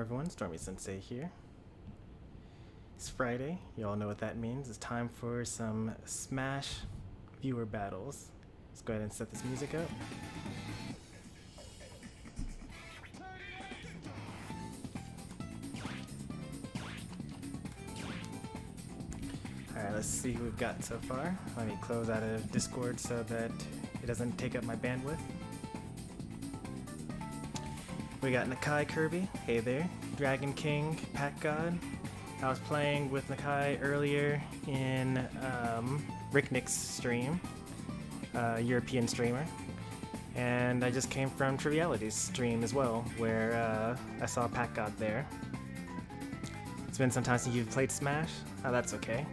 everyone, Stormy Sensei here. It's Friday, you all know what that means. It's time for some Smash viewer battles. Let's go ahead and set this music up. Alright, let's see who we've got so far. Let me close out of Discord so that it doesn't take up my bandwidth. We got Nakai Kirby, hey there, Dragon King, Pack God. I was playing with Nakai earlier in Ricknick's stream, European streamer, and I just came from Triviality's stream as well, where I saw Pack God there. It's been some time since you've played Smash. Oh, that's okay.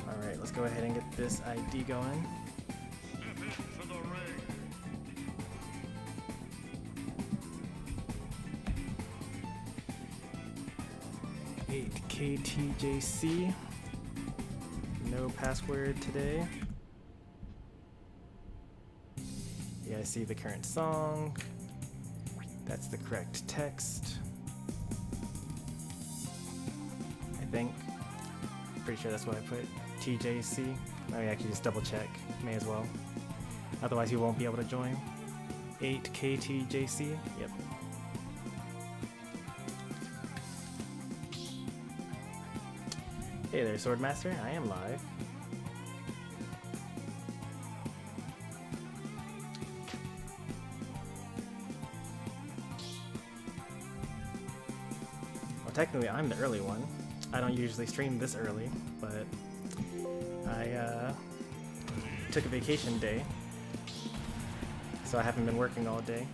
Alright, let's go ahead and get this ID going. KTJC. No password today. You guys see the current song. That's the correct text, I think. Pretty sure that's what I put. TJC. Let me actually just double check. May as well. Otherwise you won't be able to join. 8KTJC. Yep. Hey there, Swordmaster. I am live. Well, technically I'm the early one. I don't usually stream this early, but I took a vacation day, so I haven't been working all day.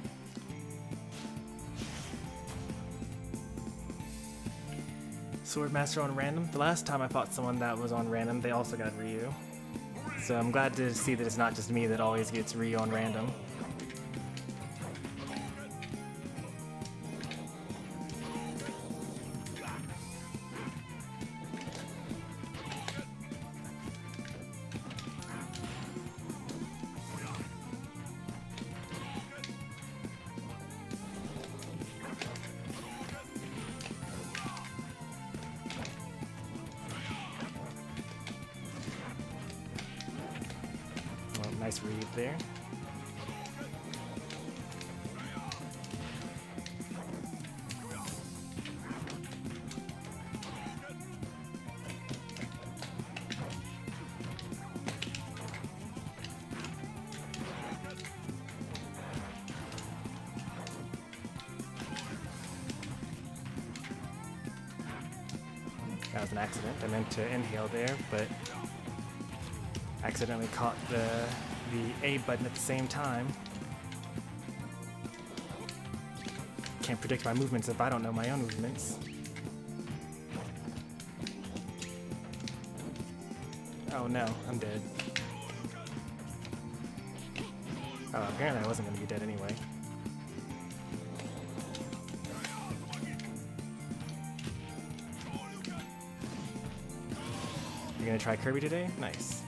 Swordmaster on random. The last time I fought someone that was on random, they also got Ryu. So I'm glad to see that it's not just me that always gets Ryu on random. Nice read there. That was an accident. I meant to inhale there, but accidentally caught the A button at the same time. Can't predict my movements if I don't know my own movements. Oh no, I'm dead. Oh, apparently I wasn't going to be dead anyway. You're going to try Kirby today? Nice.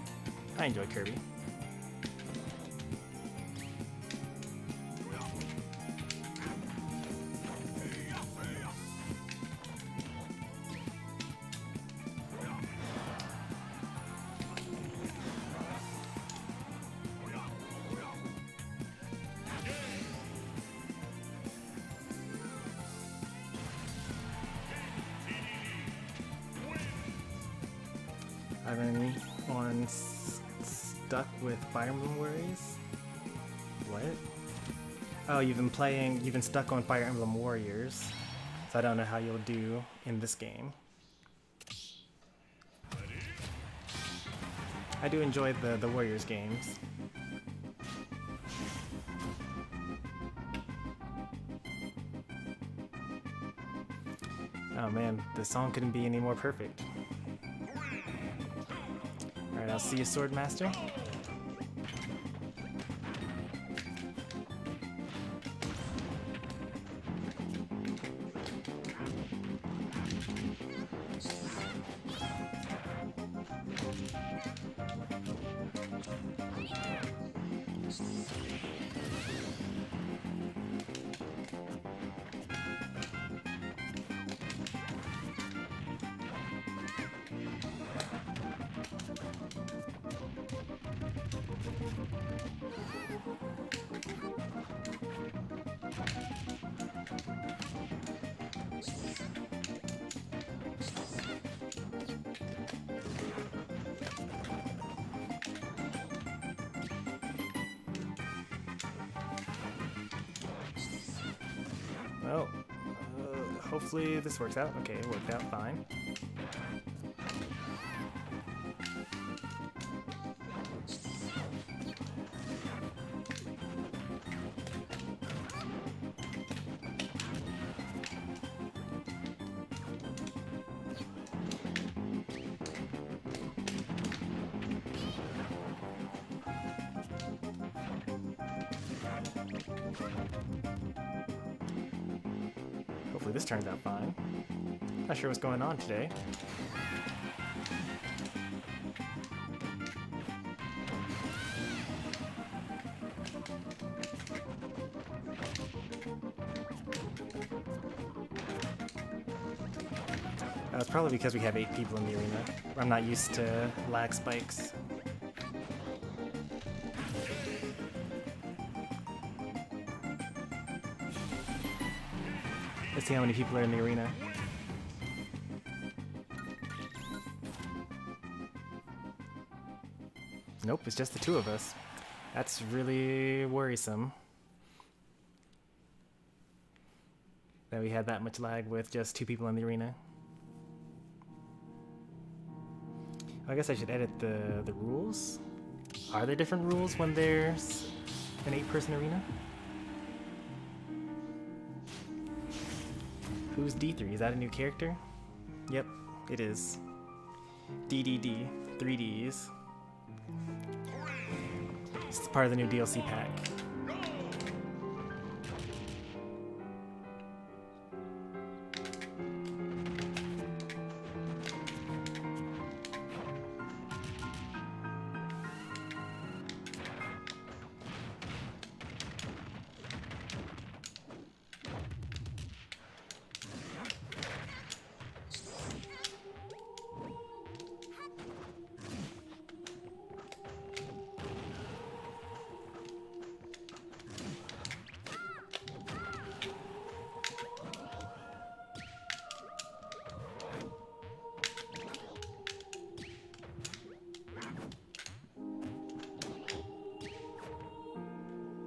I enjoy Kirby. I've been on stuck with Fire Emblem Warriors. What? Oh, you've been stuck on Fire Emblem Warriors. So I don't know how you'll do in this game. I do enjoy the Warriors games. Oh man, the song couldn't be any more perfect. Alright, I'll see you, Swordmaster. Well, hopefully this works out. Okay, it worked out fine. Hopefully this turns out fine. Not sure what's going on today. It's probably because we have 8 people in the arena. I'm not used to lag spikes. Let's see how many people are in the arena. Nope, it's just the 2 of us. That's really worrisome. That we had that much lag with just 2 people in the arena. I guess I should edit the rules. Are there different rules when there's an 8-person arena? Who's D3? Is that a new character? Yep, it is. DDD, 3Ds. It's part of the new DLC pack.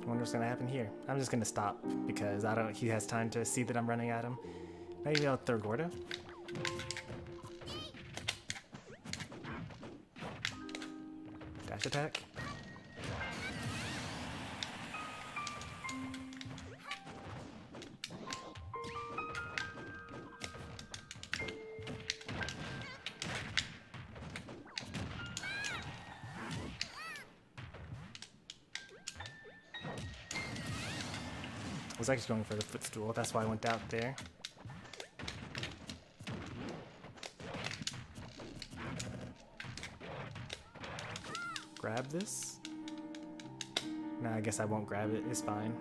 I wonder what's gonna happen here. I'm just gonna stop because he has time to see that I'm running at him. Maybe I'll throw Gordo. Dash attack. I was actually going for the footstool, that's why I went out there. Grab this? Nah, I guess I won't grab it, it's fine.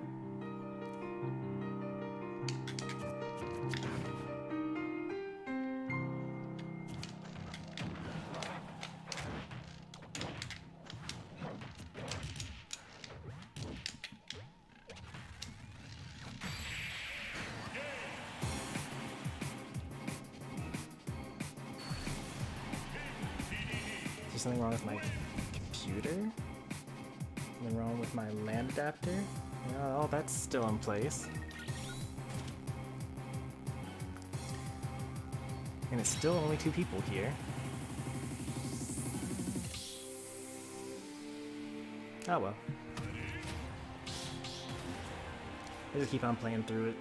Is there something wrong with my computer? Something wrong with my LAN adapter? Oh, that's still in place. And it's still only 2 people here. Oh well. I just keep on playing through it.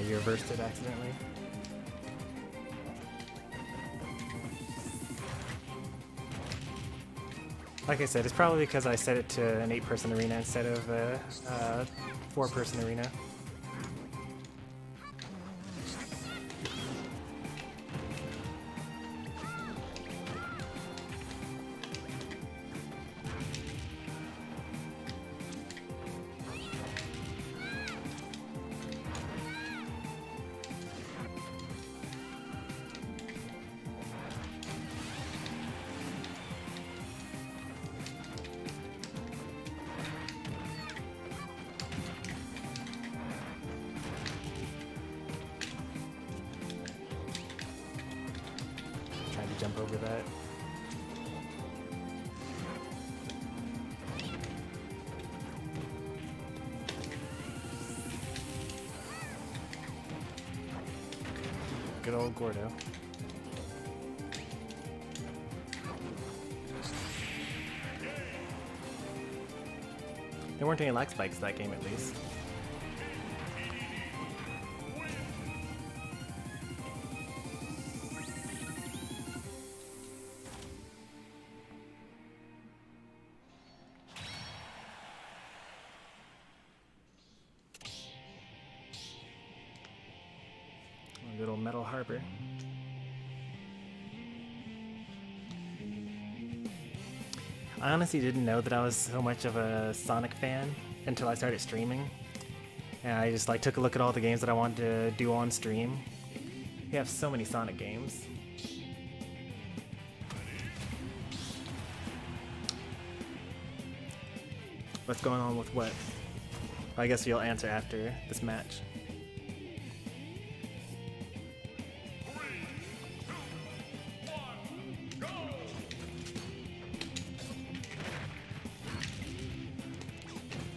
You reversed it accidentally. Like I said, it's probably because I set it to an 8-person arena instead of a 4-person arena. Jump over that. Good old Gordo. There weren't any lag spikes that game, at least. Good old Metal Harbor. I honestly didn't know that I was so much of a Sonic fan until I started streaming. And I just took a look at all the games that I wanted to do on stream. We have so many Sonic games. What's going on with what? I guess you'll answer after this match.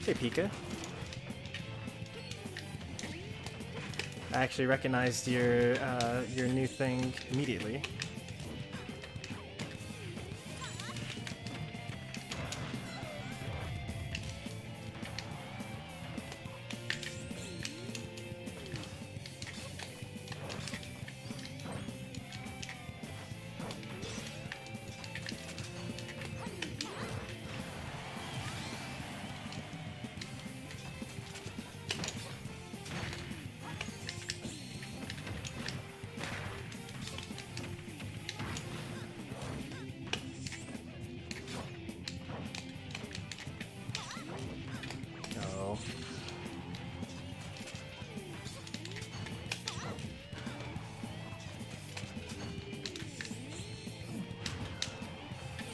Hey, Pika. I actually recognized your new thing immediately.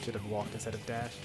Should have walked instead of dashed.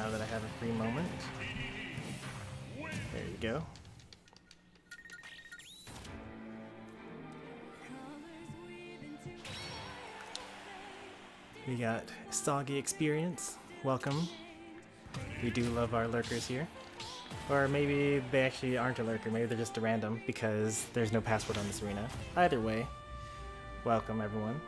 now that I have a free moment. There you go. We got Soggy Experience. Welcome. We do love our lurkers here. Or maybe they actually aren't a lurker, maybe they're just a random because there's no password on this arena. Either way, welcome everyone.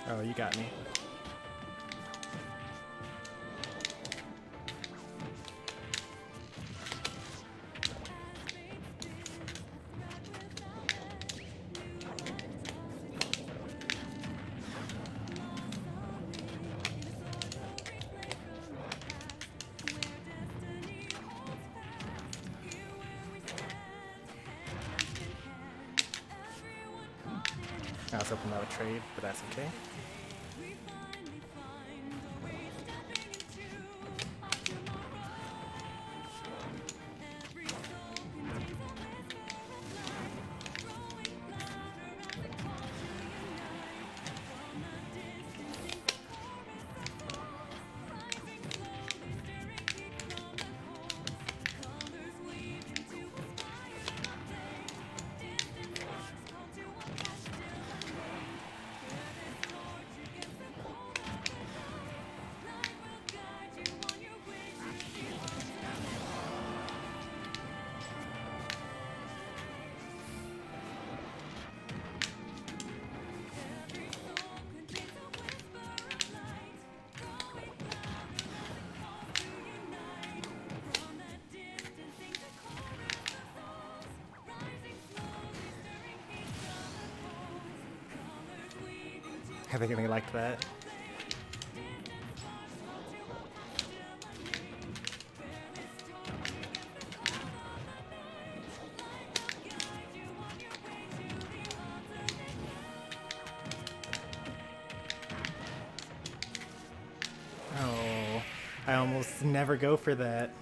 Oh, you got me. I was hoping that would trade, but that's okay. I think they liked that. Oh, I almost never go for that.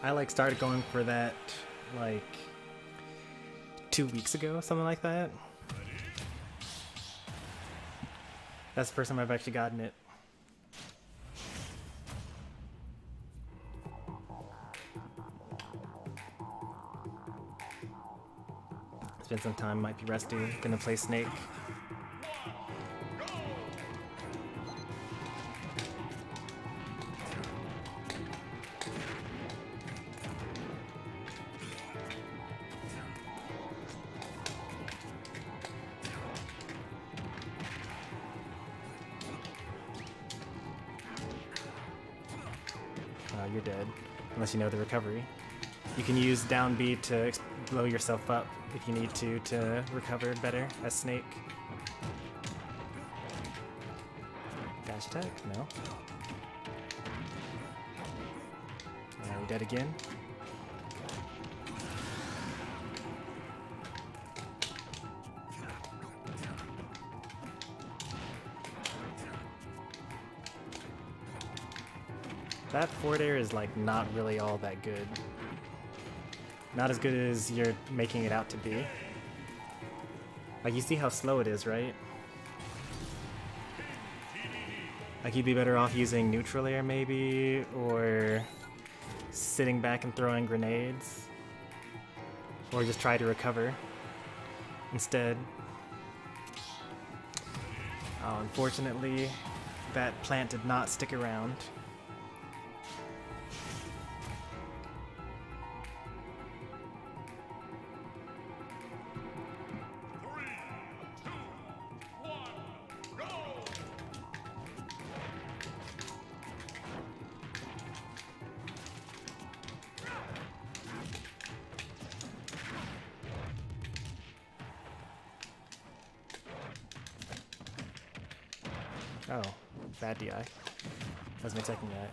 I started going for that 2 weeks ago, something like that. That's the first time I've actually gotten it. It's been some time, might be rusty. Gonna play Snake. You're dead, unless you know the recovery. You can use down B to blow yourself up if you need to recover better as Snake. Dash attack? No. You're dead again. That forward air is not really all that good. Not as good as you're making it out to be. Like, you see how slow it is, right? Like, you'd be better off using neutral air, maybe, or sitting back and throwing grenades, or just try to recover instead. Oh, unfortunately, that plant did not stick around. Oh, bad DI. Wasn't expecting that.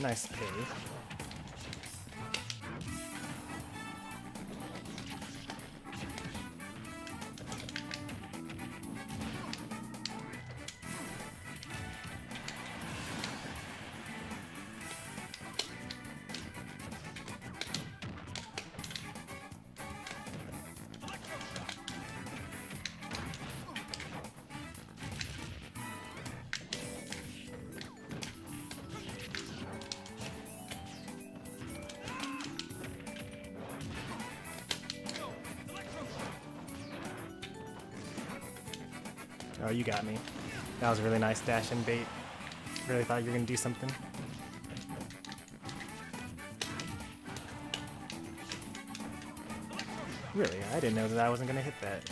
Nice pay. Oh, you got me. That was a really nice dash and bait. Really thought you were gonna do something. Really? I didn't know that I wasn't gonna hit that.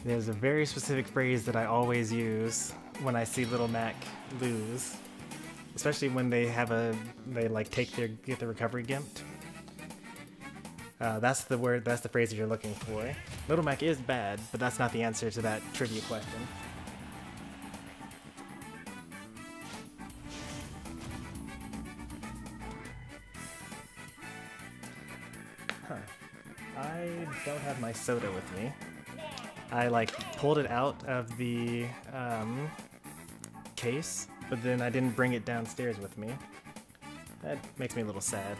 There's a very specific phrase that I always use when I see Little Mac lose, especially when they have they like get the recovery gimped. That's the word. That's the phrase that you're looking for. Little Mac is bad, but that's not the answer to that trivia question. Huh. I don't have my soda with me. I like pulled it out of the case, but then I didn't bring it downstairs with me. That makes me a little sad.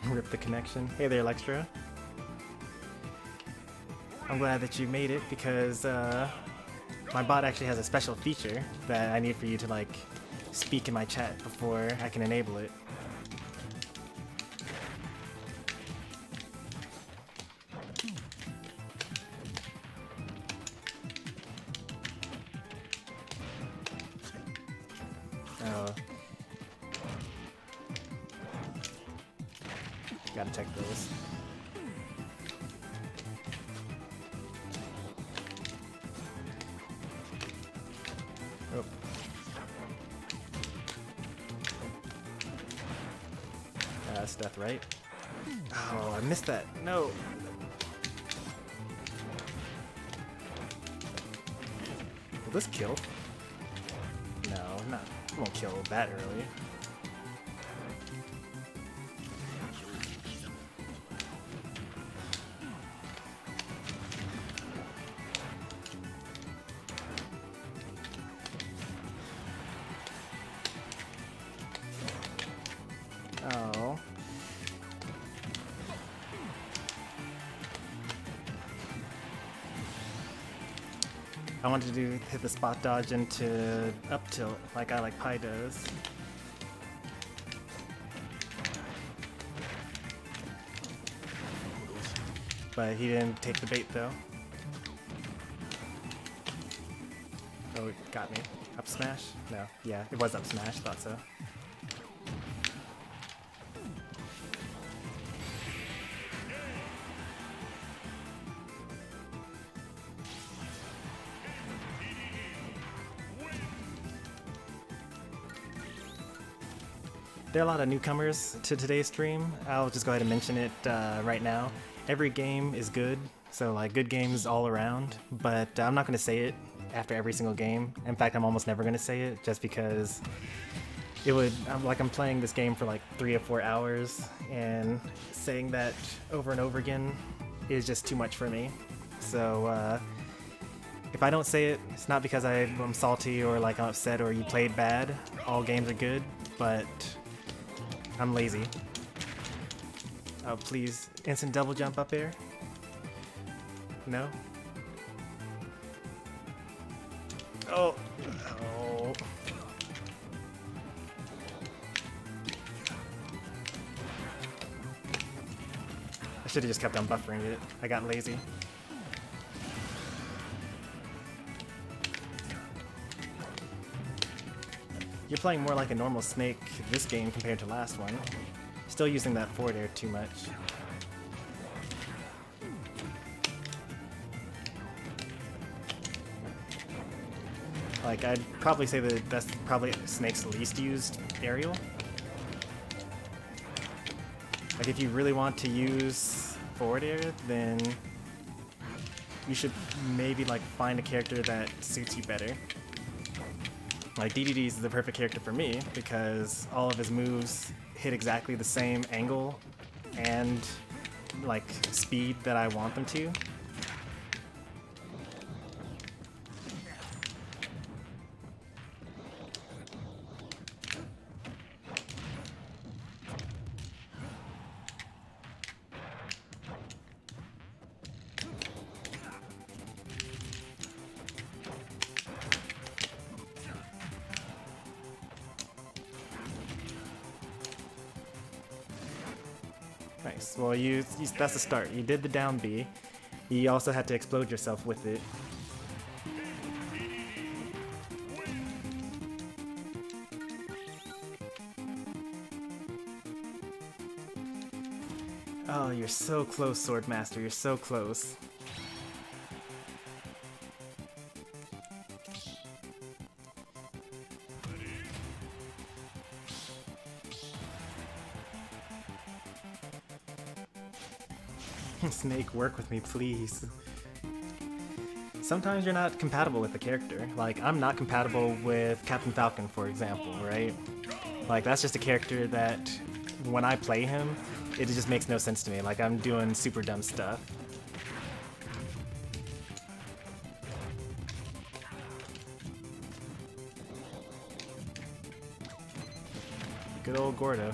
Rip the connection. Hey there, Lextra. I'm glad that you made it because my bot actually has a special feature that I need for you to like speak in my chat before I can enable it. Oh. Gotta check those. Oh. bonus death, right? Oh, I missed that. No. Will this kill? No, not. It won't kill that early. Oh. I wanted to hit the spot dodge into up tilt like I like Pi does. But he didn't take the bait though. Oh, it got me. Up smash? No. Yeah, it was up smash, thought so. There are a lot of newcomers to today's stream. I'll just go ahead and mention it right now. Every game is good, so like good games all around, but I'm not going to say it after every single game. In fact, I'm almost never going to say it just because it would, I'm playing this game for like 3 or 4 hours, and saying that over and over again is just too much for me. So if I don't say it, it's not because I'm salty or like I'm upset or you played bad. All games are good, but I'm lazy. Oh, please. Instant double jump up air? No? Oh. Oh. I should have just kept on buffering it. I got lazy. You're playing more like a normal Snake this game compared to last one. Still using that forward air too much. Like, I'd probably say that that's probably Snake's least used aerial. Like, if you really want to use forward air, then you should maybe like find a character that suits you better. Like, DDD is the perfect character for me because all of his moves hit exactly the same angle and like speed that I want them to. Nice. Well, that's the start. You did the down B. You also had to explode yourself with it. Oh, you're so close, Swordmaster. You're so close. Snake, work with me, please. Sometimes you're not compatible with the character. Like, I'm not compatible with Captain Falcon, for example, right? Like, that's just a character that, when I play him, it just makes no sense to me. Like, I'm doing super dumb stuff. Good old Gordo.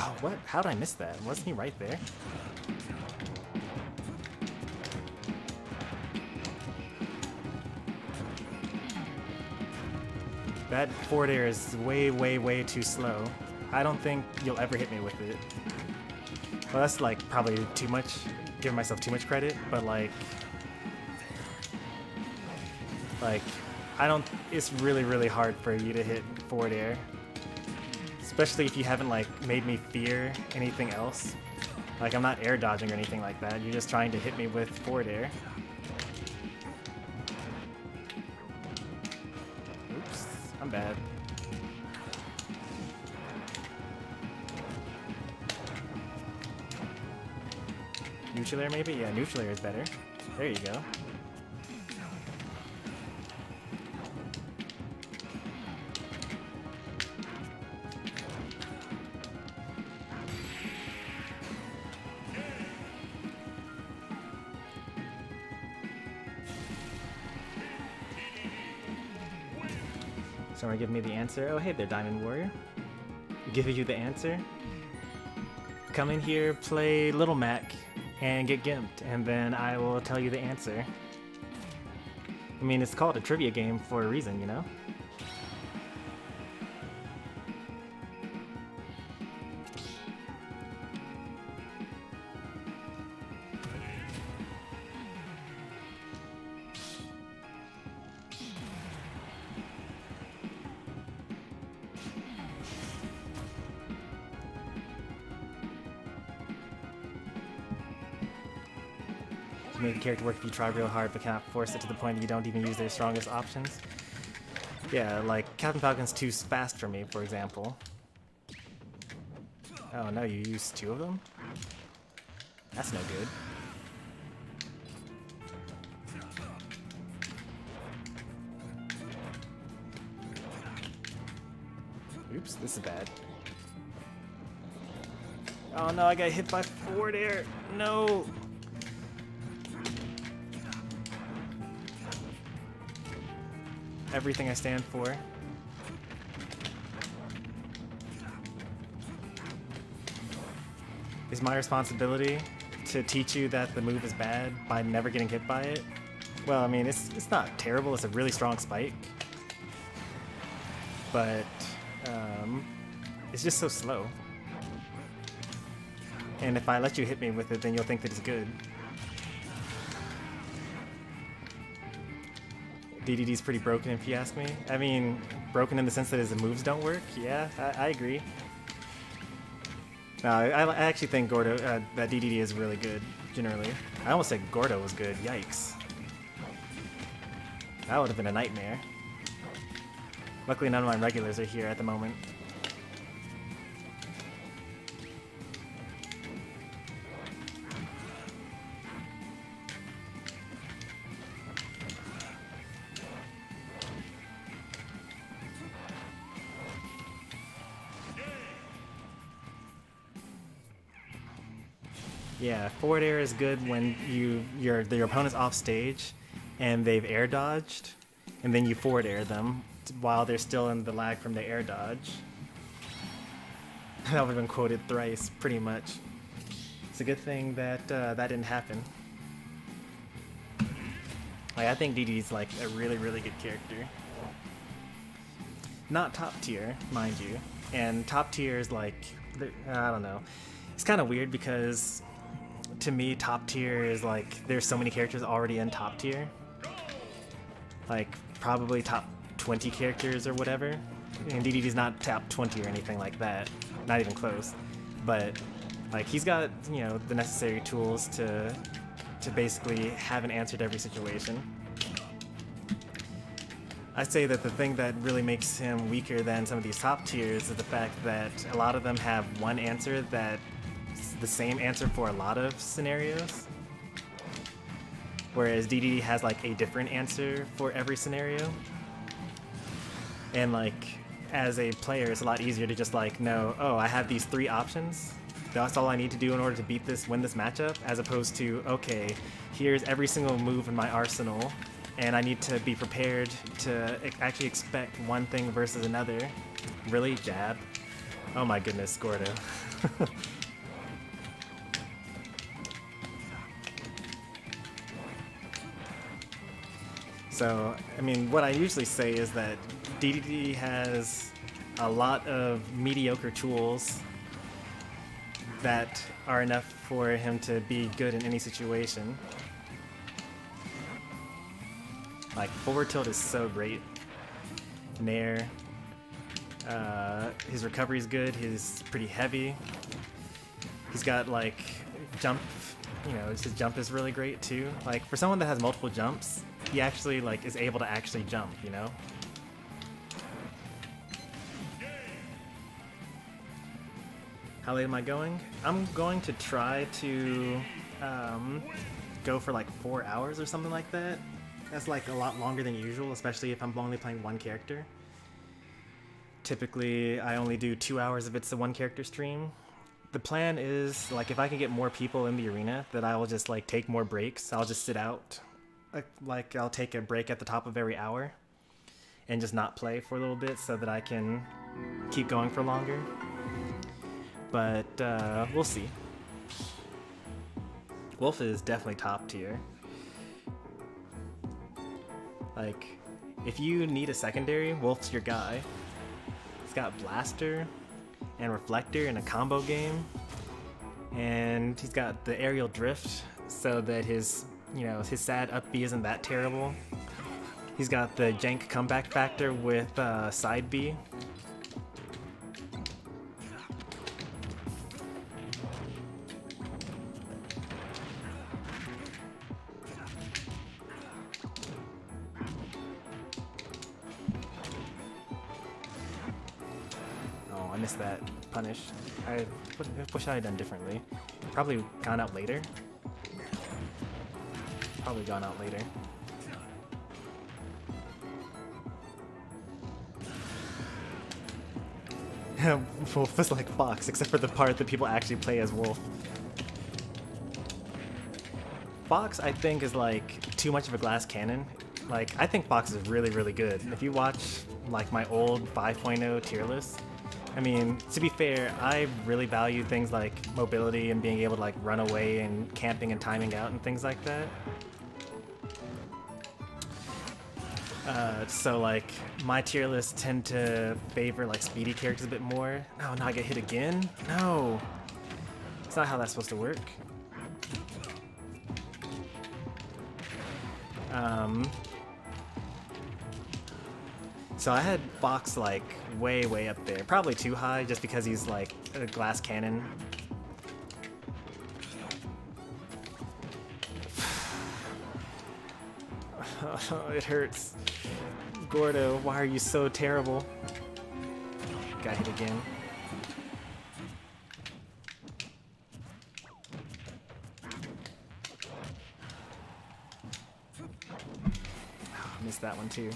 Oh, what? How did I miss that? Wasn't he right there? That forward air is way, way, way too slow. I don't think you'll ever hit me with it. Well, that's like probably too much, giving myself too much credit, but like It's really, really hard for you to hit forward air. Especially if you haven't, like, made me fear anything else. Like, I'm not air dodging or anything like that. You're just trying to hit me with forward air. Oops, I'm bad. Neutral air maybe? Yeah, neutral air is better. There you go. Someone give me the answer. Oh, hey there, Diamond Warrior. Giving you the answer. Come in here, play Little Mac, and get gimped, and then I will tell you the answer. I mean, it's called a trivia game for a reason, you know? You make the character work if you try real hard, but cannot force it to the point that you don't even use their strongest options. Yeah, like Captain Falcon's too fast for me, for example. Oh no, you used 2 of them? That's no good. Oops, this is bad. Oh no, I got hit by forward air. No! Everything I stand for. Is my responsibility to teach you that the move is bad by never getting hit by it? Well, I mean, it's not terrible. It's a really strong spike. But it's just so slow. And if I let you hit me with it, then you'll think that it's good. DDD's pretty broken if you ask me. I mean, broken in the sense that his moves don't work? Yeah, I agree. No, I actually think Gordo, that DDD is really good, generally. I almost said Gordo was good, yikes. That would have been a nightmare. Luckily none of my regulars are here at the moment. Yeah, forward air is good when your opponent's off stage and they've air dodged, and then you forward air them while they're still in the lag from the air dodge. That would have been quoted thrice, pretty much. It's a good thing that that didn't happen. Like, I think DD's like a really, really good character. Not top tier, mind you. And top tier is like, I don't know. It's kind of weird because to me, top tier is like, there's so many characters already in top tier. Like, probably top 20 characters or whatever. And DDD's not top 20 or anything like that. Not even close. But, like, he's got, you know, the necessary tools to basically have an answer to every situation. I'd say that the thing that really makes him weaker than some of these top tiers is the fact that a lot of them have one answer that's the same answer for a lot of scenarios. Whereas DDD has like a different answer for every scenario. And like, as a player, it's a lot easier to just like know, oh, I have these 3 options. That's all I need to do in order to beat this, win this matchup, as opposed to, okay, here's every single move in my arsenal, and I need to be prepared to actually expect one thing versus another. Really? Jab? Oh my goodness, Gordo. So, I mean, what I usually say is that DDD has a lot of mediocre tools that are enough for him to be good in any situation. Like, forward tilt is so great. Nair. His recovery is good. He's pretty heavy. He's got, like, jump. You know, his jump is really great, too. Like, for someone that has multiple jumps, he actually, like, is able to actually jump, you know? How late am I going? I'm going to try to go for like 4 hours or something like that. That's like a lot longer than usual, especially if I'm only playing one character. Typically, I only do 2 hours if it's a one character stream. The plan is, like, if I can get more people in the arena, that I will just like take more breaks. I'll just sit out. Like I'll take a break at the top of every hour and just not play for a little bit so that I can keep going for longer. But we'll see. Wolf is definitely top tier. Like, if you need a secondary, Wolf's your guy. He's got Blaster and Reflector in a combo game. And he's got the aerial drift so that his, you know, his sad up B isn't that terrible. He's got the jank comeback factor with side B. I missed that punish. What should I have done differently? Probably gone out later. Probably gone out later. Wolf is like Fox, except for the part that people actually play as Wolf. Fox, I think, is like too much of a glass cannon. Like, I think Fox is really, really good. If you watch like my old 5.0 tier list, I mean, to be fair, I really value things like mobility and being able to like run away and camping and timing out and things like that. So like my tier lists tend to favor like speedy characters a bit more. No, now I get hit again? No! It's not how that's supposed to work. So I had Fox like way up there, probably too high just because he's like a glass cannon. It hurts. Gordo, why are you so terrible? Got hit again. Missed that one too.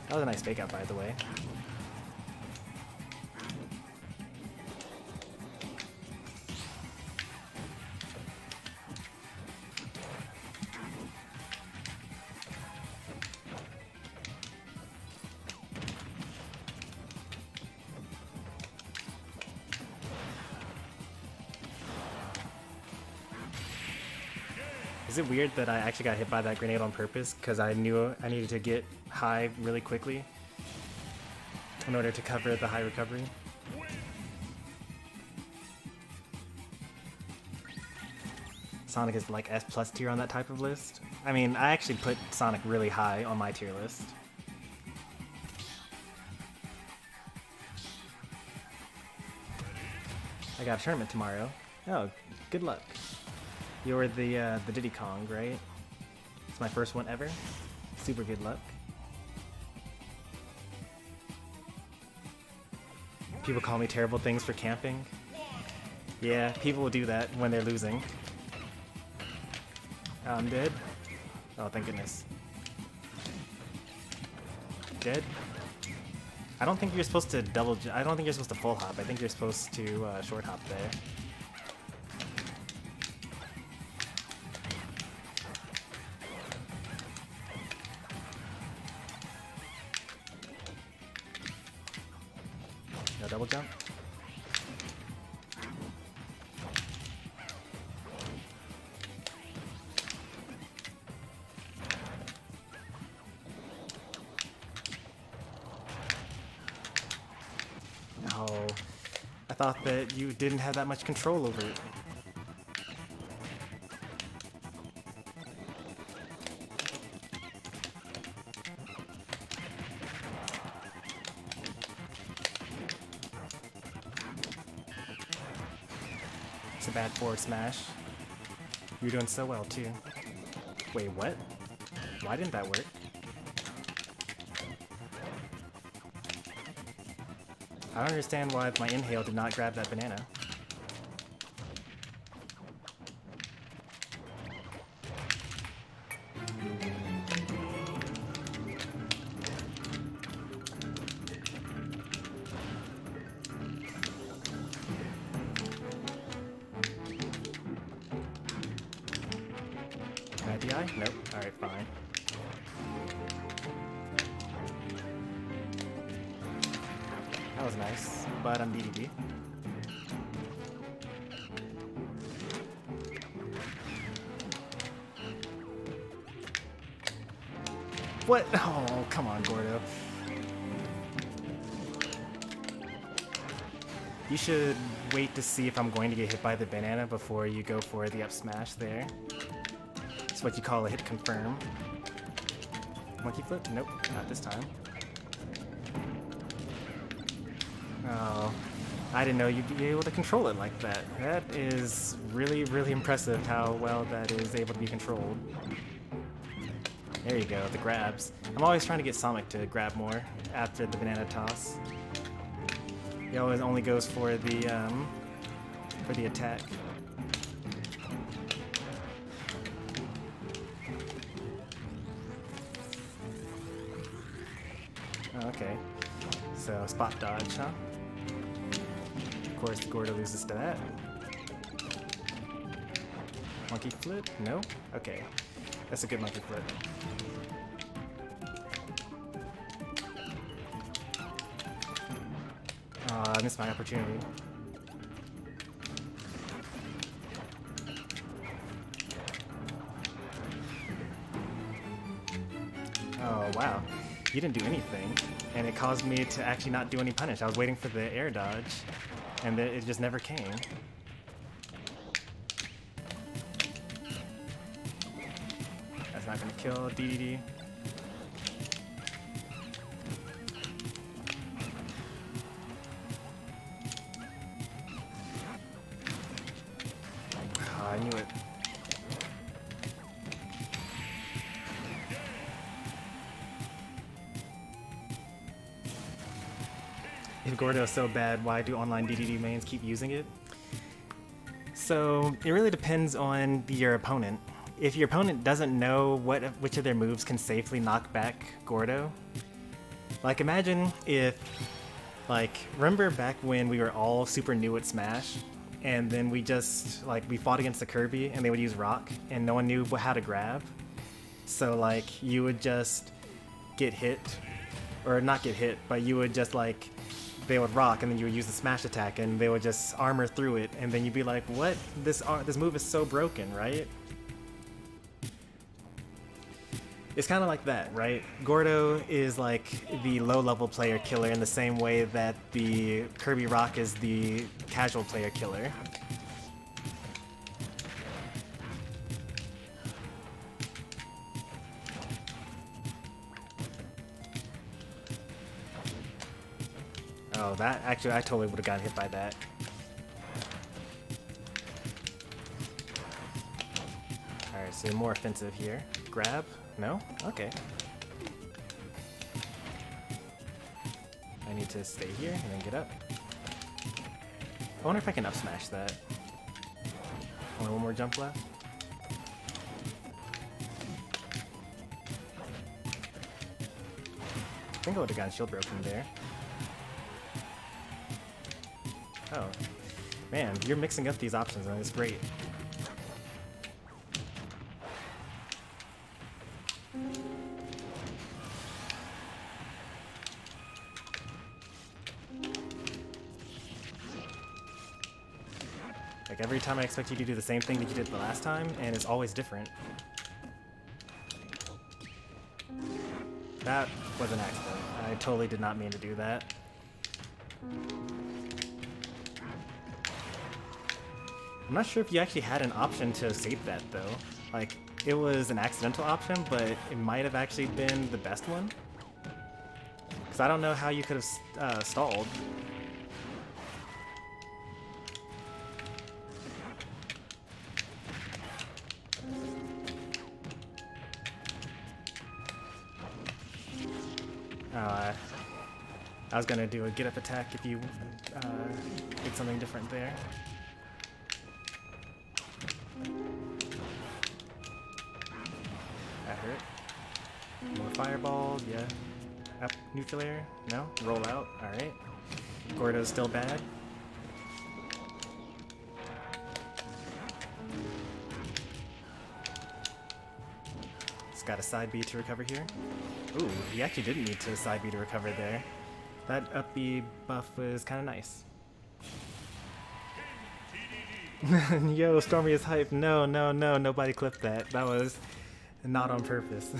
That was a nice fake out, by the way. Is it weird that I actually got hit by that grenade on purpose because I knew I needed to get high really quickly in order to cover the high recovery? Sonic is like S+ tier on that type of list. I mean, I actually put Sonic really high on my tier list. I got a tournament tomorrow. Oh, good luck. You're the Diddy Kong, right? It's my first one ever. Super good luck. People call me terrible things for camping. Yeah, people will do that when they're losing. Oh, I'm dead. Oh, thank goodness. Dead? I don't think you're supposed to I don't think you're supposed to full hop. I think you're supposed to short hop there. No double jump. Oh, I thought that you didn't have that much control over it. It's a bad forward smash. You're doing so well too. Wait, what? Why didn't that work? I don't understand why my inhale did not grab that banana. Can I DI? Nope. Alright, fine. That was nice, but I'm DDD. What? Oh, come on, Gordo. You should wait to see if I'm going to get hit by the banana before you go for the up smash there. It's what you call a hit confirm. Monkey flip? Nope, not this time. Oh, I didn't know you'd be able to control it like that. That is really, really impressive how well that is able to be controlled. There you go, the grabs. I'm always trying to get Sonic to grab more after the banana toss. He always only goes for the attack. Oh, okay. So spot dodge, huh? Of course, Gordo loses to that. Monkey flip? No? Okay. That's a good monkey flip. I missed my opportunity. Oh, wow. You didn't do anything, and it caused me to actually not do any punish. I was waiting for the air dodge, and it just never came. That's not gonna kill DDD. Oh, I knew it. If Gordo is so bad, why do online DDD mains keep using it? So it really depends on your opponent. If your opponent doesn't know which of their moves can safely knock back Gordo, like imagine if, remember back when we were all super new at Smash, and then we fought against the Kirby and they would use Rock and no one knew how to grab? So you would just get hit, or not get hit, but you would just they would rock and then you would use the smash attack and they would just armor through it, and then you'd be like, what? This move is so broken, right? It's kind of like that, right? Gordo is the low-level player killer in the same way that the Kirby Rock is the casual player killer. Oh, that actually, I totally would have gotten hit by that. Alright, so more offensive here. Grab? No? Okay. I need to stay here and then get up. I wonder if I can up smash that. Only one more jump left. I think I would have gotten shield broken there. Oh, man, you're mixing up these options and it's great. Like every time I expect you to do the same thing that you did the last time, and it's always different. That was an accident. I totally did not mean to do that. I'm not sure if you actually had an option to save that though. Like, it was an accidental option, but it might have actually been the best one. Because I don't know how you could have stalled. I was gonna do a get up attack if you did something different there. That hurt. More fireballs, yeah. Up nuclear? No? Roll out, alright. Gordo's still bad. It's got a side B to recover here. Ooh, he actually didn't need to side B to recover there. That up B buff was kind of nice. Yo, Stormy is hype. No, no, no, nobody clipped that. That was not on purpose.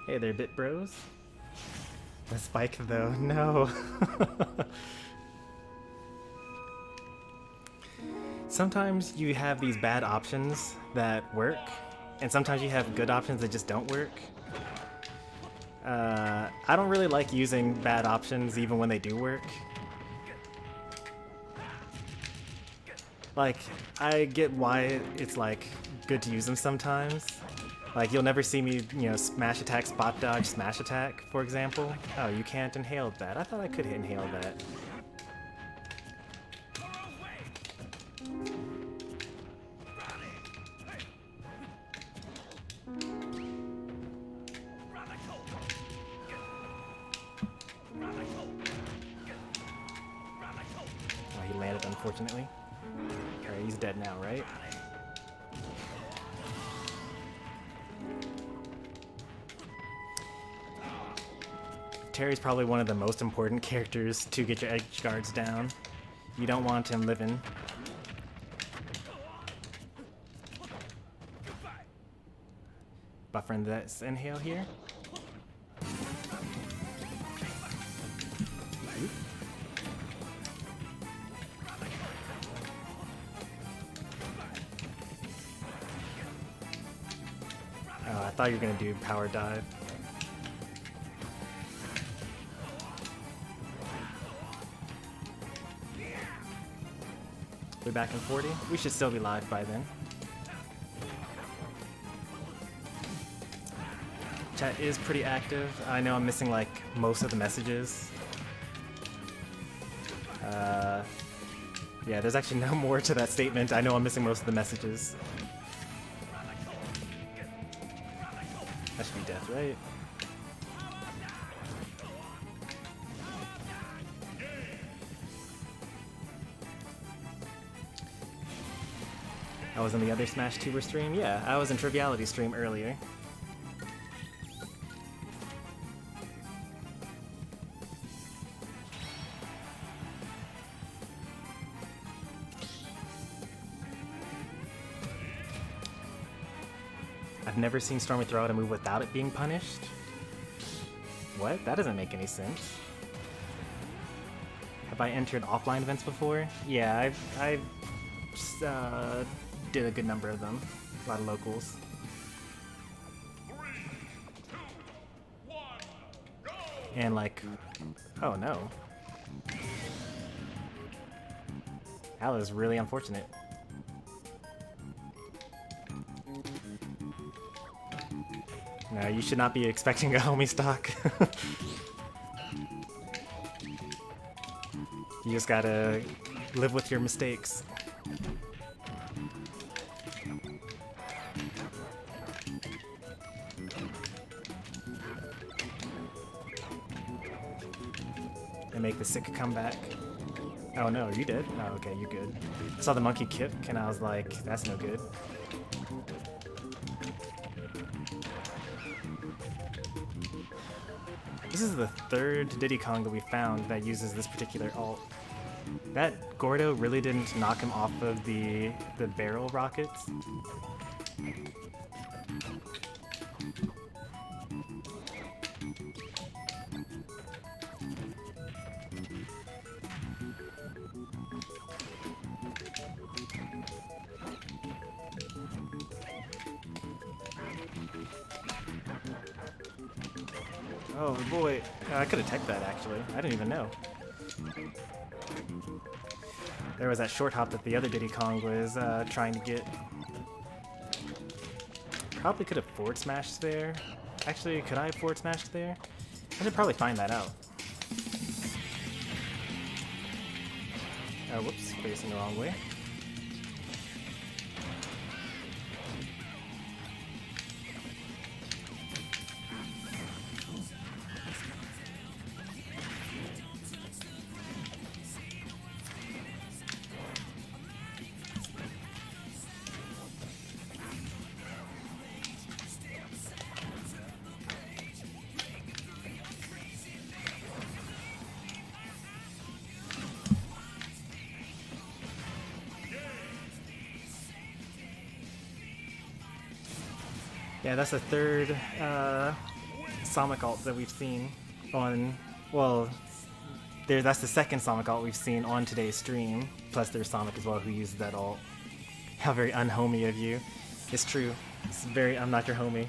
Hey there, Bit Bros. The spike though, no. Sometimes you have these bad options that work, and sometimes you have good options that just don't work. I don't really like using bad options even when they do work. Like, I get why it's like good to use them sometimes. Like, you'll never see me, you know, smash attack, spot dodge, smash attack, for example. Oh, you can't inhale that. I thought I could inhale that. Oh, he landed, unfortunately. Alright, he's dead now, right? Terry's probably one of the most important characters to get your edge guards down. You don't want him living. Buffering this inhale here. Oh, I thought you were gonna do power dive. We're back in 40. We should still be live by then. Chat is pretty active. I know I'm missing like most of the messages. Yeah, there's actually no more to that statement. I know I'm missing most of the messages. That should be death, right? I was in the other Smash Tuber stream? Yeah, I was in Triviality stream earlier. I've never seen Stormy throw out a move without it being punished. What? That doesn't make any sense. Have I entered offline events before? Yeah, I've did a good number of them. A lot of locals. 3, 2, 1, go! And like, oh no. That was really unfortunate. No, you should not be expecting a homie stock. You just gotta live with your mistakes. And make the sick comeback. Oh no, are you dead? Oh, okay, you're good. I saw the monkey kick and I was like, that's no good. This is the third Diddy Kong that we found that uses this particular ult. That Gordo really didn't knock him off of the barrel rockets. Oh boy, I could have teched that actually. I didn't even know. There was that short hop that the other Diddy Kong was trying to get. Probably could have forward smashed there. Actually, could I have forward smashed there? I should probably find that out. Oh, whoops, facing the wrong way. Yeah, that's the third Sonic ult that we've seen on, well, that's the second Sonic ult we've seen on today's stream, plus there's Sonic as well who uses that ult. How very unhomey of you. It's true. It's very, I'm not your homie.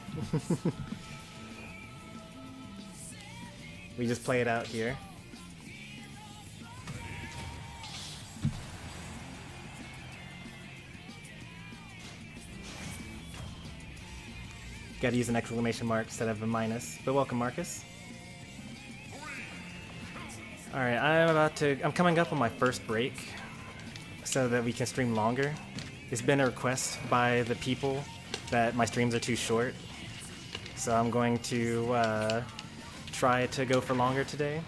We just play it out here. Gotta use an exclamation mark instead of a minus. But welcome, Marcus. Alright, I'm coming up on my first break so that we can stream longer. It's been a request by the people that my streams are too short. So I'm going to try to go for longer today.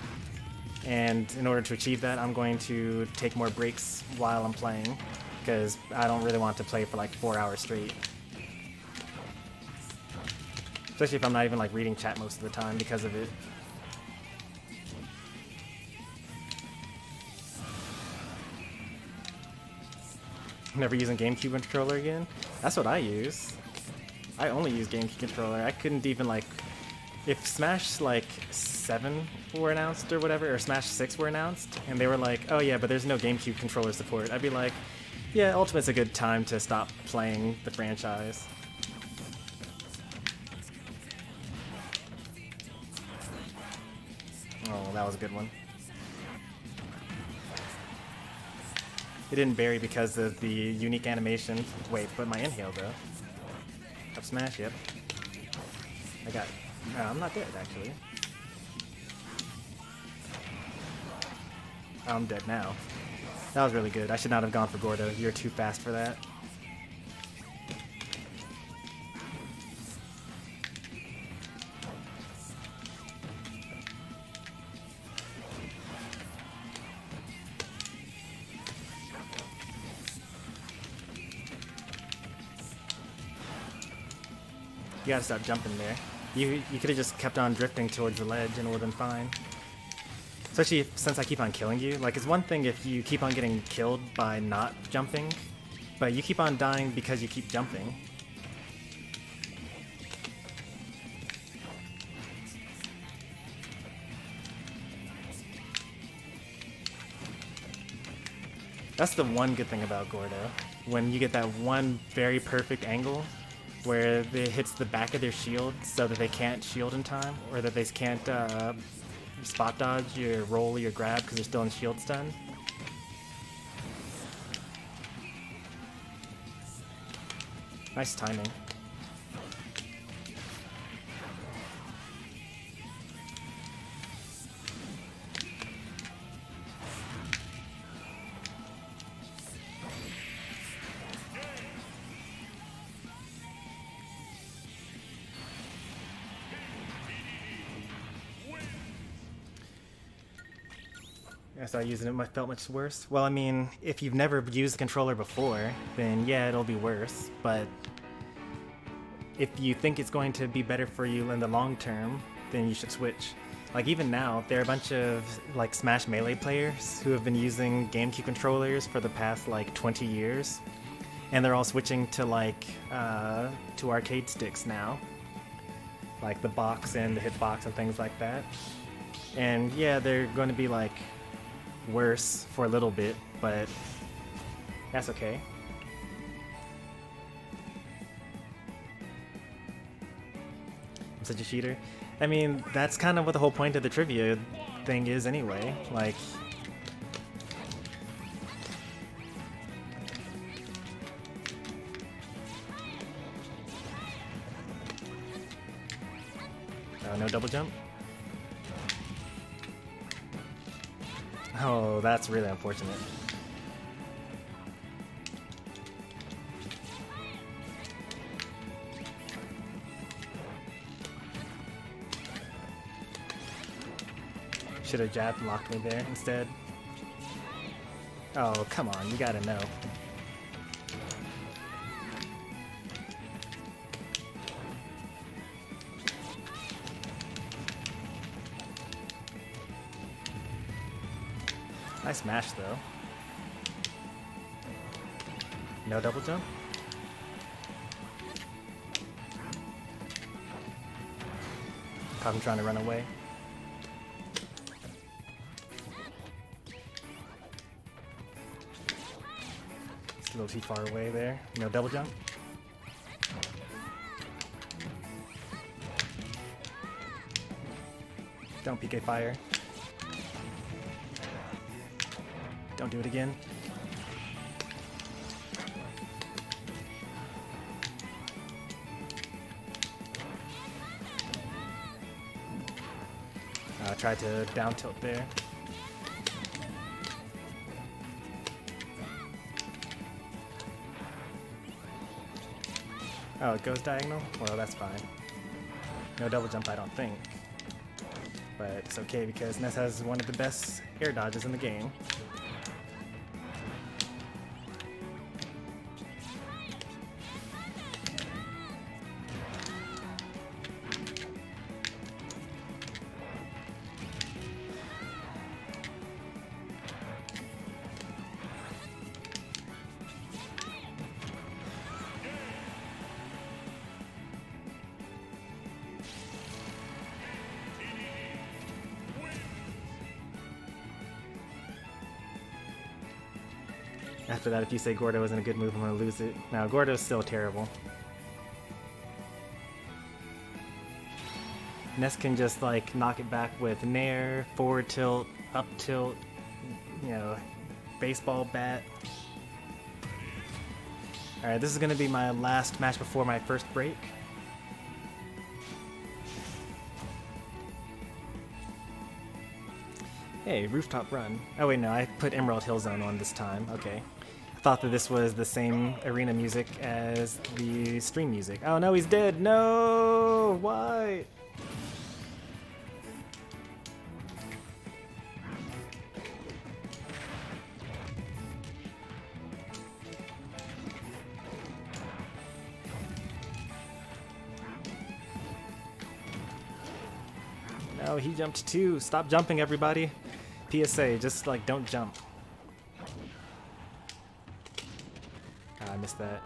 And in order to achieve that, I'm going to take more breaks while I'm playing, because I don't really want to play for like 4 hours straight. Especially if I'm not even like reading chat most of the time because of it. Never using GameCube controller again? That's what I use. I only use GameCube controller. I couldn't even like... If Smash like 7 were announced or whatever, or Smash 6 were announced, and they were like, oh yeah, but there's no GameCube controller support, I'd be like, yeah, Ultimate's a good time to stop playing the franchise. Oh, that was a good one. It didn't bury because of the unique animation. Wait, but my inhale though. Up smash, yep. I got... No, I'm not dead actually. Oh, I'm dead now. That was really good. I should not have gone for Gordo. You're too fast for that. You gotta stop jumping there. You could have just kept on drifting towards the ledge and it would have been fine. Especially since I keep on killing you. Like, it's one thing if you keep on getting killed by not jumping, but you keep on dying because you keep jumping. That's the one good thing about Gordo. When you get that one very perfect angle where it hits the back of their shield so that they can't shield in time, or that they can't spot dodge your roll or your grab because they're still in shield stun. Nice timing. I started using it, felt much worse. Well, I mean, if you've never used the controller before, then yeah, it'll be worse. But if you think it's going to be better for you in the long term, then you should switch. Like even now, there are a bunch of like Smash Melee players who have been using GameCube controllers for the past like 20 years, and they're all switching to like to arcade sticks now, like the box and the hitbox and things like that. And yeah, they're going to be like worse for a little bit, but that's okay. I'm such a cheater. I mean, that's kind of what the whole point of the trivia thing is anyway. Like, oh, no double jump? Oh, that's really unfortunate. Should have jab locked me there instead. Oh, come on, you gotta know. Nice smash though. No double jump? I'm trying to run away. A little too far away there. No double jump. Don't PK fire. Don't do it again. Try to down tilt there. Oh, it goes diagonal? Well, that's fine. No double jump, I don't think. But it's okay because Ness has one of the best air dodges in the game. After that, if you say Gordo isn't a good move, I'm going to lose it. Now, Gordo's still terrible. Ness can just, like, knock it back with Nair, forward tilt, up tilt, you know, baseball bat. Alright, this is going to be my last match before my first break. Hey, rooftop run. Oh wait, no, I put Emerald Hill Zone on this time. Okay. I thought that this was the same arena music as the stream music. Oh no, he's dead! No! Why? No, he jumped too. Stop jumping, everybody. PSA, just like don't jump. I missed that.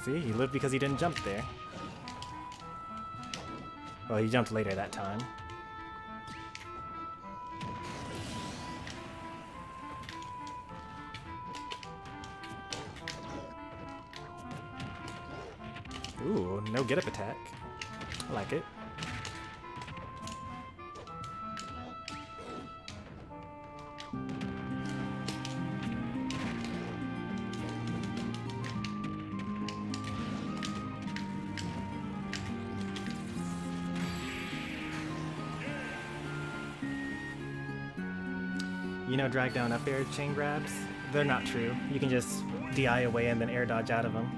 See, he lived because he didn't jump there. Well, he jumped later that time. Ooh, no get up attack. I like it. You know, drag down up air chain grabs? they're not true. You can just DI away and then air dodge out of them.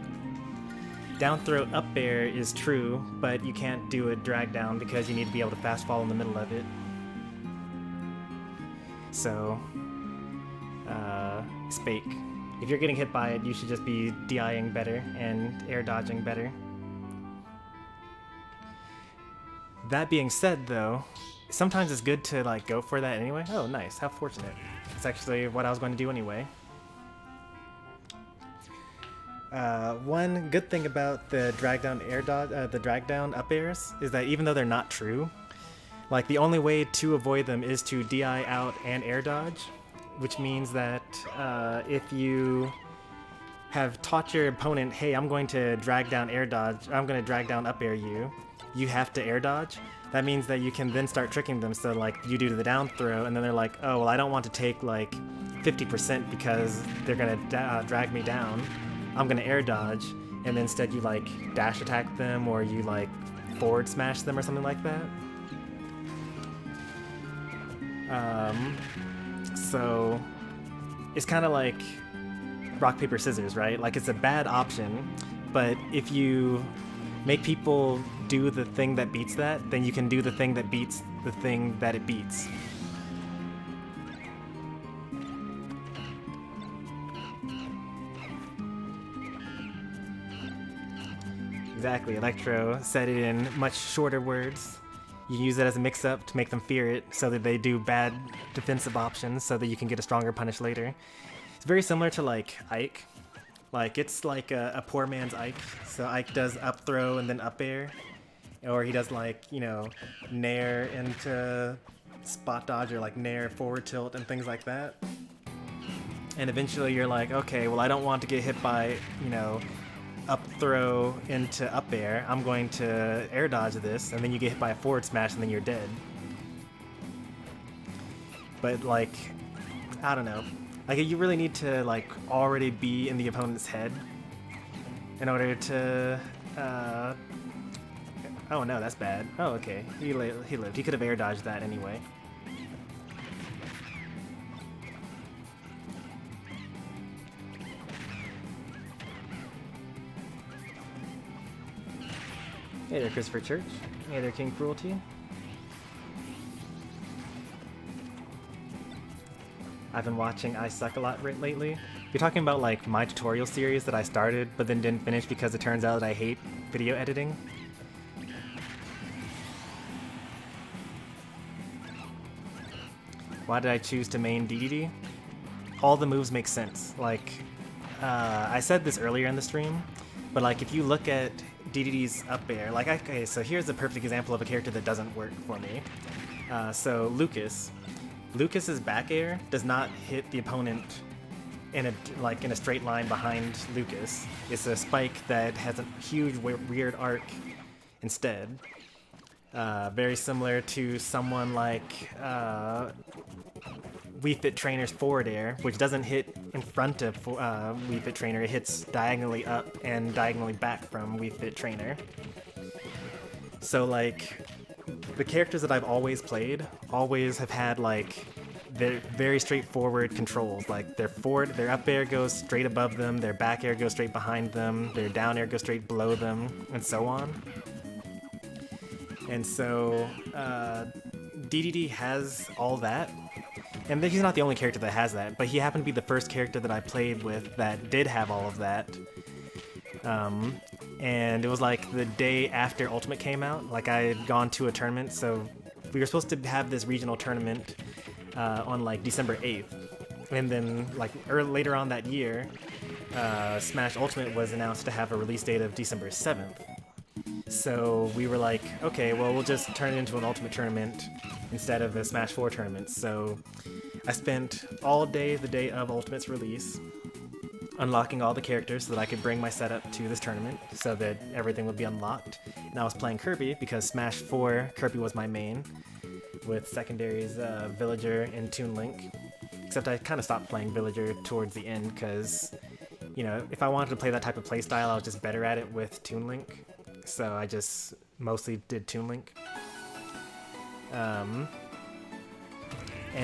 Down throw up air is true, but you can't do a drag down because you need to be able to fast fall in the middle of it. So, it's fake. If you're getting hit by it, you should just be DIing better and air dodging better. That being said, though, sometimes it's good to like go for that anyway. Oh, nice! How fortunate. It's actually what I was going to do anyway. One good thing about the drag down air dodge, the drag down up airs, is that even though they're not true, like the only way to avoid them is to DI out and air dodge, which means that if you have taught your opponent, hey, I'm going to drag down air dodge, I'm going to drag down up air you, you have to air dodge. That means that you can then start tricking them. So like you do the down throw, and then they're like, oh, well, I don't want to take like 50% because they're gonna drag me down. I'm gonna air dodge, and then instead you like dash attack them or you like forward smash them or something like that. So it's kind of like rock, paper, scissors, right? Like it's a bad option, but if you make people do the thing that beats that, then you can do the thing that beats the thing that it beats. Exactly, Electro said it in much shorter words. You use it as a mix-up to make them fear it so that they do bad defensive options so that you can get a stronger punish later. It's very similar to like Ike. Like it's like a poor man's Ike. So Ike does up throw and then up air. Or he does like, you know, nair into spot dodge or like nair forward tilt and things like that. And eventually you're like, okay, well I don't want to get hit by, you know, up throw into up air. I'm going to air dodge this, and then you get hit by a forward smash and then you're dead. But like, I don't know. Like you really need to like already be in the opponent's head in order to oh no, that's bad. Oh, okay. He lived. He could have air dodged that anyway. Hey there, Christopher Church. Hey there, King Cruelty. I've been watching I Suck a lot lately. You're talking about like my tutorial series that I started but then didn't finish because it turns out that I hate video editing. Why did I choose to main DDD? All the moves make sense. Like, I said this earlier in the stream, but like if you look at DDD's up air, like, okay, so here's a perfect example of a character that doesn't work for me. So Lucas's back air does not hit the opponent in a straight line behind Lucas. It's a spike that has a huge weird arc instead. Very similar to someone like Wii Fit Trainer's forward air, which doesn't hit in front of Wii Fit Trainer, it hits diagonally up and diagonally back from Wii Fit Trainer. So like, the characters that I've always played always have had like, they're very straightforward controls. Like their up air goes straight above them, their back air goes straight behind them, their down air goes straight below them, and so on. And so, DDD has all that. And he's not the only character that has that, but he happened to be the first character that I played with that did have all of that. And it was like the day after Ultimate came out. Like I had gone to a tournament, so we were supposed to have this regional tournament on like December 8th. And then like later on that year, Smash Ultimate was announced to have a release date of December 7th. So we were like, okay, well, we'll just turn it into an Ultimate tournament instead of a Smash 4 tournament. So I spent all day the day of Ultimate's release unlocking all the characters so that I could bring my setup to this tournament so that everything would be unlocked. And I was playing Kirby because Smash 4 Kirby was my main, with secondaries Villager and Toon Link. Except I kind of stopped playing Villager towards the end because, you know, if I wanted to play that type of playstyle, I was just better at it with Toon Link. So I just mostly did Toon Link. And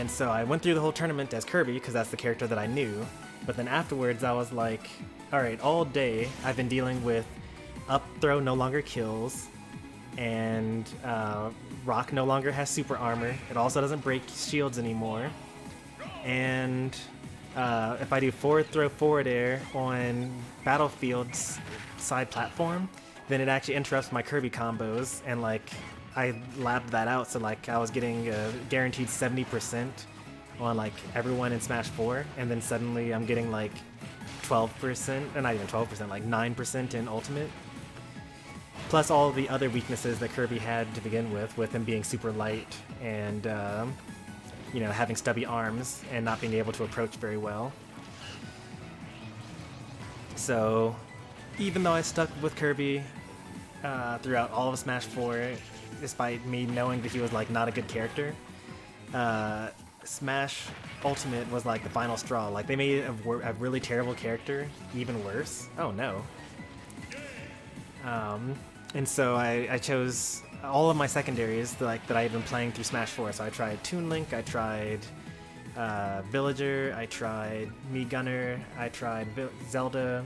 so I went through the whole tournament as Kirby because that's the character that I knew. But then afterwards, I was like, all right, all day I've been dealing with up throw no longer kills, and rock no longer has super armor. It also doesn't break shields anymore. And if I do forward throw forward air on Battlefield's side platform, then it actually interrupts my Kirby combos, and like I labbed that out, so like I was getting guaranteed 70% on like everyone in Smash 4, and then suddenly I'm getting like 12%, or not even 12%, like 9% in Ultimate. Plus all the other weaknesses that Kirby had to begin with him being super light and you know, having stubby arms and not being able to approach very well. So even though I stuck with Kirby throughout all of Smash 4, despite me knowing that he was like not a good character, Smash Ultimate was like the final straw. Like they made a really terrible character even worse. Oh no. And so I chose all of my secondaries that I had been playing through Smash 4. So I tried Toon Link, I tried Villager, I tried Mii Gunner, I tried Zelda,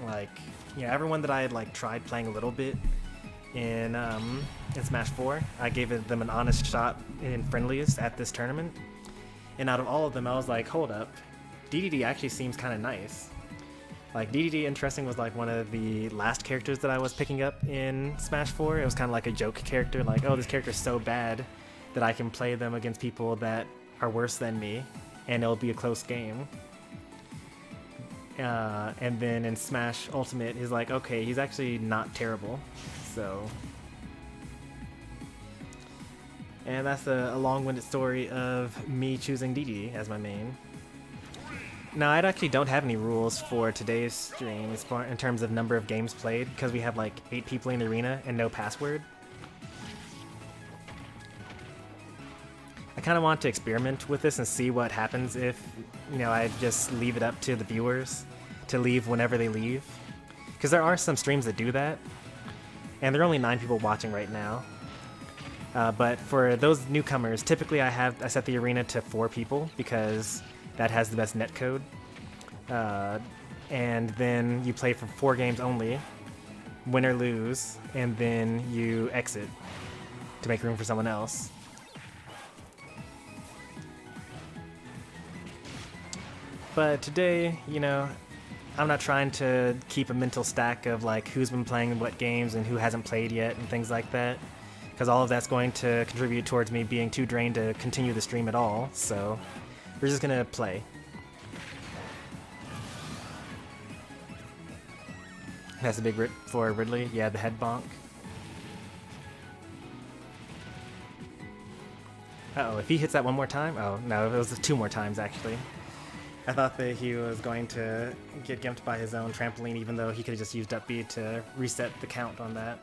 like, you know, everyone that I had like tried playing a little bit in Smash 4. I gave them an honest shot in friendliest at this tournament. And out of all of them, I was like, hold up, DDD actually seems kind of nice. Like, DDD, interesting, was like one of the last characters that I was picking up in Smash 4. It was kind of like a joke character, like, oh, this character's so bad that I can play them against people that are worse than me, and it'll be a close game. And then in Smash Ultimate, he's like, okay, he's actually not terrible, so... And that's a long-winded story of me choosing DDD as my main. Now, I actually don't have any rules for today's stream as far in terms of number of games played, because we have like 8 people in the arena and no password. I kind of want to experiment with this and see what happens if, you know, I just leave it up to the viewers to leave whenever they leave. Because there are some streams that do that, and there are only 9 people watching right now. But for those newcomers, typically I set the arena to 4 people because that has the best netcode. And then you play for 4 games only, win or lose, and then you exit to make room for someone else. But today, you know, I'm not trying to keep a mental stack of like who's been playing what games and who hasn't played yet and things like that, because all of that's going to contribute towards me being too drained to continue the stream at all, so we're just gonna play. That's a big rip for Ridley. Yeah, the head bonk. Uh-oh, if he hits that one more time? Oh, no, it was 2 more times, actually. I thought that he was going to get gimped by his own trampoline, even though he could have just used up B to reset the count on that.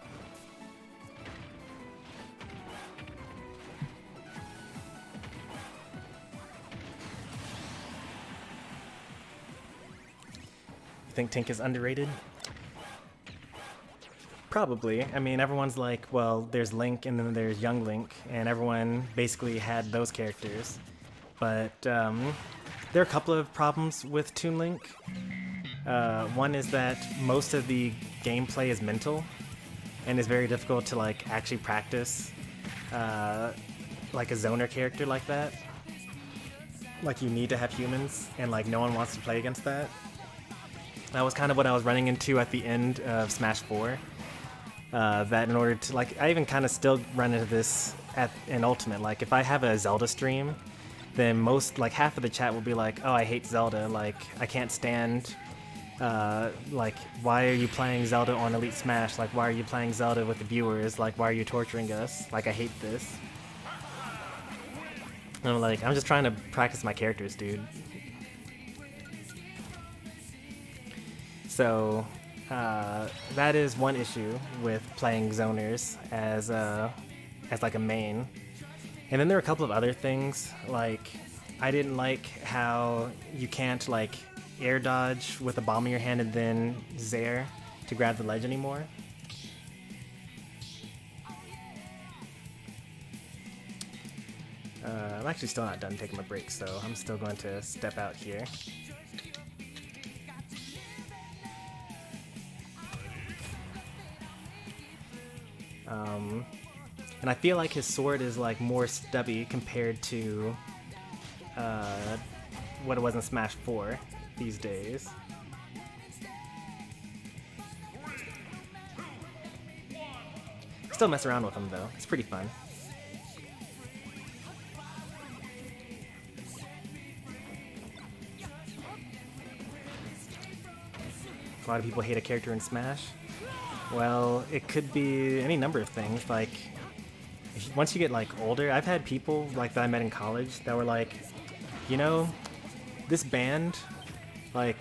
You think Tink is underrated? Probably. I mean, everyone's like, well, there's Link and then there's Young Link, and everyone basically had those characters. But there are a couple of problems with Toon Link. One is that most of the gameplay is mental, and it's very difficult to like actually practice like a zoner character like that. Like, you need to have humans, and like no one wants to play against that. That was kind of what I was running into at the end of Smash 4. That in order to, like, I even kind of still run into this in Ultimate. Like, if I have a Zelda stream, then like, half of the chat will be like, oh, I hate Zelda, like, I can't stand, like, why are you playing Zelda on Elite Smash? Like, why are you playing Zelda with the viewers? Like, why are you torturing us? Like, I hate this. And I'm like, I'm just trying to practice my characters, dude. So, that is one issue with playing zoners as like a main. And then there are a couple of other things, like I didn't like how you can't like air dodge with a bomb in your hand and then Zair to grab the ledge anymore. I'm actually still not done taking my break, so I'm still going to step out here. And I feel like his sword is like more stubby compared to what it was in Smash 4 these days. Still mess around with him though, it's pretty fun. A lot of people hate a character in Smash. Well, it could be any number of things. Like, once you get like older, I've had people like that I met in college that were like, you know, this band, like,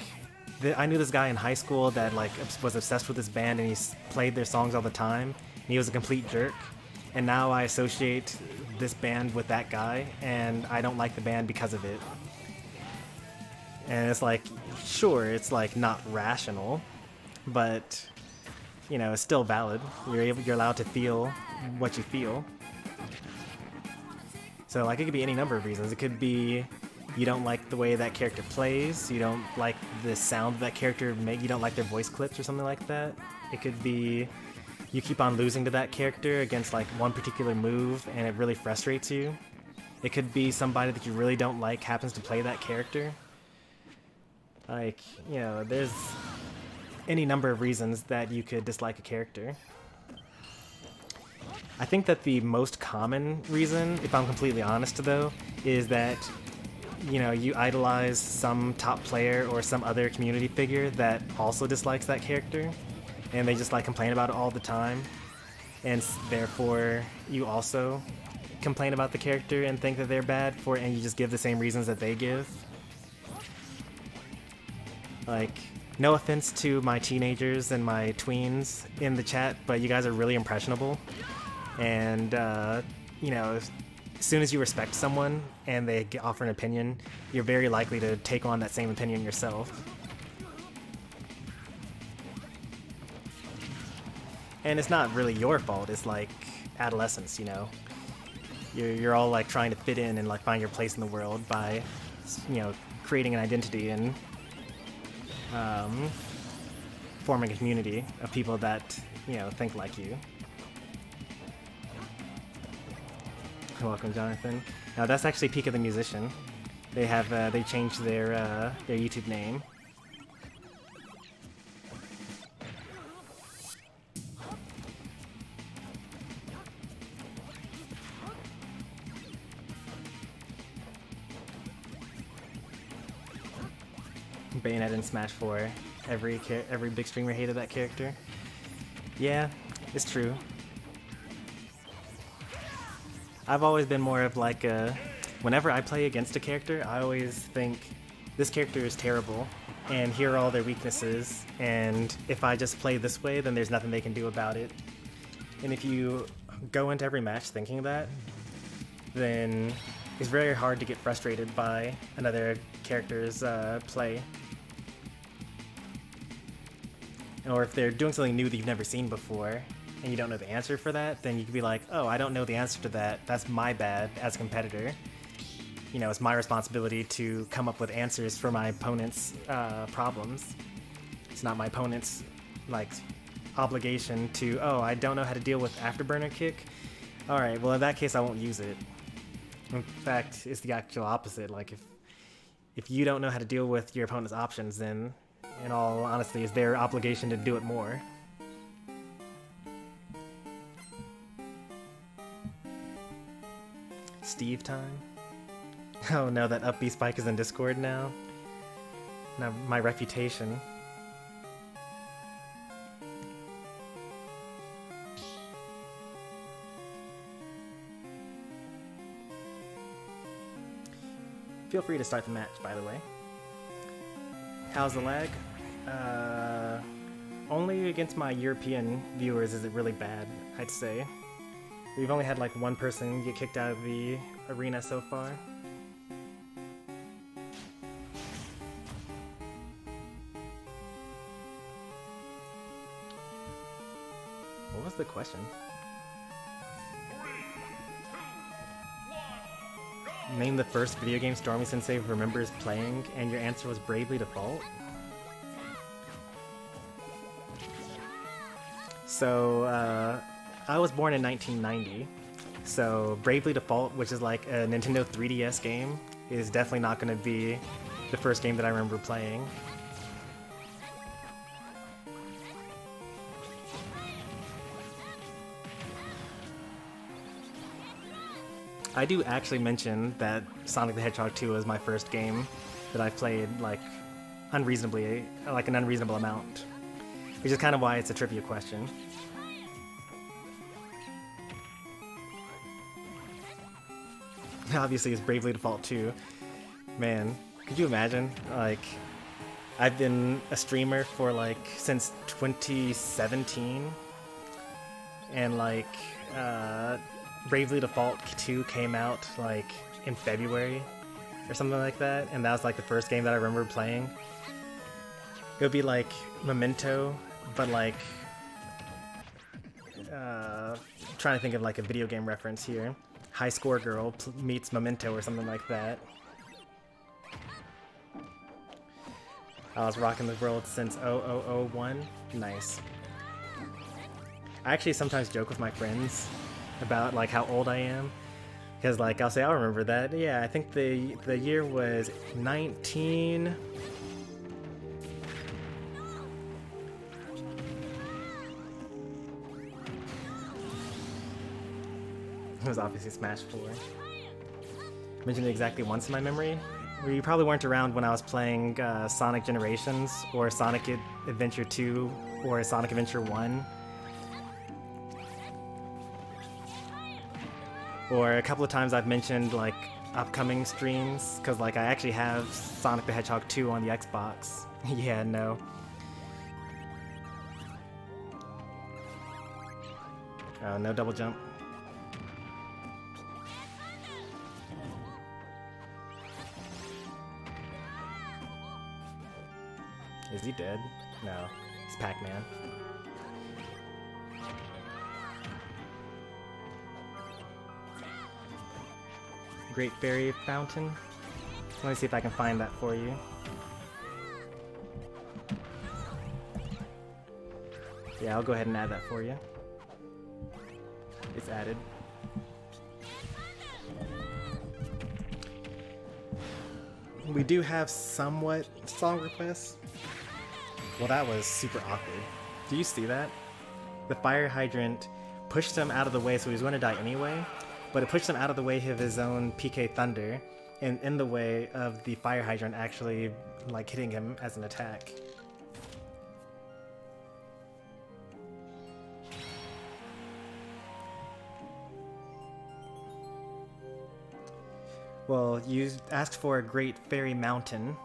I knew this guy in high school that like was obsessed with this band and he played their songs all the time. And he was a complete jerk. And now I associate this band with that guy, and I don't like the band because of it. And it's like, sure, it's like not rational, but you know, it's still valid. You're allowed to feel what you feel. So like, it could be any number of reasons. It could be you don't like the way that character plays, you don't like the sound that character make, you don't like their voice clips or something like that. It could be you keep on losing to that character against like one particular move and it really frustrates you. It could be somebody that you really don't like happens to play that character. Like, you know, there's any number of reasons that you could dislike a character. I think that the most common reason, if I'm completely honest though, is that, you know, you idolize some top player or some other community figure that also dislikes that character, and they just like complain about it all the time, and therefore you also complain about the character and think that they're bad for it, and you just give the same reasons that they give. Like, no offense to my teenagers and my tweens in the chat, but you guys are really impressionable. And, you know, as soon as you respect someone and they offer an opinion, you're very likely to take on that same opinion yourself. And it's not really your fault, it's like adolescence, you know? You're all like trying to fit in and like find your place in the world by, you know, creating an identity and forming a community of people that, you know, think like you. Welcome, Jonathan. Now that's actually Peak of the Musician. They have they changed their YouTube name. Bayonetta in Smash 4. Every big streamer hated that character. Yeah, it's true. I've always been more of like a, whenever I play against a character, I always think, this character is terrible, and here are all their weaknesses, and if I just play this way, then there's nothing they can do about it. And if you go into every match thinking that, then it's very hard to get frustrated by another character's play. Or if they're doing something new that you've never seen before, and you don't know the answer for that, then you could be like, oh, I don't know the answer to that, that's my bad as a competitor. You know, it's my responsibility to come up with answers for my opponent's problems. It's not my opponent's, like, obligation to, oh, I don't know how to deal with Afterburner Kick? Alright, well in that case I won't use it. In fact, it's the actual opposite. Like, if you don't know how to deal with your opponent's options, then, in all honesty, it's their obligation to do it more. Steve time? Oh no, that upbeat spike is in Discord now. Now my reputation. Feel free to start the match, by the way. How's the lag? Only against my European viewers is it really bad, I'd say. We've only had like one person get kicked out of the arena so far. What was the question? 3, 2, 1, go! Name the first video game Stormy Sensei remembers playing, and your answer was Bravely Default? So, I was born in 1990, so Bravely Default, which is like a Nintendo 3DS game, is definitely not going to be the first game that I remember playing. I do actually mention that Sonic the Hedgehog 2 was my first game that I've played like an unreasonable amount, which is kind of why it's a trivia question. Obviously, it's Bravely Default 2. Man, could you imagine? Like, I've been a streamer for like since 2017, and like Bravely Default 2 came out like in February or something like that, and that was like the first game that I remember playing. It would be like Memento, but like trying to think of like a video game reference here. High Score Girl meets Memento or something like that. I was rocking the world since 0001. Nice. I actually sometimes joke with my friends about like how old I am, because like I'll say I'll remember that. Yeah, I think the year was 19. It was obviously Smash 4. Mentioned it exactly once in my memory. Well, you probably weren't around when I was playing Sonic Generations, or Sonic Adventure 2, or Sonic Adventure 1. Or a couple of times I've mentioned like upcoming streams, because like I actually have Sonic the Hedgehog 2 on the Xbox. Yeah, no. Oh, no double jump. Is he dead? No. It's Pac-Man. Great Fairy Fountain. Let me see if I can find that for you. Yeah, I'll go ahead and add that for you. It's added. We do have somewhat song requests. Well, that was super awkward. Do you see that? The fire hydrant pushed him out of the way, so he was going to die anyway, but it pushed him out of the way of his own PK Thunder, and in the way of the fire hydrant actually like hitting him as an attack. Well, you asked for a Great Fairy Mountain,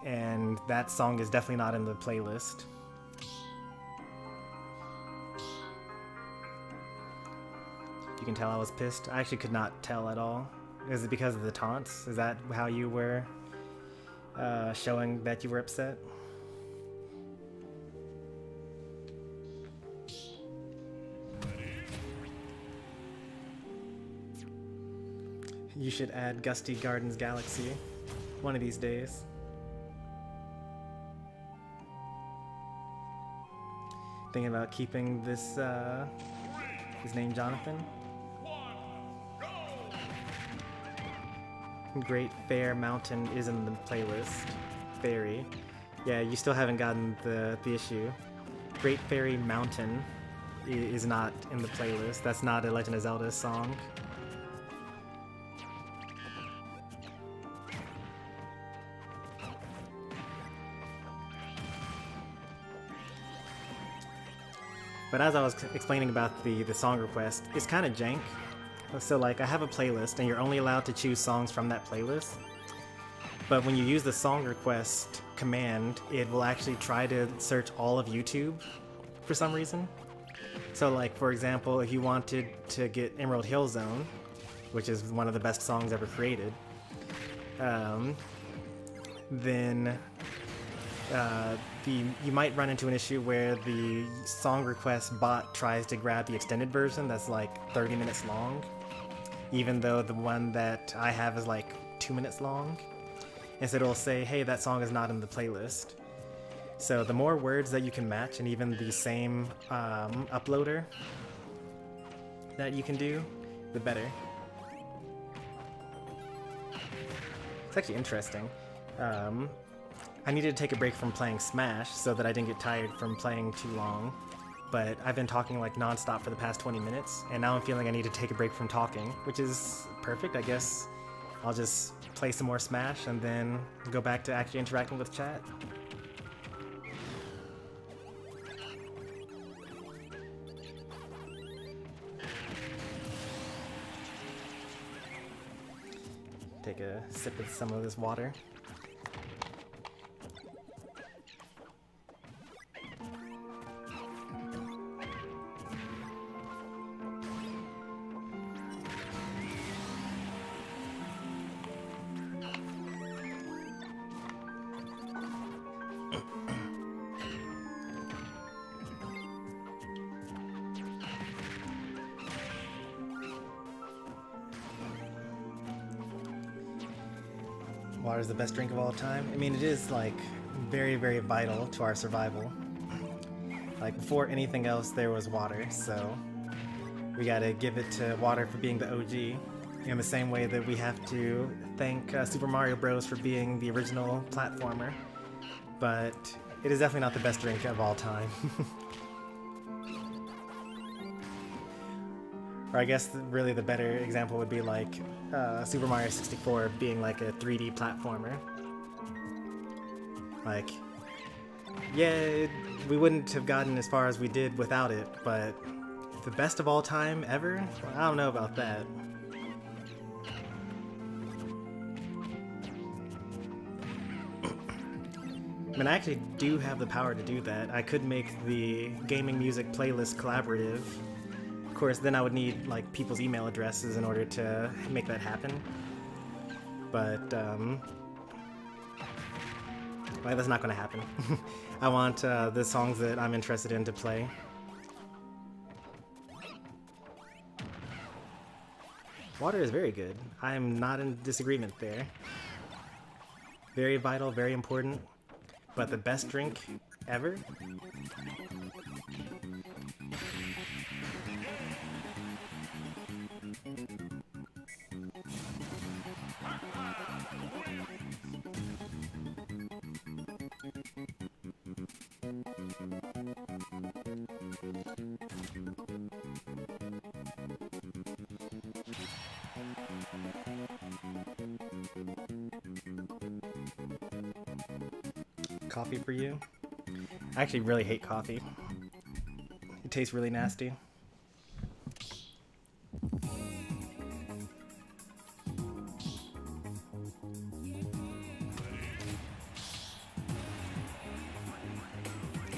and that song is definitely not in the playlist. You can tell I was pissed. I actually could not tell at all. Is it because of the taunts? Is that how you were showing that you were upset? You should add Gusty Gardens Galaxy one of these days. Thinking about keeping this his name Jonathan. Great Fair Mountain is in the playlist. Fairy. Yeah, you still haven't gotten the issue. Great Fairy Mountain is not in the playlist. That's not a Legend of Zelda song. But as I was explaining about the song request, it's kind of jank. So like I have a playlist and you're only allowed to choose songs from that playlist. But when you use the song request command, it will actually try to search all of YouTube for some reason. So like for example, if you wanted to get Emerald Hill Zone, which is one of the best songs ever created, then you might run into an issue where the song request bot tries to grab the extended version that's like 30 minutes long, even though the one that I have is like 2 minutes long. And so it'll say, hey, that song is not in the playlist. So the more words that you can match, and even the same uploader, that you can do, the better. It's actually interesting. I needed to take a break from playing Smash so that I didn't get tired from playing too long, but I've been talking like non-stop for the past 20 minutes, and now I'm feeling I need to take a break from talking, which is perfect. I guess I'll just play some more Smash and then go back to actually interacting with chat. Take a sip of some of this water. Water is the best drink of all time. I mean, it is like very, very vital to our survival. Like before anything else, there was water, so we gotta give it to water for being the OG. In the same way that we have to thank Super Mario Bros. For being the original platformer. But it is definitely not the best drink of all time. Or I guess really the better example would be like Super Mario 64 being like a 3D platformer. Like, yeah, we wouldn't have gotten as far as we did without it, but the best of all time ever? Well, I don't know about that. I mean, I actually do have the power to do that. I could make the gaming music playlist collaborative. Of course, then I would need like people's email addresses in order to make that happen. But well, that's not going to happen. I want the songs that I'm interested in to play. Water is very good. I am not in disagreement there. Very vital, very important. But the best drink ever? Coffee for you? I actually really hate coffee. It tastes really nasty.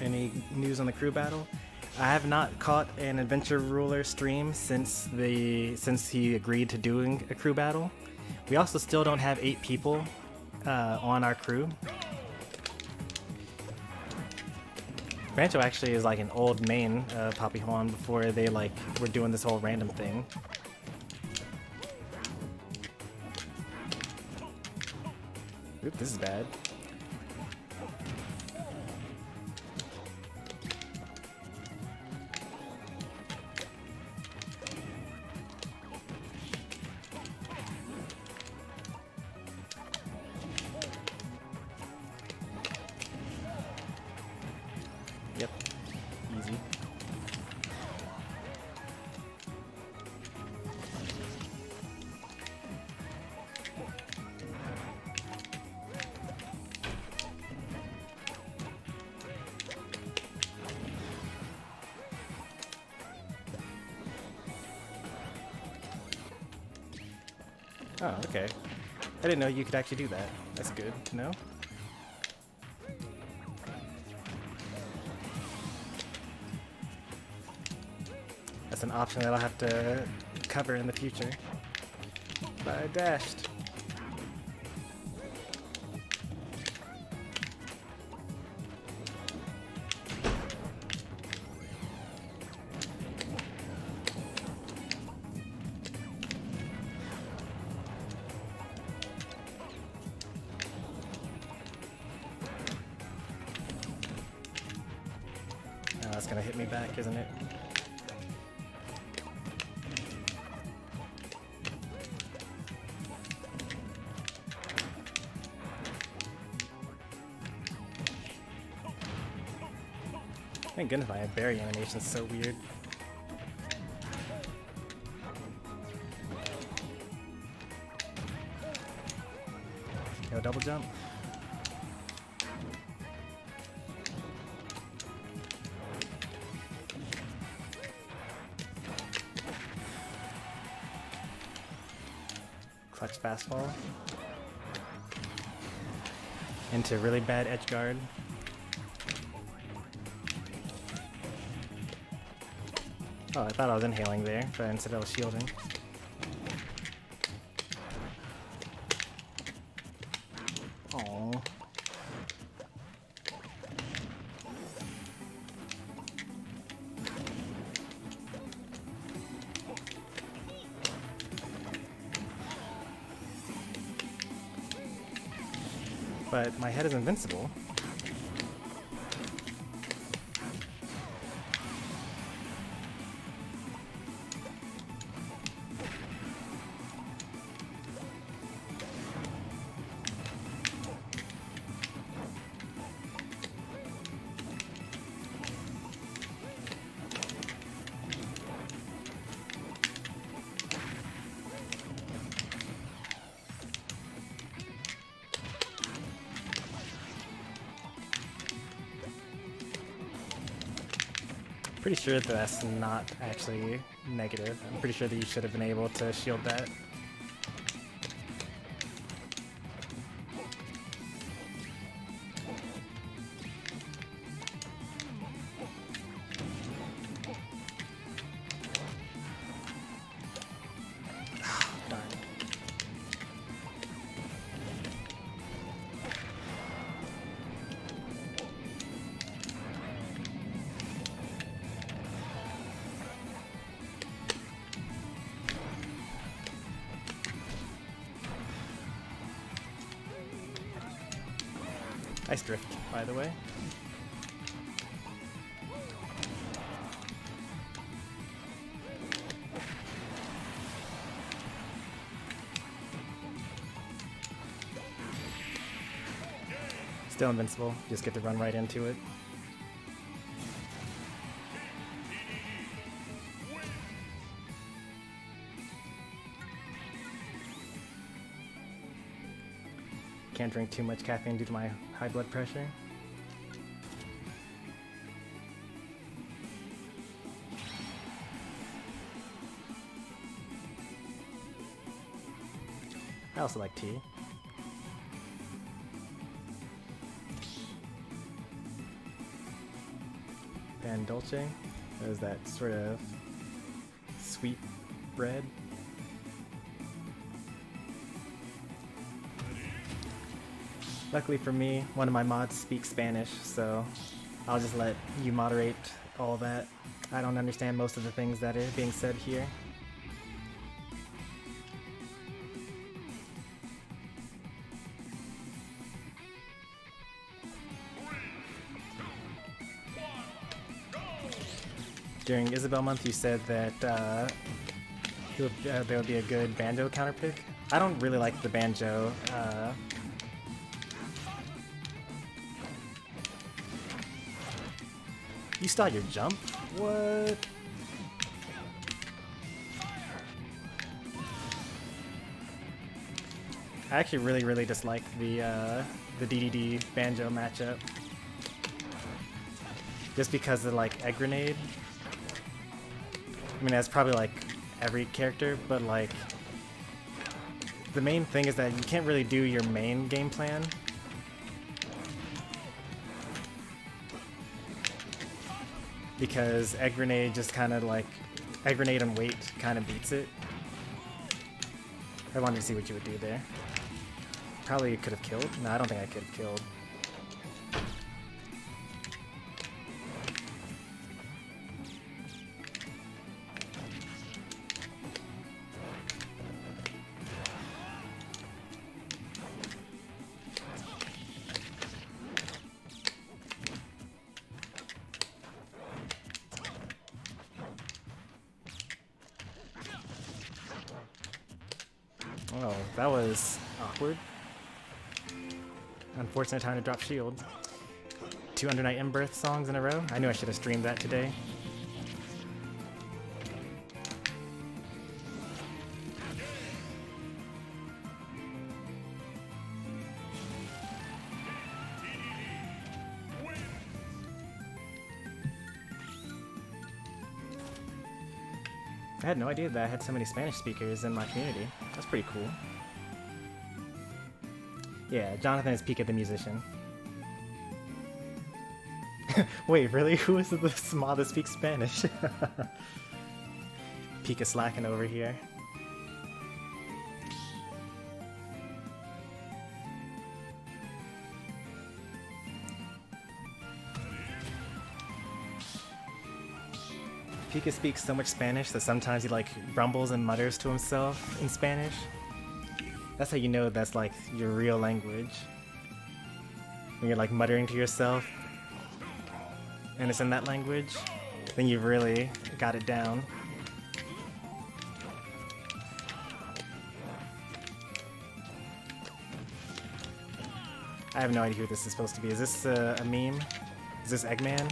Any news on the crew battle? I have not caught an Adventure Ruler stream since he agreed to doing a crew battle. We also still don't have 8 people on our crew. Rancho actually is like an old main Papi Juan before they like were doing this whole random thing. Oop, this is bad. Yep, easy. Oh, okay. I didn't know you could actually do that. That's good to know. That's an option that I'll have to cover in the future. But I dashed. Oh, that's gonna hit me back, isn't it? Thank goodness my berry animation is so weird. Yo, double jump. Clutch fast fall. Into really bad edge guard. Oh, I thought I was inhaling there, but instead I was shielding. Oh. But my head is invincible. Pretty sure that that's not actually negative. I'm pretty sure that you should have been able to shield that. Darn. Nice drift, by the way. Still invincible, just get to run right into it. Can't drink too much caffeine due to my high blood pressure. I also like tea. Pan dolce. That is that sort of sweet bread. Luckily for me, one of my mods speaks Spanish, so I'll just let you moderate all that. I don't understand most of the things that are being said here. During Isabel month, you said that there would be a good banjo counterpick. I don't really like the banjo. You start your jump? What? I actually really dislike the DDD banjo matchup. Just because of like egg grenade. I mean, that's probably like every character, but like the main thing is that you can't really do your main game plan. Because egg grenade just kind of like, egg grenade and weight kind of beats it. I wanted to see what you would do there. Probably could have killed. No, I don't think I could have killed. Oh, that was awkward. Unfortunate time to drop shield. 2 Under Night In-Birth songs in a row. I knew I should have streamed that today. I had no idea that I had so many Spanish speakers in my community. That's pretty cool. Yeah, Jonathan is Pika the musician. Wait, really? Who is the small that speaks Spanish? Pika slacking over here. Pika speaks so much Spanish that sometimes he like grumbles and mutters to himself in Spanish. That's how you know that's like your real language. When you're like muttering to yourself and it's in that language, then you've really got it down. I have no idea who this is supposed to be. Is this a meme? Is this Eggman?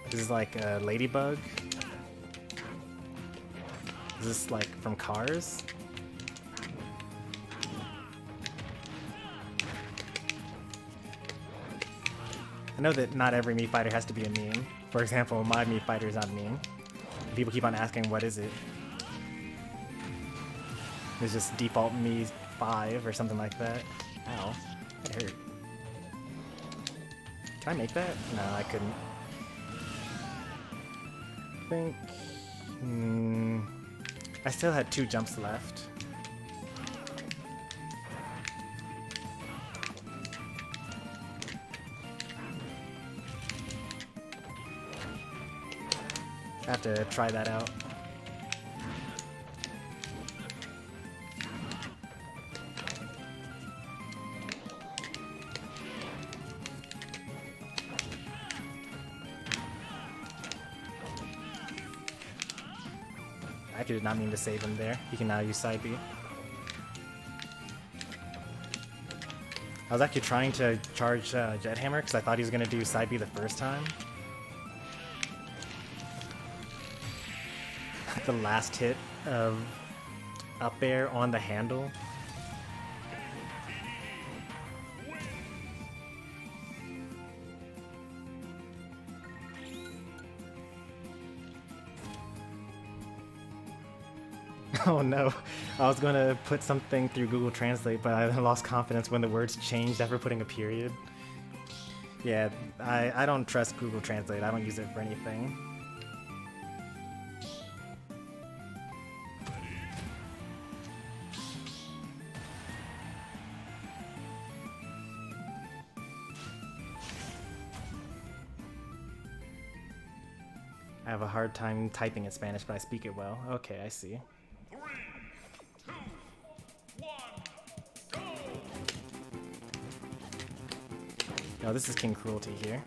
Is this like a ladybug? Is this like from Cars? I know that not every Mii Fighter has to be a meme. For example, my Mii Fighter is not a meme. People keep on asking, what is it? It's just default Mii 5 or something like that. Ow, that hurt. Can I make that? No, I couldn't. I think... I still had 2 jumps left. I have to try that out. I did not mean to save him there. He can now use side B. I was actually trying to charge Jet Hammer because I thought he was going to do side B the first time. The last hit of up air on the handle. Oh no, I was gonna put something through Google Translate, but I lost confidence when the words changed after putting a period. Yeah, I don't trust Google Translate. I don't use it for anything. I have a hard time typing in Spanish, but I speak it well. Okay, I see. 3, 2, 1, go! No, this is King Cruelty here.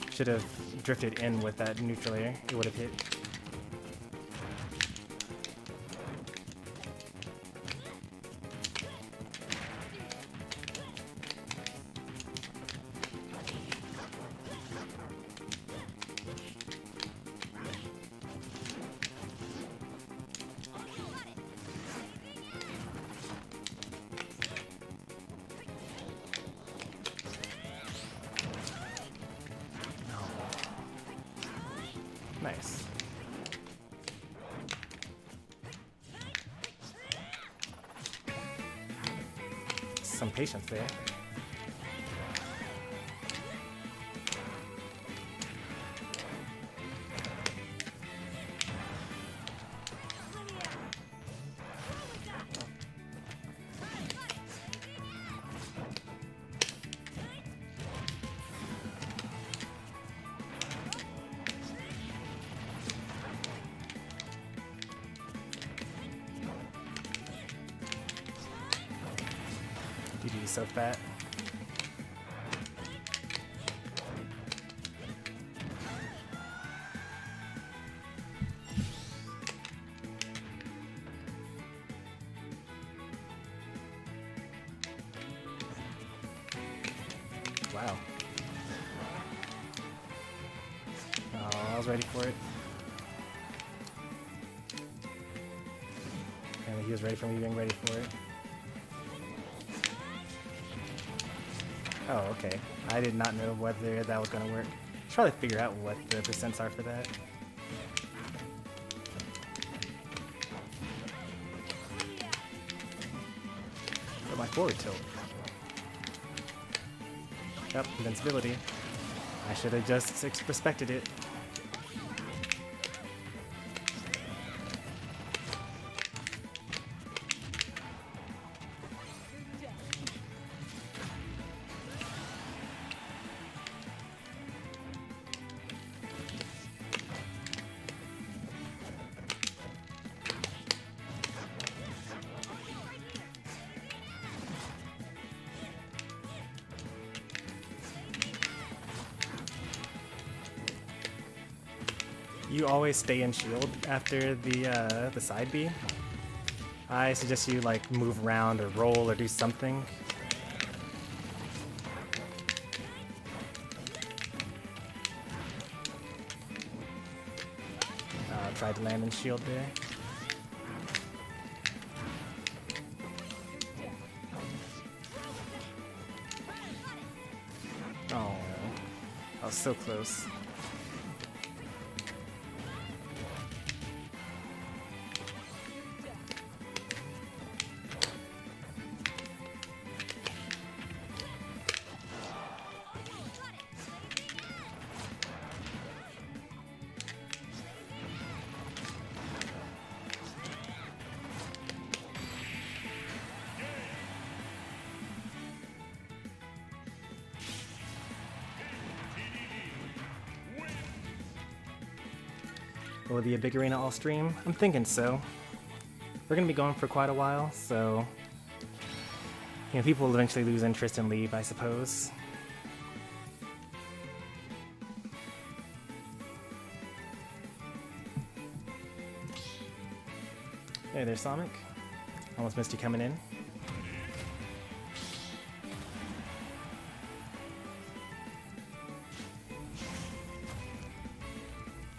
Should have drifted in with that neutral air. It would have hit. Nice. Some patience there. DD's so fat. was ready for it. And he was ready for me being ready for it. Oh, okay. I did not know whether that was going to work. Should probably figure out what the percents are for that. But my forward tilt. Yep, invincibility. I should have just respected it. You always stay in shield after the side B. I suggest you like move around or roll or do something. Tried to land in shield there. Oh, I was so close. Will it be a big arena all stream? I'm thinking so. We're gonna be going for quite a while, so you know, people will eventually lose interest and leave, I suppose. Hey there, Sonic. Almost missed you coming in.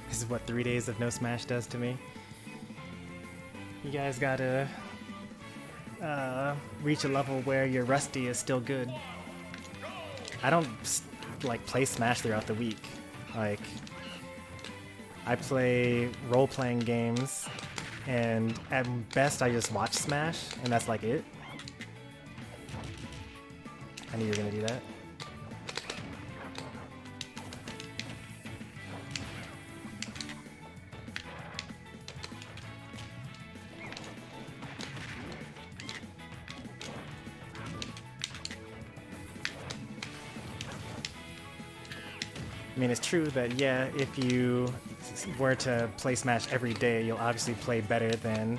This is what 3 days of no Smash does to me. You guys gotta reach a level where your Rusty is still good. I don't like play Smash throughout the week. Like, I play role-playing games, and at best I just watch Smash, and that's like it. I knew you were gonna do that. I mean, it's true that, yeah, if you were to play Smash every day, you'll obviously play better than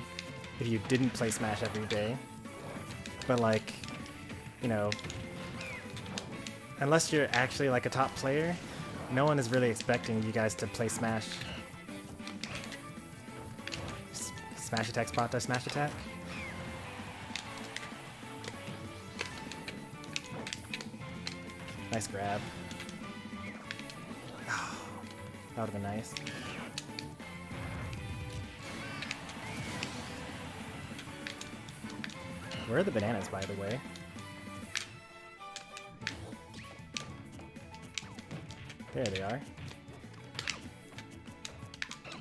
if you didn't play Smash every day. But, like, you know, unless you're actually, like, a top player, no one is really expecting you guys to play Smash. Smash attack, spot dash, smash attack. Nice grab. That would've been nice. Where are the bananas, by the way? There they are.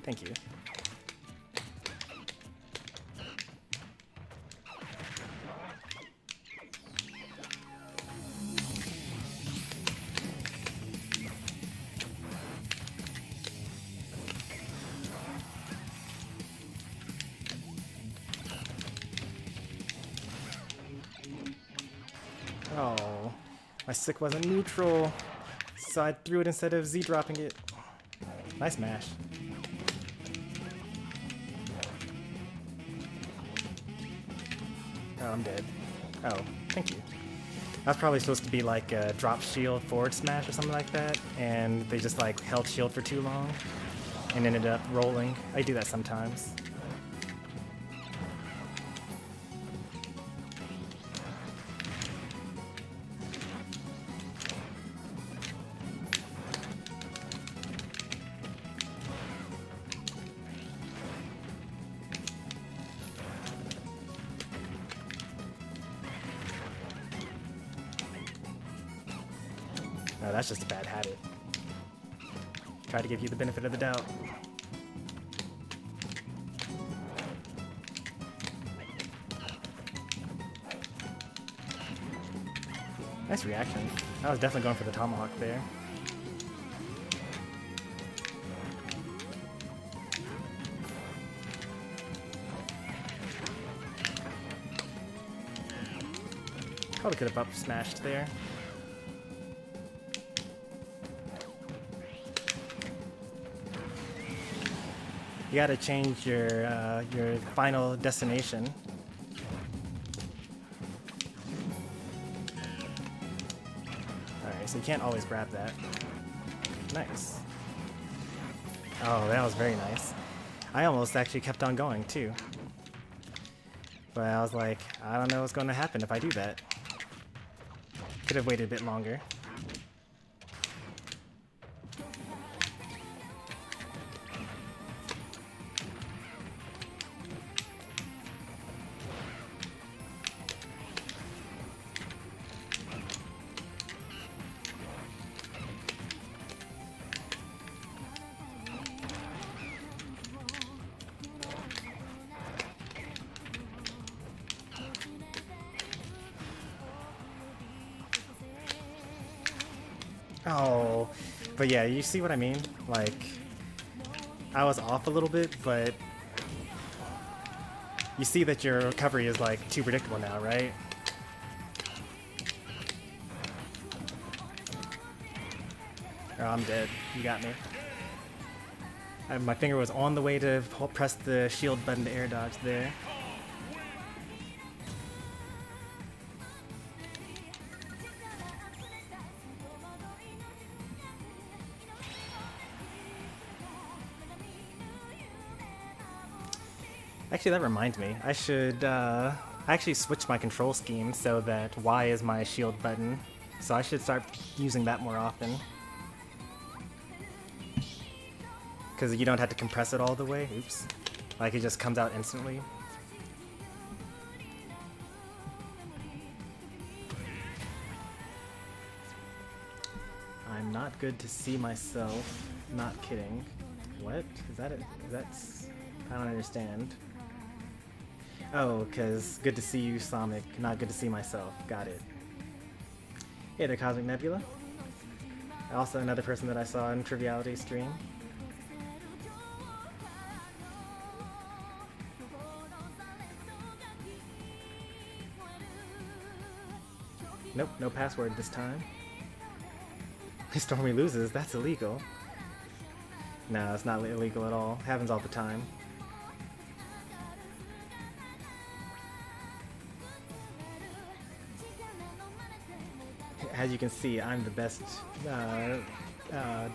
Thank you. Oh, my stick wasn't neutral, so I threw it instead of Z-dropping it. Nice mash. Oh, I'm dead. Oh, thank you. That was probably supposed to be like a drop shield forward smash or something like that, and they just like held shield for too long and ended up rolling. I do that sometimes. No, that's just a bad habit. Try to give you the benefit of the doubt. Nice reaction. I was definitely going for the tomahawk there. Probably could have up smashed there. You gotta change your final destination. Alright, so you can't always grab that. Nice. Oh, that was very nice. I almost actually kept on going too. But I was like, I don't know what's going to happen if I do that. Could have waited a bit longer. Oh, but yeah, you see what I mean? Like, I was off a little bit, but you see that your recovery is like too predictable now, right? Oh, I'm dead. You got me. My finger was on the way to press the shield button to air dodge there. Actually, that reminds me. I should actually switch my control scheme so that Y is my shield button. So I should start using that more often. Because you don't have to compress it all the way. Oops. Like, it just comes out instantly. I'm not good to see myself. Not kidding. What? Is that it? That's... I don't understand. Oh, because good to see you, Sonic. Not good to see myself. Got it. Hey there, Cosmic Nebula. Also another person that I saw in Triviality stream. Nope, no password this time. Stormy loses, that's illegal. No, it's not illegal at all. Happens all the time. As you can see, I'm the best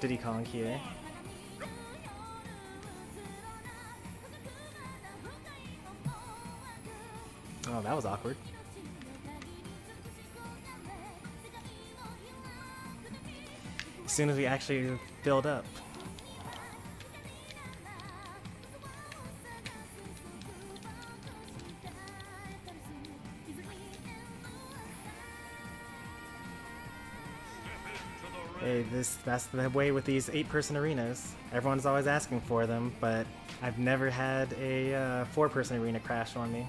Diddy Kong here. Oh, that was awkward. As soon as we actually filled up. Hey, that's the way with these 8-person arenas. Everyone's always asking for them, but I've never had a 4-person arena crash on me.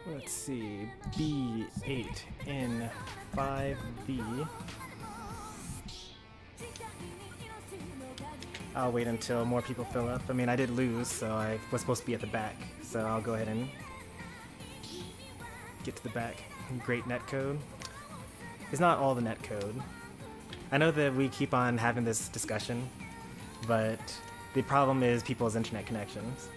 Let's see, B8 in 5B. I'll wait until more people fill up. I mean, I did lose, so I was supposed to be at the back. So I'll go ahead and get to the back. Great netcode. It's not all the netcode. I know that we keep on having this discussion, but the problem is people's internet connections.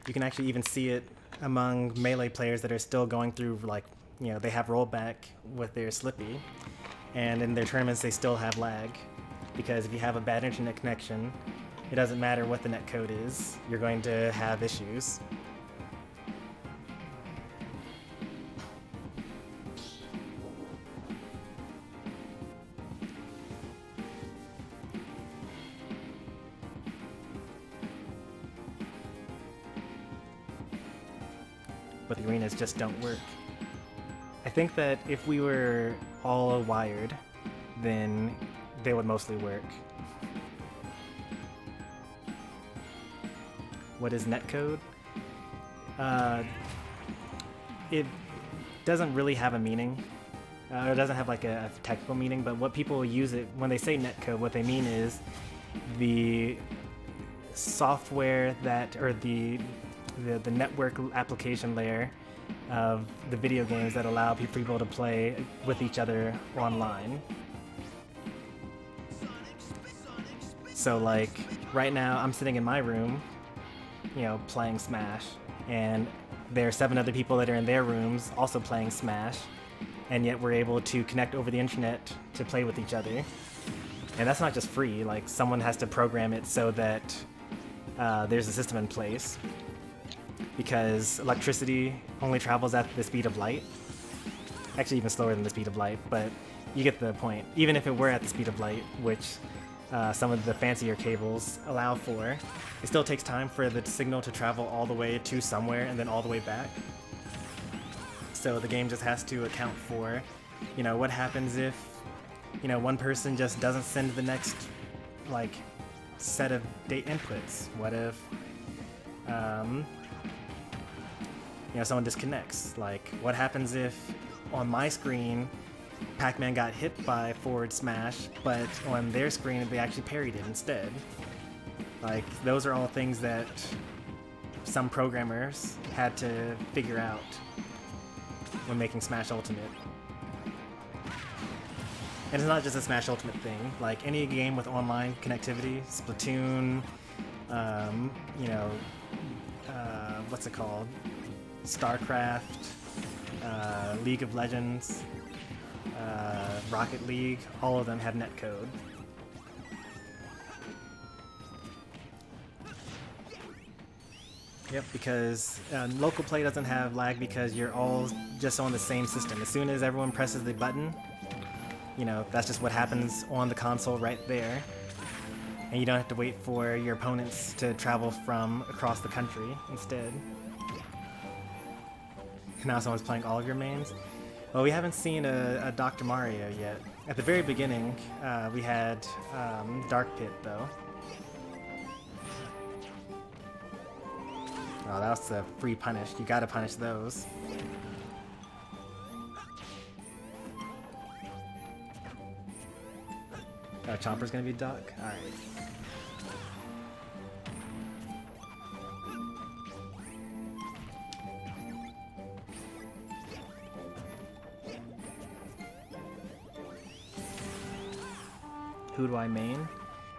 You can actually even see it among Melee players that are still going through, like, you know, they have rollback with their Slippy, and in their tournaments they still have lag, because if you have a bad internet connection, it doesn't matter what the netcode is, you're going to have issues. with arenas just don't work. I think that if we were all wired, then they would mostly work. What is netcode? It doesn't really have a meaning. It doesn't have like a technical meaning, but what people use it when they say netcode, what they mean is the software that, or the network application layer of the video games that allow people to play with each other online. So like right now I'm sitting in my room, you know, playing Smash, and there are 7 other people that are in their rooms also playing Smash, and yet we're able to connect over the internet to play with each other. And that's not just free, like someone has to program it so that there's a system in place, because electricity only travels at the speed of light. Actually even slower than the speed of light, but you get the point. Even if it were at the speed of light, which some of the fancier cables allow for, it still takes time for the signal to travel all the way to somewhere and then all the way back. So the game just has to account for, you know, what happens if, you know, one person just doesn't send the next, like, set of date inputs. What if, you know, someone disconnects? Like, what happens if on my screen Pac-Man got hit by forward smash, but on their screen they actually parried it instead? Like, those are all things that some programmers had to figure out when making Smash Ultimate. And it's not just a Smash Ultimate thing. Like, any game with online connectivity, Splatoon, you know, what's it called? StarCraft, League of Legends, Rocket League, all of them have netcode. Yep, because local play doesn't have lag because you're all just on the same system. As soon as everyone presses the button, you know, that's just what happens on the console right there. And you don't have to wait for your opponents to travel from across the country instead. Now someone's playing all of your mains. Well, we haven't seen a Dr. Mario yet. At the very beginning, we had Dark Pit, though. Oh, that was a free punish. You gotta punish those. Oh, Chomper's gonna be Duck? Alright. Who do I main?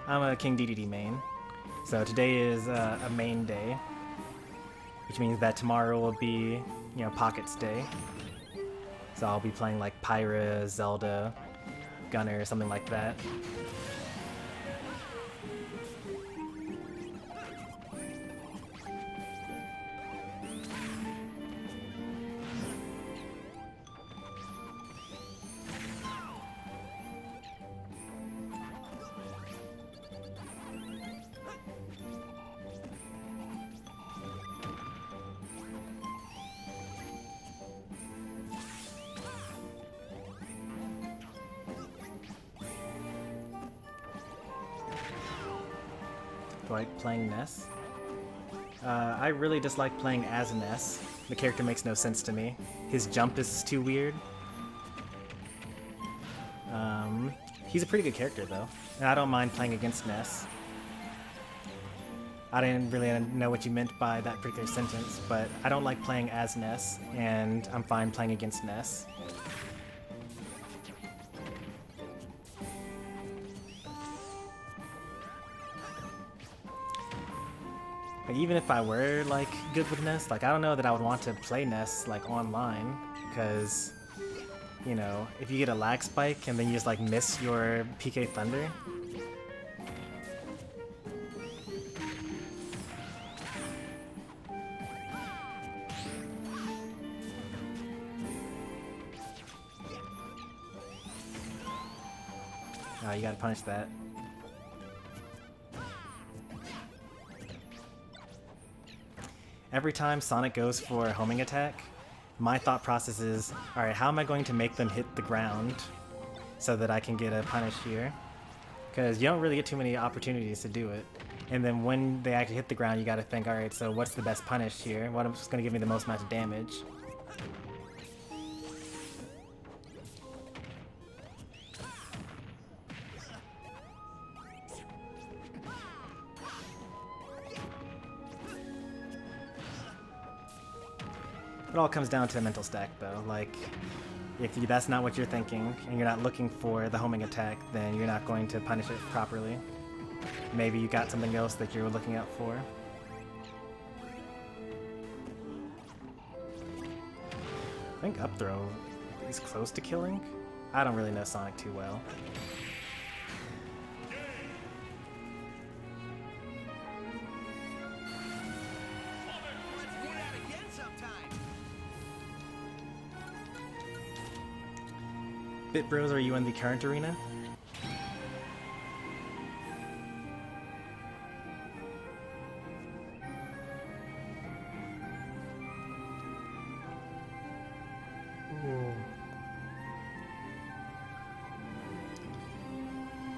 I'm a King DDD main. So today is a main day, which means that tomorrow will be, you know, Pockets Day. So I'll be playing like Pyra, Zelda, Gunner, something like that. Do I like playing Ness? I really dislike playing as Ness. The character makes no sense to me. His jump is too weird. He's a pretty good character though, and I don't mind playing against Ness. I didn't really know what you meant by that particular sentence, but I don't like playing as Ness, and I'm fine playing against Ness. Like, even if I were like good with Ness, like I don't know that I would want to play Ness like online, because, you know, if you get a lag spike and then you just like miss your PK Thunder. Oh, you gotta punish that. every time Sonic goes for a homing attack, my thought process is, alright, how am I going to make them hit the ground so that I can get a punish here? Because you don't really get too many opportunities to do it. And then when they actually hit the ground, you gotta think, alright, so what's the best punish here? What's gonna give me the most amount of damage? It all comes down to a mental stack, though. Like, if that's not what you're thinking, and you're not looking for the homing attack, then you're not going to punish it properly. Maybe you got something else that you're looking out for. I think up throw is close to killing. I don't really know Sonic too well. Bit Bros, are you in the current arena?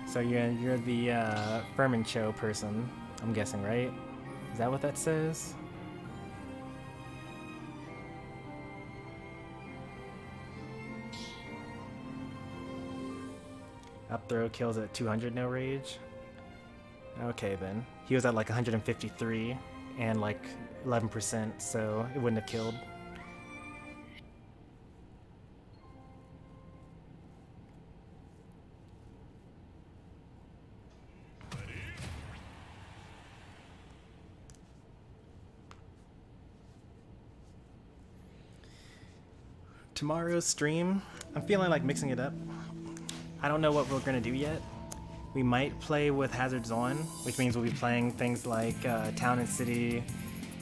So you're the Furman Cho person, I'm guessing, right? Is that what that says? Up throw kills at 200 no rage. Okay then. He was at like 153 and like 11%, so it wouldn't have killed. Tomorrow's stream, I'm feeling like mixing it up. I don't know what we're gonna do yet. We might play with hazards on, which means we'll be playing things like Town and City,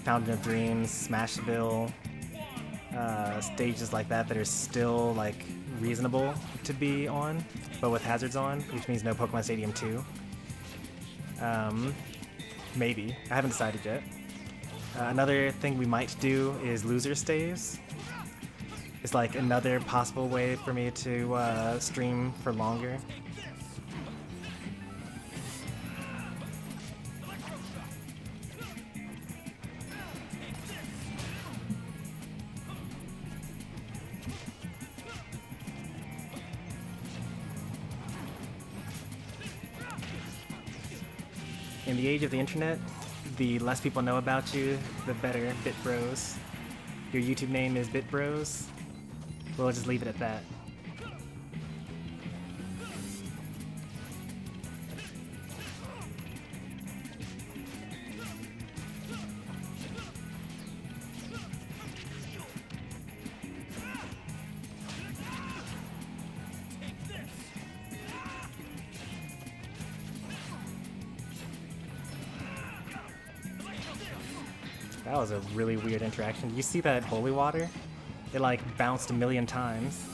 Fountain of Dreams, Smashville, stages like that that are still like reasonable to be on, but with hazards on, which means no Pokemon Stadium 2. Maybe. I haven't decided yet. Another thing we might do is loser stays. It's like another possible way for me to stream for longer. In the age of the internet, the less people know about you, the better, Bit Bros. Your YouTube name is Bit Bros. We'll just leave it at that. That was a really weird interaction. You see that holy water? It like bounced a million times.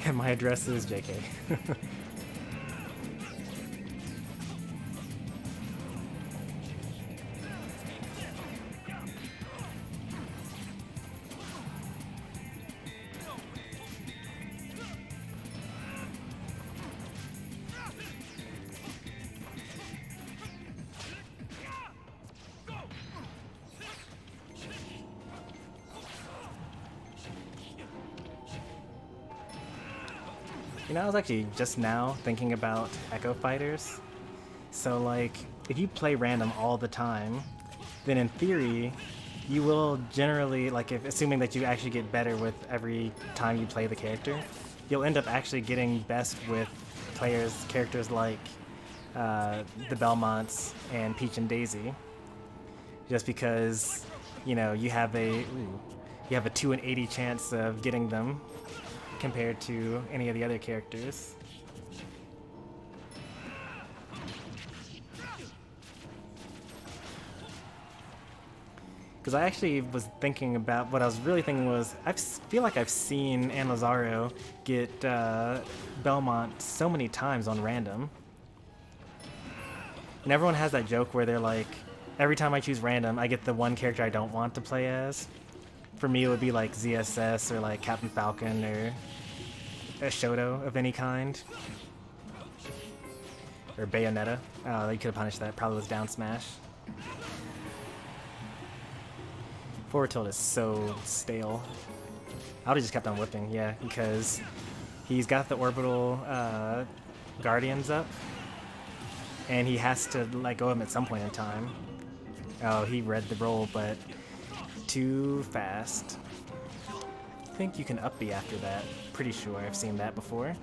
And my address is JK. You know, I was actually just now thinking about Echo Fighters. So like, if you play random all the time, then in theory, you will generally, like assuming that you actually get better with every time you play the character, you'll end up actually getting best with characters like the Belmonts and Peach and Daisy. Just because, you know, you have a 2 in 80 chance of getting them compared to any of the other characters. Because I actually was thinking about, what I was really thinking was, I feel like I've seen Ann Lazaro get Belmont so many times on random. And everyone has that joke where they're like, every time I choose random, I get the one character I don't want to play as. For me, it would be like ZSS or like Captain Falcon or a Shoto of any kind. Or Bayonetta. Oh, you could have punished that. Probably was down smash. Forward tilt is so stale. I would have just kept on whipping, yeah, because he's got the orbital guardians up, and he has to let go of him at some point in time. Oh, he read the roll, but too fast. I think you can up B after that. Pretty sure I've seen that before.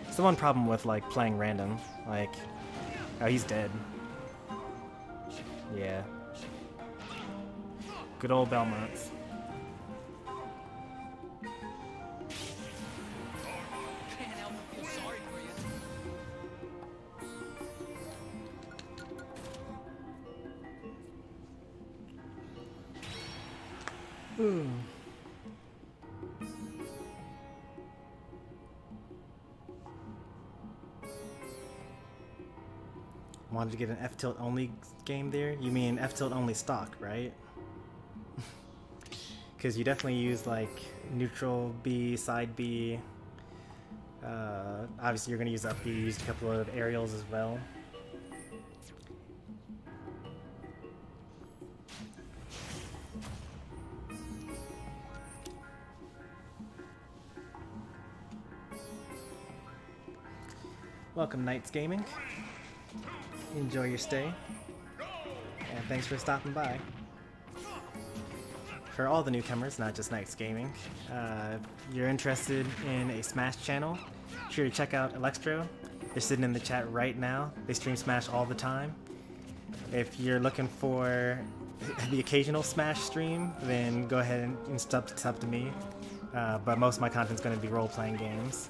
It's the one problem with like playing random. Like, oh, he's dead. Yeah. Good old Belmonts. Ooh. Wanted to get an F-tilt only game there? You mean F-tilt only stock, right? Because you definitely use like neutral B, side B. Obviously you're going to use up B, you used a couple of aerials as well. Welcome, Knights Gaming. Enjoy your stay. And thanks for stopping by. For all the newcomers, not just Knights Gaming, if you're interested in a Smash channel, be sure to check out Electro. They're sitting in the chat right now. They stream Smash all the time. If you're looking for the occasional Smash stream, then go ahead and sub to me. But most of my content's going to be role-playing games.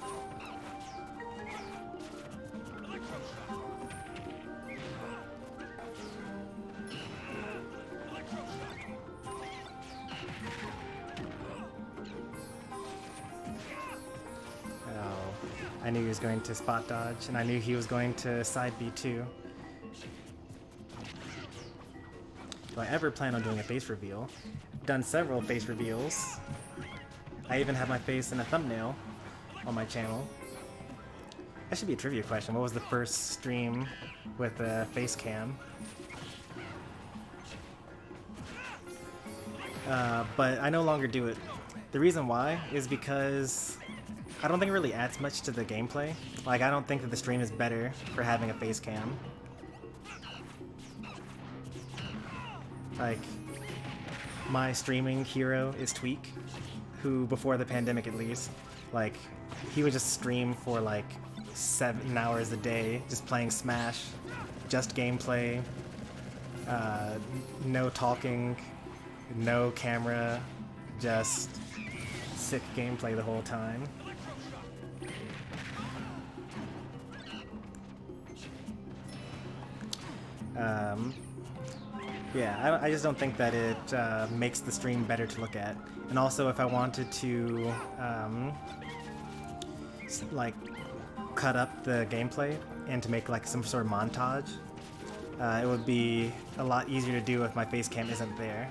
I knew he was going to spot dodge, and I knew he was going to side B too. Do I ever plan on doing a face reveal? I've done several face reveals. I even have my face in a thumbnail on my channel. That should be a trivia question. What was the first stream with a face cam? But I no longer do it. The reason why is because I don't think it really adds much to the gameplay. Like, I don't think that the stream is better for having a face cam. Like, my streaming hero is Tweak, who, before the pandemic at least, like, he would just stream for like 7 hours a day, just playing Smash, just gameplay, no talking, no camera, just sick gameplay the whole time. Yeah, I just don't think that it makes the stream better to look at. And also, if I wanted to like cut up the gameplay and to make like some sort of montage, it would be a lot easier to do if my face cam isn't there.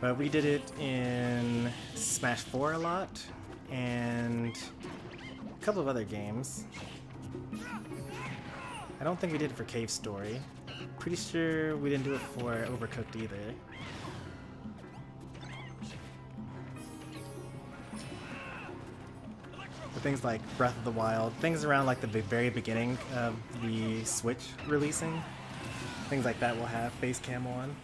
But we did it in Smash 4 a lot, and a couple of other games. I don't think we did it for Cave Story. Pretty sure we didn't do it for Overcooked either. But things like Breath of the Wild, things around like the very beginning of the Switch releasing, things like that will have face cam on.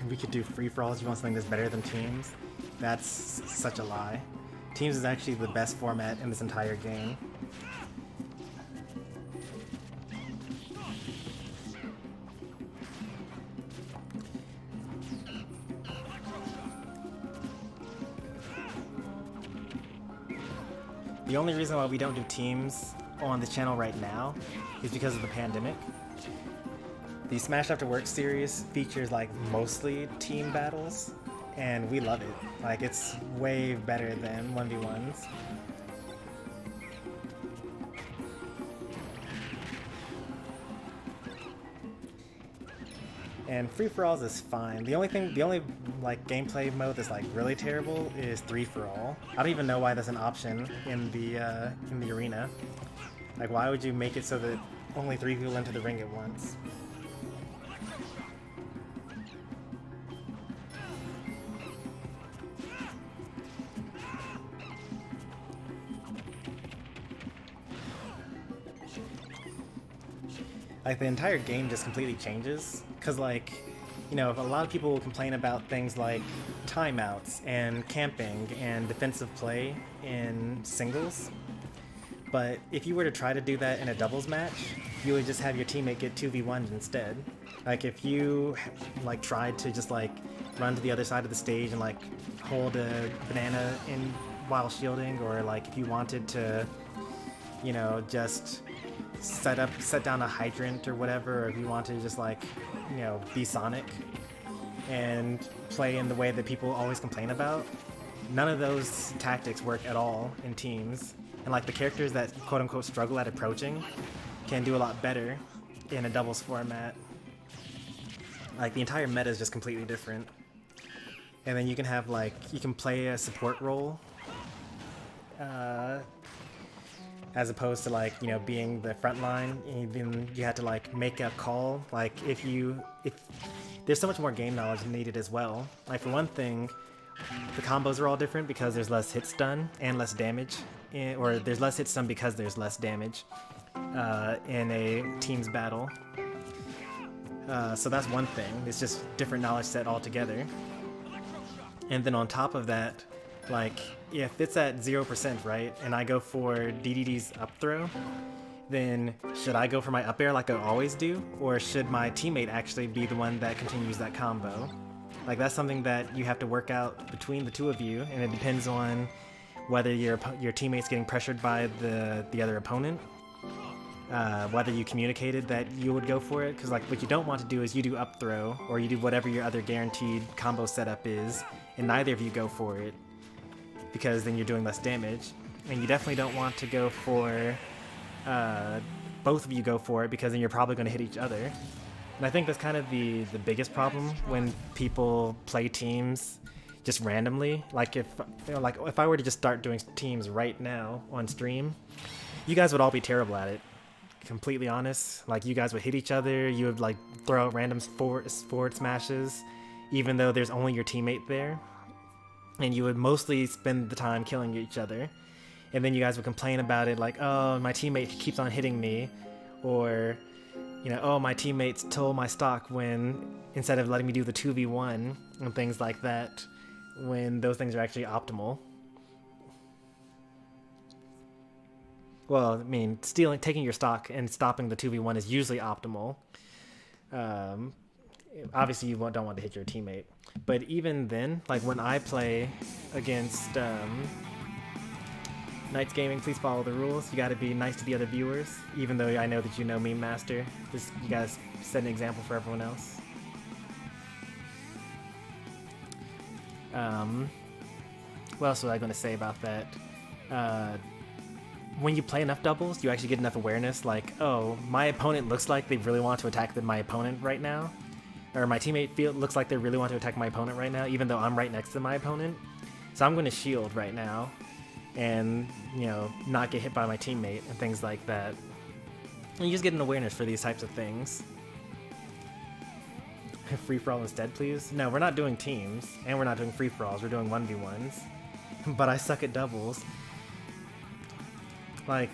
We could do free-for-alls. You want something that's better than teams? That's such a lie. Teams is actually the best format in this entire game. The only reason why we don't do teams on the channel right now is because of the pandemic. The Smash After Work series features like mostly team battles, and we love it. Like, it's way better than 1v1s. And free-for-alls is fine. The only like gameplay mode that's like really terrible is 3-for-all. I don't even know why that's an option in the arena. Like, why would you make it so that only 3 people enter the ring at once? Like, the entire game just completely changes, because, like, you know, a lot of people will complain about things like timeouts and camping and defensive play in singles, but if you were to try to do that in a doubles match, you would just have your teammate get 2v1'd instead. Like, if you, like, tried to just, like, run to the other side of the stage and, like, hold a banana in while shielding, or, like, if you wanted to, you know, just set down a hydrant or whatever, or if you want to just, like, you know, be Sonic and play in the way that people always complain about, none of those tactics work at all in teams. And, like, the characters that quote-unquote struggle at approaching can do a lot better in a doubles format. Like, the entire meta is just completely different. And then you can have, like, you can play a support role as opposed to, like, you know, being the front line. Even you had to, like, make a call. Like, if there's so much more game knowledge needed as well. Like, for one thing, the combos are all different because there's less hits done and less damage, or there's less hits done because there's less damage in a team's battle. So that's one thing. It's just different knowledge set altogether. And then on top of that, like, if it's at 0%, right, and I go for DDD's up throw, then should I go for my up air like I always do, or should my teammate actually be the one that continues that combo? Like, that's something that you have to work out between the two of you, and it depends on whether your teammate's getting pressured by the other opponent, whether you communicated that you would go for it, because, like, what you don't want to do is you do up throw, or you do whatever your other guaranteed combo setup is, and neither of you go for it, because then you're doing less damage. And you definitely don't want to go for both of you go for it, because then you're probably going to hit each other. And I think that's kind of the biggest problem when people play teams just randomly. Like, if I were to just start doing teams right now on stream, you guys would all be terrible at it. Completely honest. Like, you guys would hit each other, you would, like, throw out random forward smashes, even though there's only your teammate there. And you would mostly spend the time killing each other. And then you guys would complain about it, like, oh, my teammate keeps on hitting me, or, you know, oh, my teammates stole my stock when, instead of letting me do the 2v1 and things like that, when those things are actually optimal. Well, I mean, taking your stock and stopping the 2v1 is usually optimal. Obviously, you don't want to hit your teammate. But even then, like, when I play against Knights Gaming, please follow the rules. You gotta be nice to the other viewers, even though I know that you know Meme Master. Just, you guys set an example for everyone else. What else was I going to say about that? When you play enough doubles, you actually get enough awareness, like, oh, my opponent looks like they really want to attack my opponent right now. Or my teammate looks like they really want to attack my opponent right now, even though I'm right next to my opponent. So I'm going to shield right now and, you know, not get hit by my teammate and things like that. And you just get an awareness for these types of things. Free-for-all instead, please? No, we're not doing teams, and we're not doing free-for-alls. We're doing 1v1s. But I suck at doubles. Like,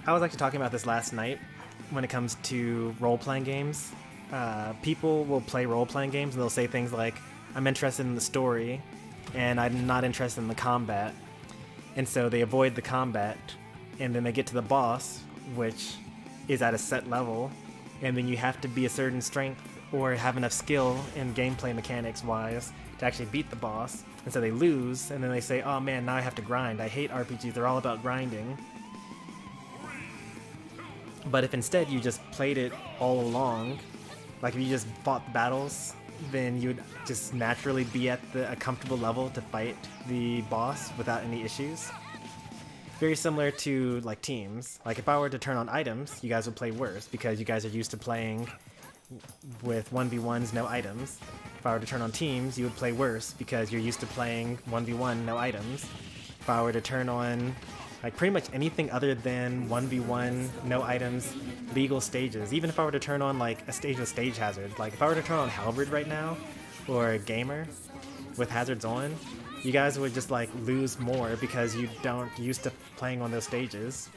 I was actually talking about this last night when it comes to role-playing games. People will play role-playing games and they'll say things like, I'm interested in the story and I'm not interested in the combat. And so they avoid the combat, and then they get to the boss, which is at a set level, and then you have to be a certain strength or have enough skill in gameplay mechanics wise to actually beat the boss. And so they lose, and then they say, oh man, now I have to grind. I hate RPGs, they're all about grinding. But if instead you just played it all along, like if you just fought the battles, then you would just naturally be at a comfortable level to fight the boss without any issues. Very similar to like teams. Like if I were to turn on items, you guys would play worse because you guys are used to playing with 1v1s, no items. If I were to turn on teams, you would play worse because you're used to playing 1v1, no items. If I were to turn on like pretty much anything other than 1v1, no items, legal stages, even if I were to turn on like a stage with stage hazard, like if I were to turn on Halberd right now, or a gamer with hazards on, you guys would just like lose more because you don't used to playing on those stages.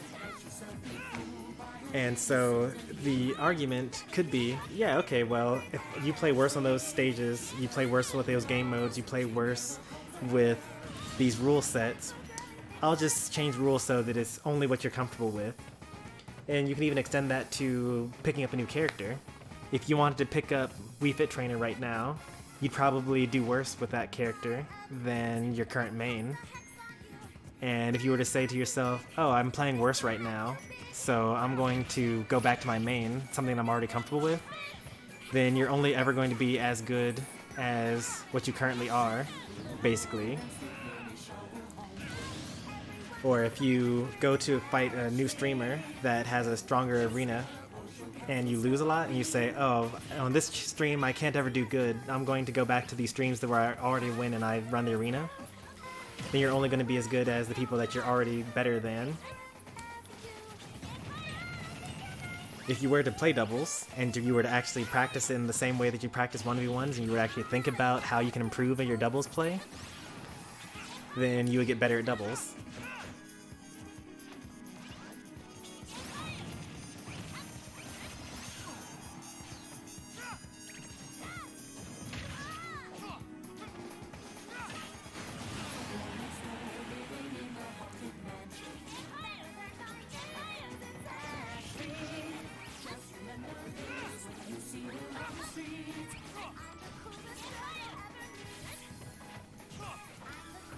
And so the argument could be, yeah, okay, well, if you play worse on those stages, you play worse with those game modes, you play worse with these rule sets, I'll just change rules so that it's only what you're comfortable with. And you can even extend that to picking up a new character. If you wanted to pick up Wii Fit Trainer right now, you'd probably do worse with that character than your current main. And if you were to say to yourself, oh, I'm playing worse right now, so I'm going to go back to my main, something I'm already comfortable with, then you're only ever going to be as good as what you currently are, basically. Or if you go to fight a new streamer that has a stronger arena and you lose a lot and you say, oh, on this stream I can't ever do good, I'm going to go back to these streams where I already win and I run the arena, then you're only going to be as good as the people that you're already better than. If you were to play doubles and you were to actually practice in the same way that you practice 1v1s and you would actually think about how you can improve in your doubles play, then you would get better at doubles.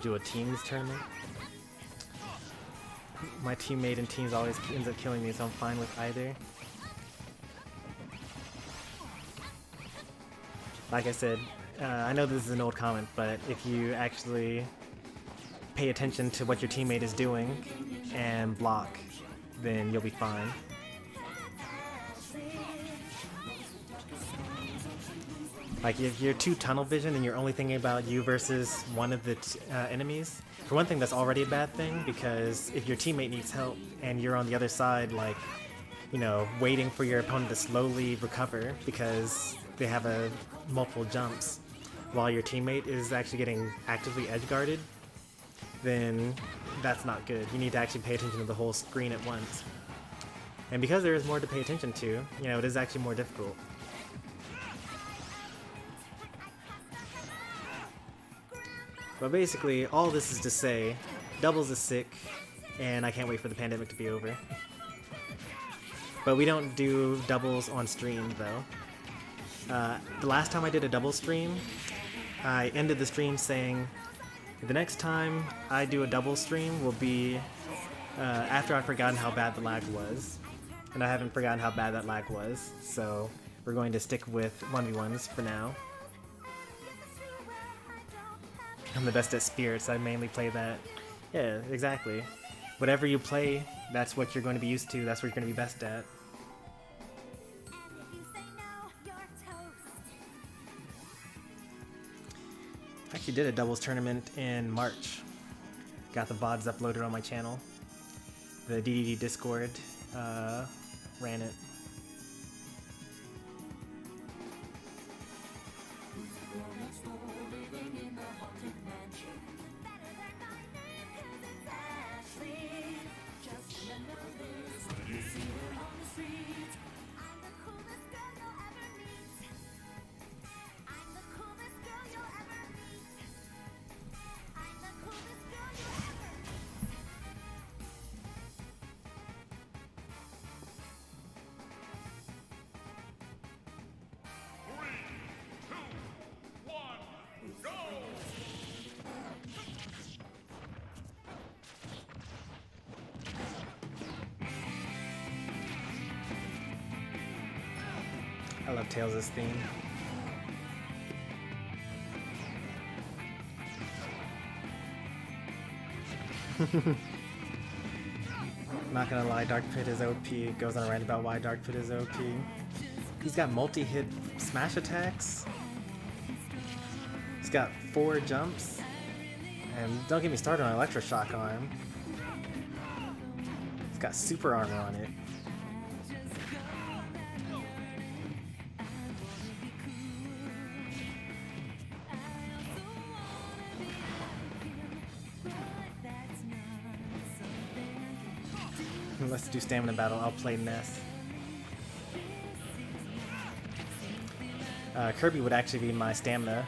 Do a teams tournament. My teammate in teams always ends up killing me, so I'm fine with either. Like I said, I know this is an old comment, but if you actually pay attention to what your teammate is doing and block, then you'll be fine. Like if you're too tunnel vision and you're only thinking about you versus one of the enemies, for one thing that's already a bad thing, because if your teammate needs help and you're on the other side, like, you know, waiting for your opponent to slowly recover because they have multiple jumps while your teammate is actually getting actively edge guarded, then that's not good. You need to actually pay attention to the whole screen at once. And because there is more to pay attention to, you know, it is actually more difficult. But basically, all this is to say, doubles is sick, and I can't wait for the pandemic to be over. But we don't do doubles on stream, though. The last time I did a double stream, I ended the stream saying, the next time I do a double stream will be after I've forgotten how bad the lag was. And I haven't forgotten how bad that lag was, so we're going to stick with 1v1s for now. I'm the best at spirits, I mainly play that. Yeah, exactly. Whatever you play, that's what you're going to be used to, that's what you're going to be best at. I actually did a doubles tournament in March. Got the VODs uploaded on my channel. The DDD Discord ran it. love Tails' theme. Not gonna lie, Dark Pit is OP. It goes on a rant about why Dark Pit is OP. He's got multi-hit smash attacks. He's got 4 jumps. And don't get me started on Electroshock arm. It's got super armor on it. Let's do stamina battle. I'll play Ness. Kirby would actually be my stamina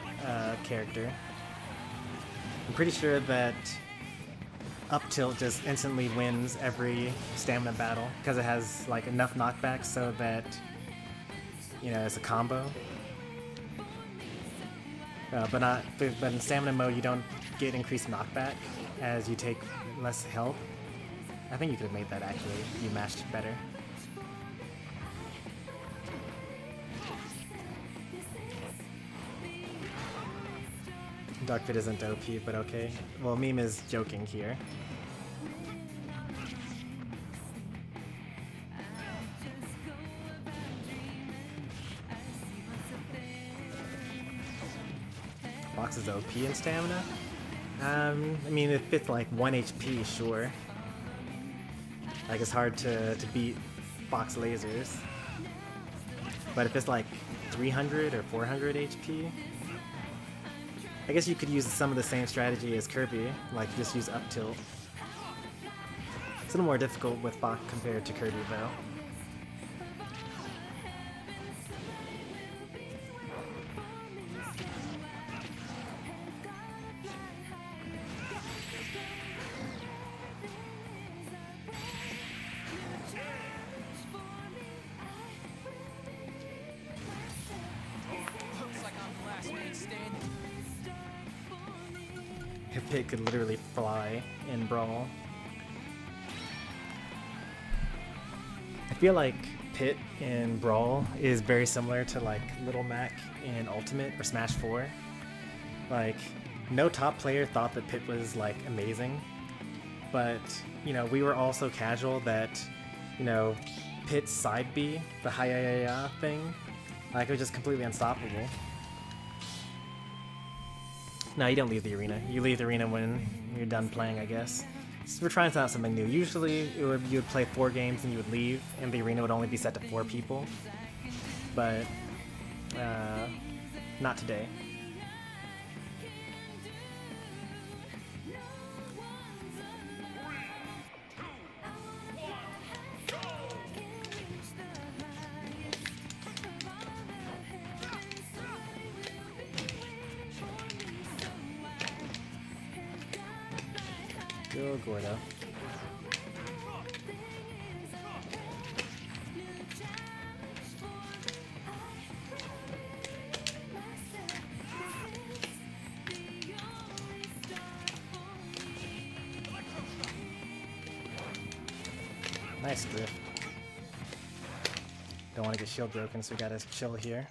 character. I'm pretty sure that up tilt just instantly wins every stamina battle because it has like enough knockback so that, you know, it's a combo. But in stamina mode you don't get increased knockback as you take less health. I think you could have made that actually. You mashed better. Dark Pit isn't OP, but okay. Well, Meme is joking here. Box is OP in stamina? I mean, if it's like 1 HP, sure. Like, it's hard to beat box lasers. But if it's like 300 or 400 HP, I guess you could use some of the same strategy as Kirby, like just use up tilt. It's a little more difficult with Bach compared to Kirby though. Pit could literally fly in Brawl. I feel like Pit in Brawl is very similar to like Little Mac in Ultimate or Smash 4. Like, no top player thought that Pit was like amazing, but you know, we were all so casual that, you know, Pit's side B, the hi-ya-ya-ya thing, like it was just completely unstoppable. No, you don't leave the arena. You leave the arena when you're done playing, I guess. So we're trying out something new. Usually, you would play 4 games and you would leave, and the arena would only be set to 4 people. But, not today. Go Gordo. Nice drift. Don't want to get shield broken, so we gotta chill here.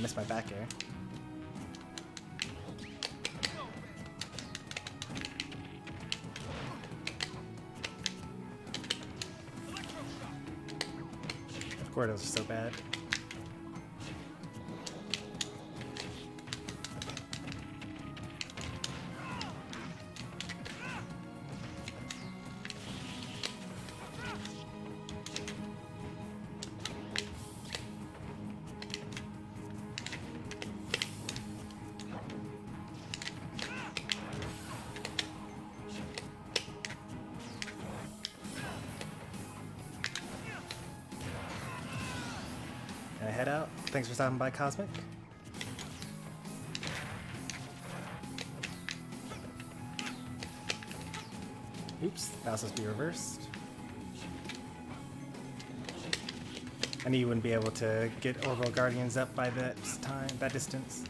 Missed my back air. Gordos are so bad. Head out. Thanks for stopping by, Cosmic. Oops, that was supposed to be reversed. I knew you wouldn't be able to get Orbital Guardians up by that distance.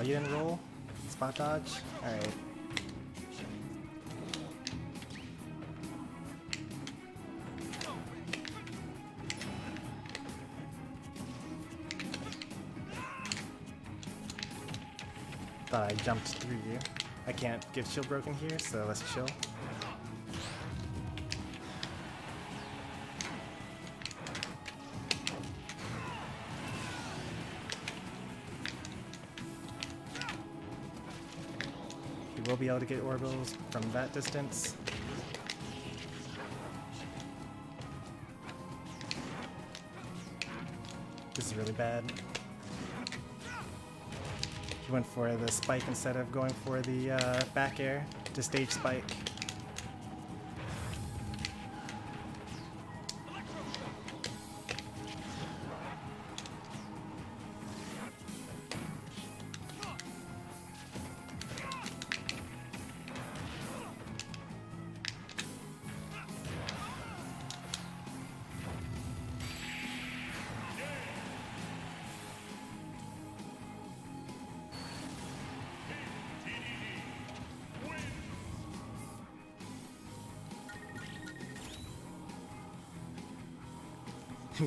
you didn't roll? Spot dodge? Alright. Thought I jumped through you. I can't get shield broken here, so let's chill. You will be able to get orbals from that distance. This is really bad. He went for the spike instead of going for the back air to stage spike.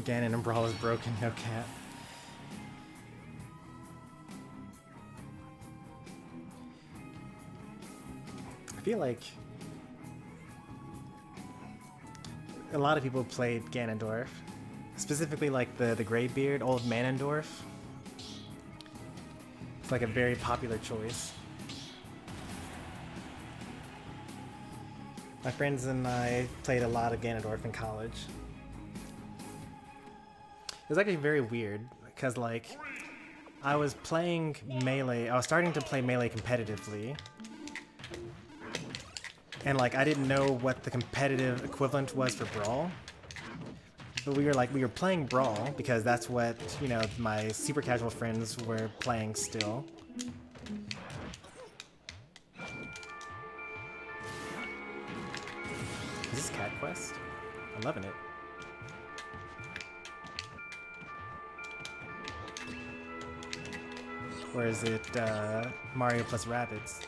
Ganon and Brawl is broken, no cap. I feel like a lot of people played Ganondorf, specifically like the Greybeard, old Manendorf. It's like a very popular choice. My friends and I played a lot of Ganondorf in college. It was actually very weird, because like, I was playing Melee, I was starting to play Melee competitively, and like, I didn't know what the competitive equivalent was for Brawl, but we were playing Brawl, because that's what, you know, my super casual friends were playing still. Is this Cat Quest? I'm loving it. Or is it Mario plus Rabbids?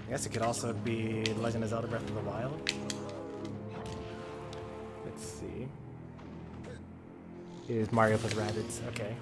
I guess it could also be Legend of Zelda Breath of the Wild. Let's see. It is Mario plus Rabbids, okay.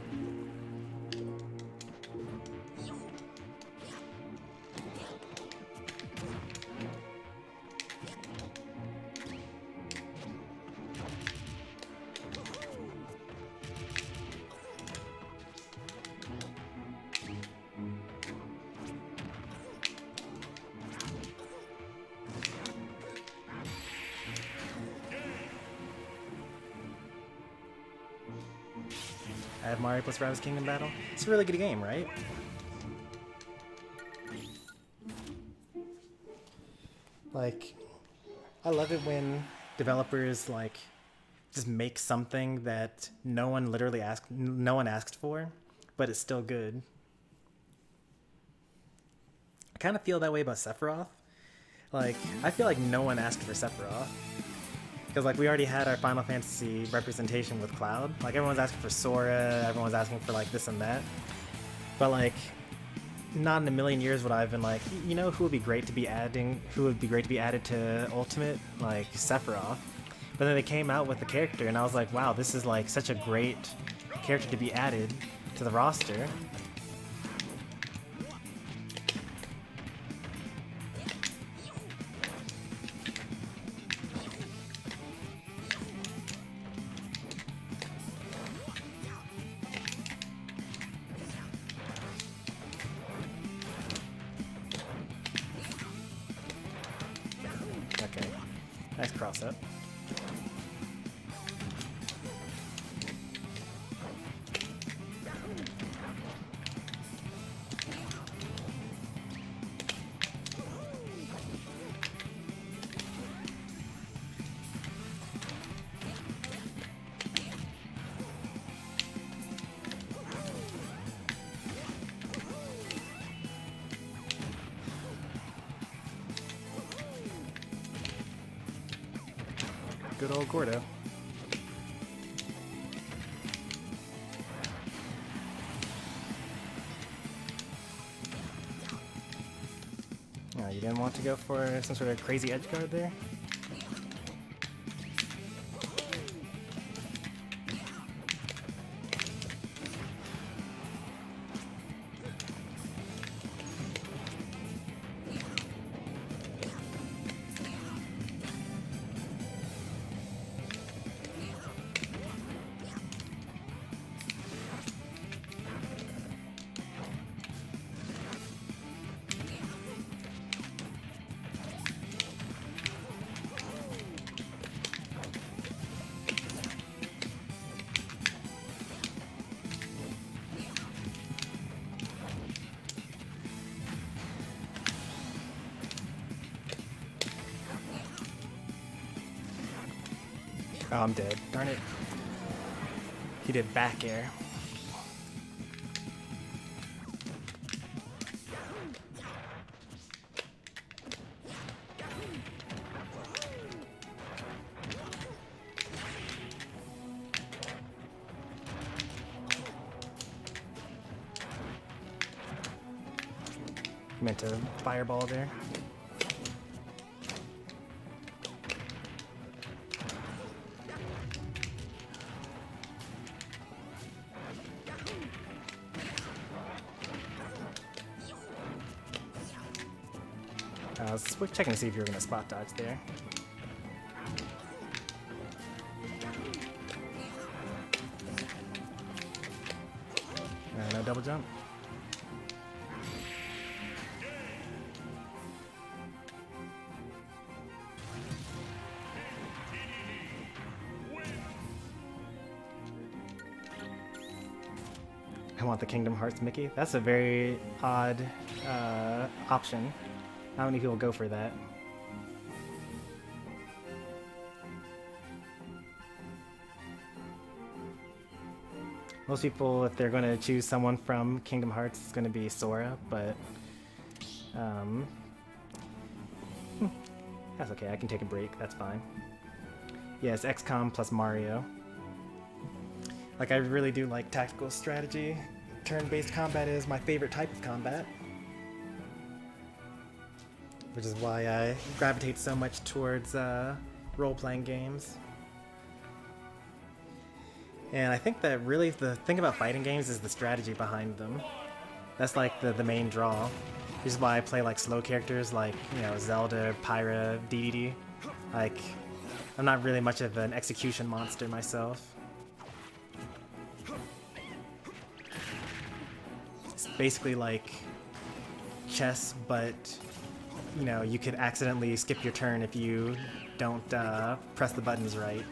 I have Mario plus Rabbids Kingdom Battle. It's a really good game, right? Like, I love it when developers like just make something that no one asked for, but it's still good. I kind of feel that way about Sephiroth. Like, I feel like no one asked for Sephiroth. Because like we already had our Final Fantasy representation with Cloud. Like everyone's asking for Sora, everyone's asking for like this and that. But like, not in a million years would I have been like, you know who would be great to be added to Ultimate? Like Sephiroth. But then they came out with the character and I was like, wow, this is like such a great character to be added to the roster. Okay, nice cross up. good old Gordo. Oh, you didn't want to go for some sort of crazy edge guard there? Oh, I'm dead. Darn it. He did back air. Meant to fireball there. I was checking to see if you were going to spot dodge there. No double jump. I want the Kingdom Hearts Mickey. That's a very odd option. How many people go for that? Most people, if they're going to choose someone from Kingdom Hearts, it's going to be Sora, but that's okay. I can take a break. That's fine. Yes, XCOM plus Mario. Like, I really do like tactical strategy. Turn-based combat is my favorite type of combat, which is why I gravitate so much towards role-playing games. And I think that really the thing about fighting games is the strategy behind them. That's like the main draw. This is why I play like slow characters like, you know, Zelda, Pyra, DDD. Like, I'm not really much of an execution monster myself. It's basically like chess, but you know, you could accidentally skip your turn if you don't press the buttons right.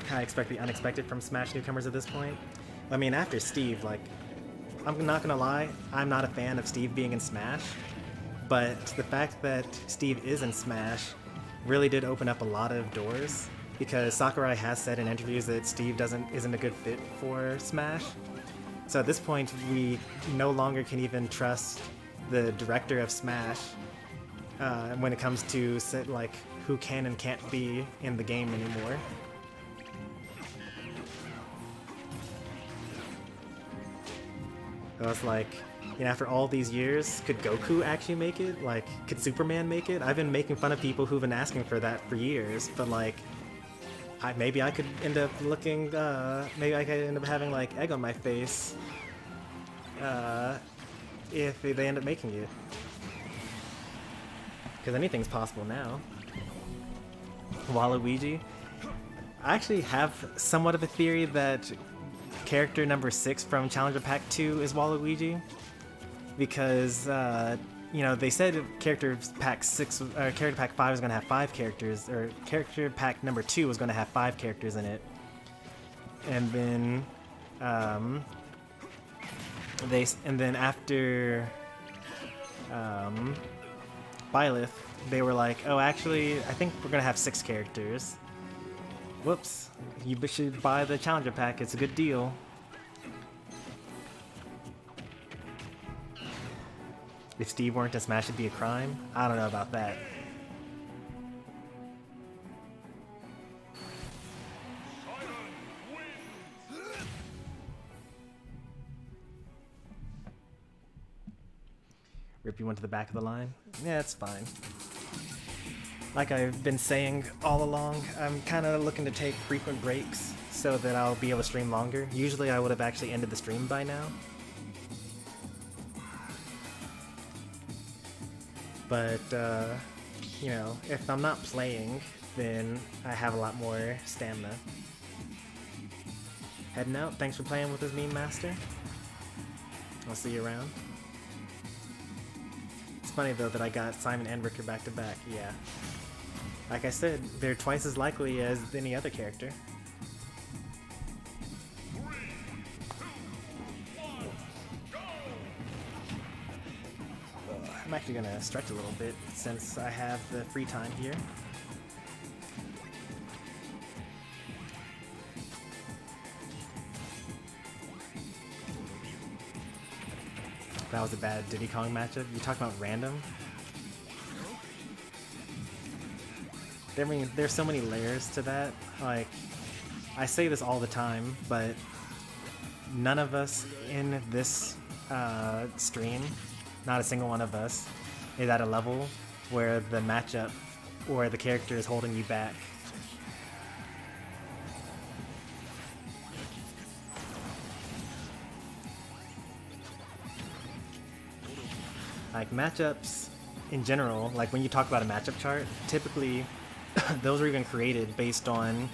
I expect the unexpected from Smash newcomers at this point. I mean, after Steve, like, I'm not gonna lie, I'm not a fan of Steve being in Smash, but the fact that Steve is in Smash really did open up a lot of doors, because Sakurai has said in interviews that Steve isn't a good fit for Smash. So at this point, we no longer can even trust the director of Smash when it comes to like who can and can't be in the game anymore. I was like, you know, after all these years, could Goku actually make it? Like, could Superman make it? I've been making fun of people who've been asking for that for years, but like, maybe I could end up looking, maybe I could end up having like egg on my face if they end up making it. Because anything's possible now. Waluigi. I actually have somewhat of a theory that character number 6 from Challenger Pack 2 is Waluigi, because you know, they said character pack 5 was going to have 5 characters, or character pack number 2 was going to have 5 characters in it, and then after Byleth, they were like, oh, actually, I think we're going to have 6 characters. Whoops, you should buy the Challenger Pack, it's a good deal. If Steve weren't to smash, it'd be a crime. I don't know about that. Rip, you went to the back of the line? Yeah, it's fine. Like I've been saying all along, I'm kind of looking to take frequent breaks so that I'll be able to stream longer. Usually I would have actually ended the stream by now. But, you know, if I'm not playing, then I have a lot more stamina. Heading out. Thanks for playing with us, Meme Master. I'll see you around. It's funny, though, that I got Simon and Ricker back to back. Yeah. Like I said, they're twice as likely as any other character. 3, 2, 1, go! I'm actually gonna stretch a little bit since I have the free time here. That was a bad Diddy Kong matchup. You talking about random? I mean, there's so many layers to that. Like, I say this all the time, but none of us in this stream, not a single one of us, is at a level where the matchup or the character is holding you back. Like, matchups in general, like when you talk about a matchup chart, typically those are even created based on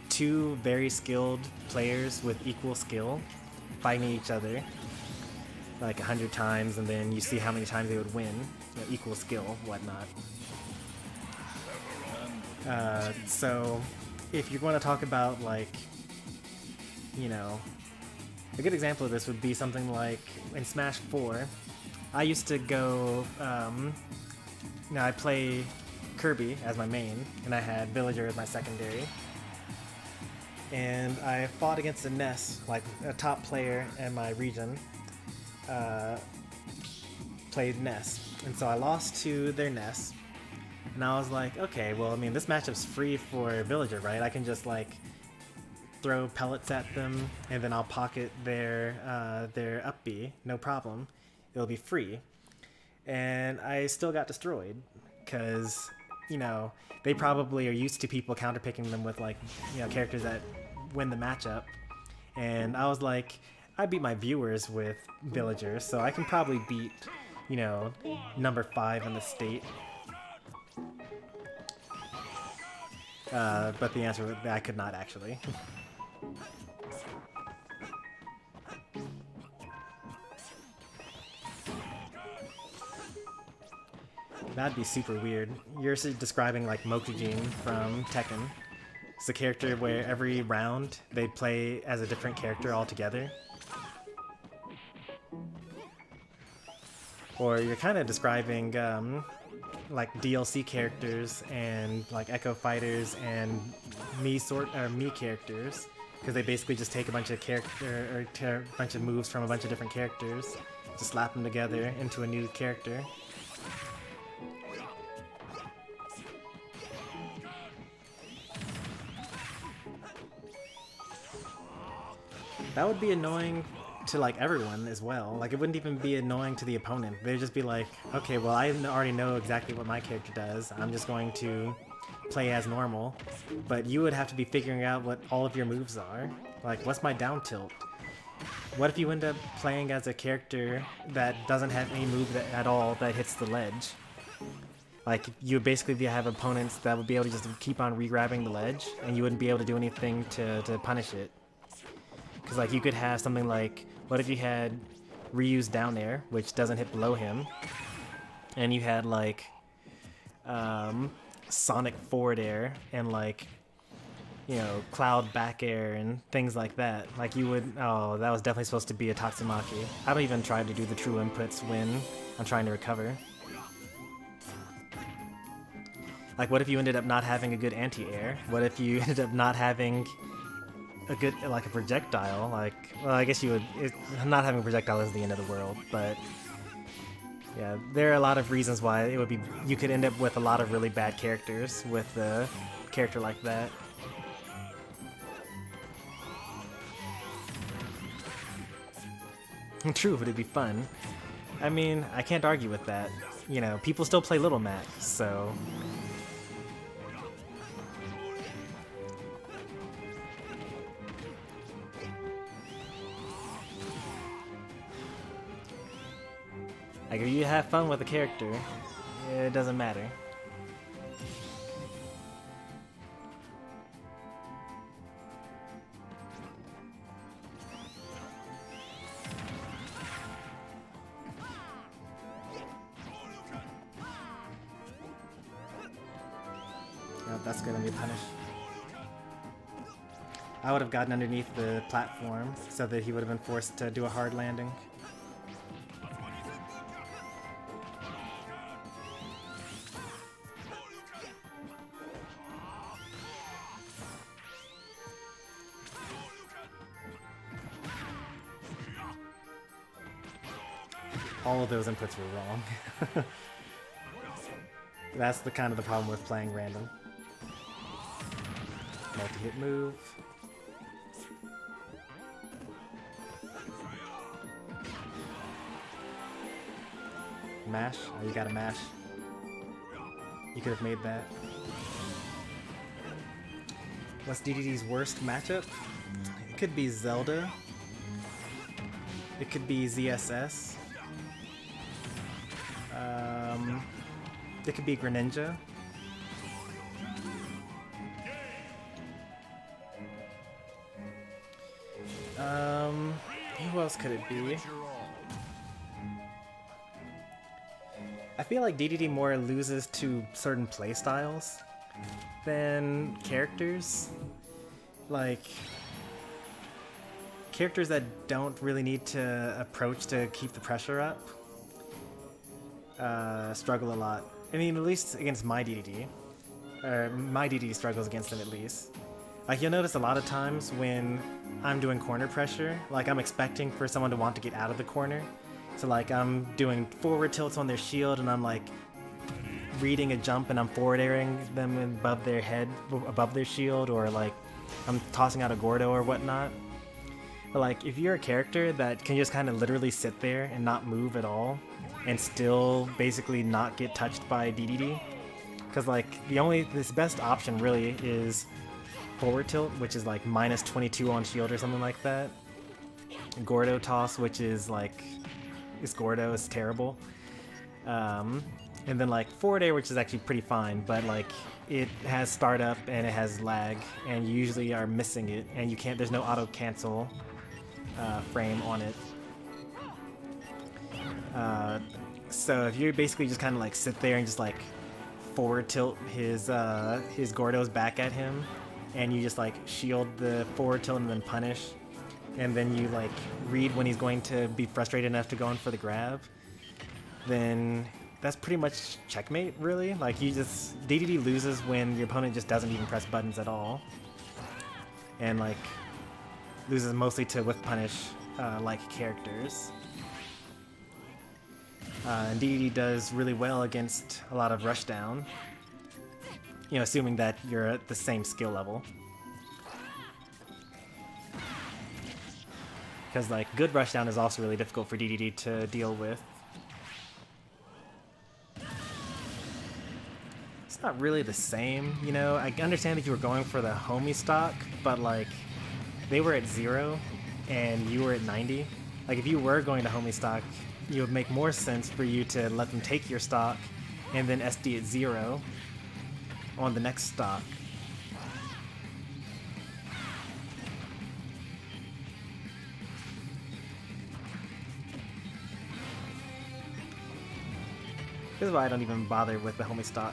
two very skilled players with equal skill fighting each other like 100 times, and then you see how many times they would win, you know, equal skill, whatnot. So if you're going to talk about, like, you know, a good example of this would be something like in Smash 4, I used to go, I play Kirby as my main, and I had Villager as my secondary. And I fought against a Ness, like a top player in my region, played Ness. And so I lost to their Ness. And I was like, okay, well, I mean, this matchup's free for Villager, right? I can just, like, throw pellets at them, and then I'll pocket their up B, no problem. It'll be free. And I still got destroyed, because, you know, they probably are used to people counterpicking them with, like, you know, characters that win the matchup. And I was like, I beat my viewers with Villagers, so I can probably beat, you know, number 5 in the state. But the answer was I could not actually. That'd be super weird. You're describing like Mokujin from Tekken. It's a character where every round they play as a different character altogether. Or you're kind of describing like DLC characters and like Echo Fighters and Mii characters, because they basically just take a bunch of bunch of moves from a bunch of different characters, just slap them together into a new character. That would be annoying to like everyone as well. Like, it wouldn't even be annoying to the opponent. They'd just be like, okay, well, I already know exactly what my character does. I'm just going to play as normal. But you would have to be figuring out what all of your moves are. Like, what's my down tilt? What if you end up playing as a character that doesn't have any move at all that hits the ledge? Like, you would basically have opponents that would be able to just keep on re-grabbing the ledge, and you wouldn't be able to do anything to punish it. Because, like, you could have something like, what if you had Ryu's down air, which doesn't hit below him, and you had, like, Sonic forward air and, like, you know, Cloud back air and things like that. Like, you would, oh, that was definitely supposed to be a Tatsumaki. I don't even try to do the true inputs when I'm trying to recover. Like, what if you ended up not having a good anti-air? What if you ended up not having a good, like, a projectile? Like, well, I guess you would, not having a projectile is the end of the world, but Yeah, there are a lot of reasons why it would be. You could end up with a lot of really bad characters with a character like that. True, but it'd be fun. I mean, I can't argue with that. You know, people still play Little Mac, so. Like, if you have fun with a character, it doesn't matter. Oh, that's gonna be punished. I would have gotten underneath the platform so that he would have been forced to do a hard landing. All of those inputs were wrong. That's the kind of the problem with playing random. Multi-hit move. Mash? Oh, you gotta mash. You could have made that. What's DDD's worst matchup? It could be Zelda. It could be ZSS. It could be Greninja. Who else could it be? I feel like DDD more loses to certain playstyles than characters. Like, characters that don't really need to approach to keep the pressure up struggle a lot. I mean, at least against my DDD. Or my DDD struggles against them at least. Like, you'll notice a lot of times when I'm doing corner pressure, like I'm expecting for someone to want to get out of the corner. So like I'm doing forward tilts on their shield and I'm like reading a jump and I'm forward airing them above their head, above their shield, or like I'm tossing out a Gordo or whatnot. But like if you're a character that can just kind of literally sit there and not move at all and still basically not get touched by DDD, because like this best option really is forward tilt, which is like minus 22 on shield or something like that. Gordo toss, which is like Gordo is terrible. And then like forward air, which is actually pretty fine, but like it has startup and it has lag, and you usually are missing it, and you can't. There's no auto cancel frame on it. So if you basically just kind of like sit there and just like forward tilt his Gordos back at him, and you just like shield the forward tilt and then punish, and then you like read when he's going to be frustrated enough to go in for the grab, then that's pretty much checkmate, really. Like DDD loses when your opponent just doesn't even press buttons at all, and like loses mostly to whiff punish like characters. And DDD does really well against a lot of rushdown, you know, assuming that you're at the same skill level. Because like good rushdown is also really difficult for DDD to deal with. It's not really the same, you know. I understand that you were going for the homie stock, but like they were at 0 and you were at 90. Like if you were going to homie stock, it would make more sense for you to let them take your stock and then SD at 0 on the next stock. This is why I don't even bother with the homie stock.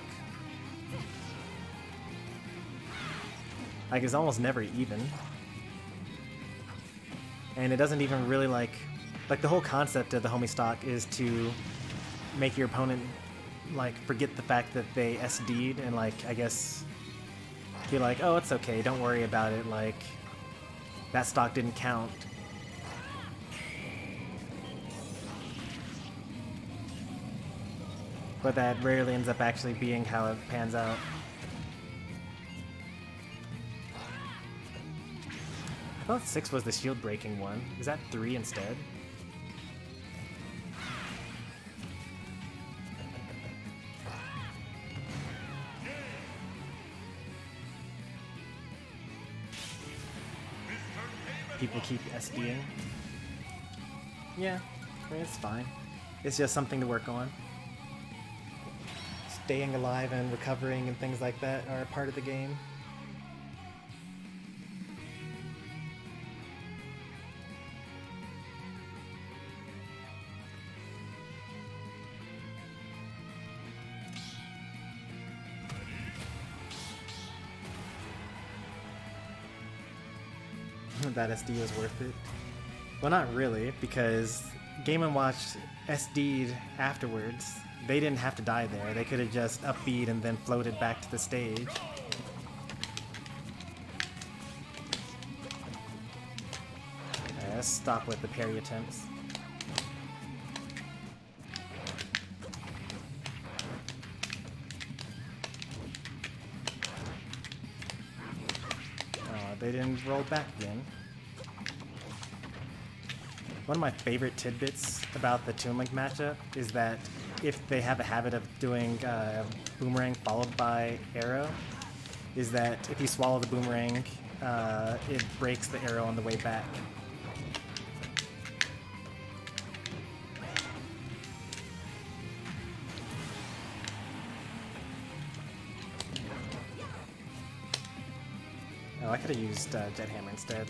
Like, it's almost never even. And it doesn't even really like the whole concept of the homie stock is to make your opponent like forget the fact that they SD'd and like I guess be like, oh, it's okay, don't worry about it, like that stock didn't count. but that rarely ends up actually being how it pans out. I thought 6 was the shield breaking one. Is that 3 instead? People keep SDing. Yeah, I mean, it's fine. It's just something to work on. Staying alive and recovering and things like that are a part of the game. That SD was worth it. Well, not really, because Game & Watch SD'd afterwards. They didn't have to die there. They could have just up-B'd and then floated back to the stage. Let's stop with the parry attempts. Oh, they didn't roll back again. One of my favorite tidbits about the Toon Link matchup is that if they have a habit of doing boomerang followed by arrow, is that if you swallow the boomerang, it breaks the arrow on the way back. Oh, I could have used Jet Hammer instead.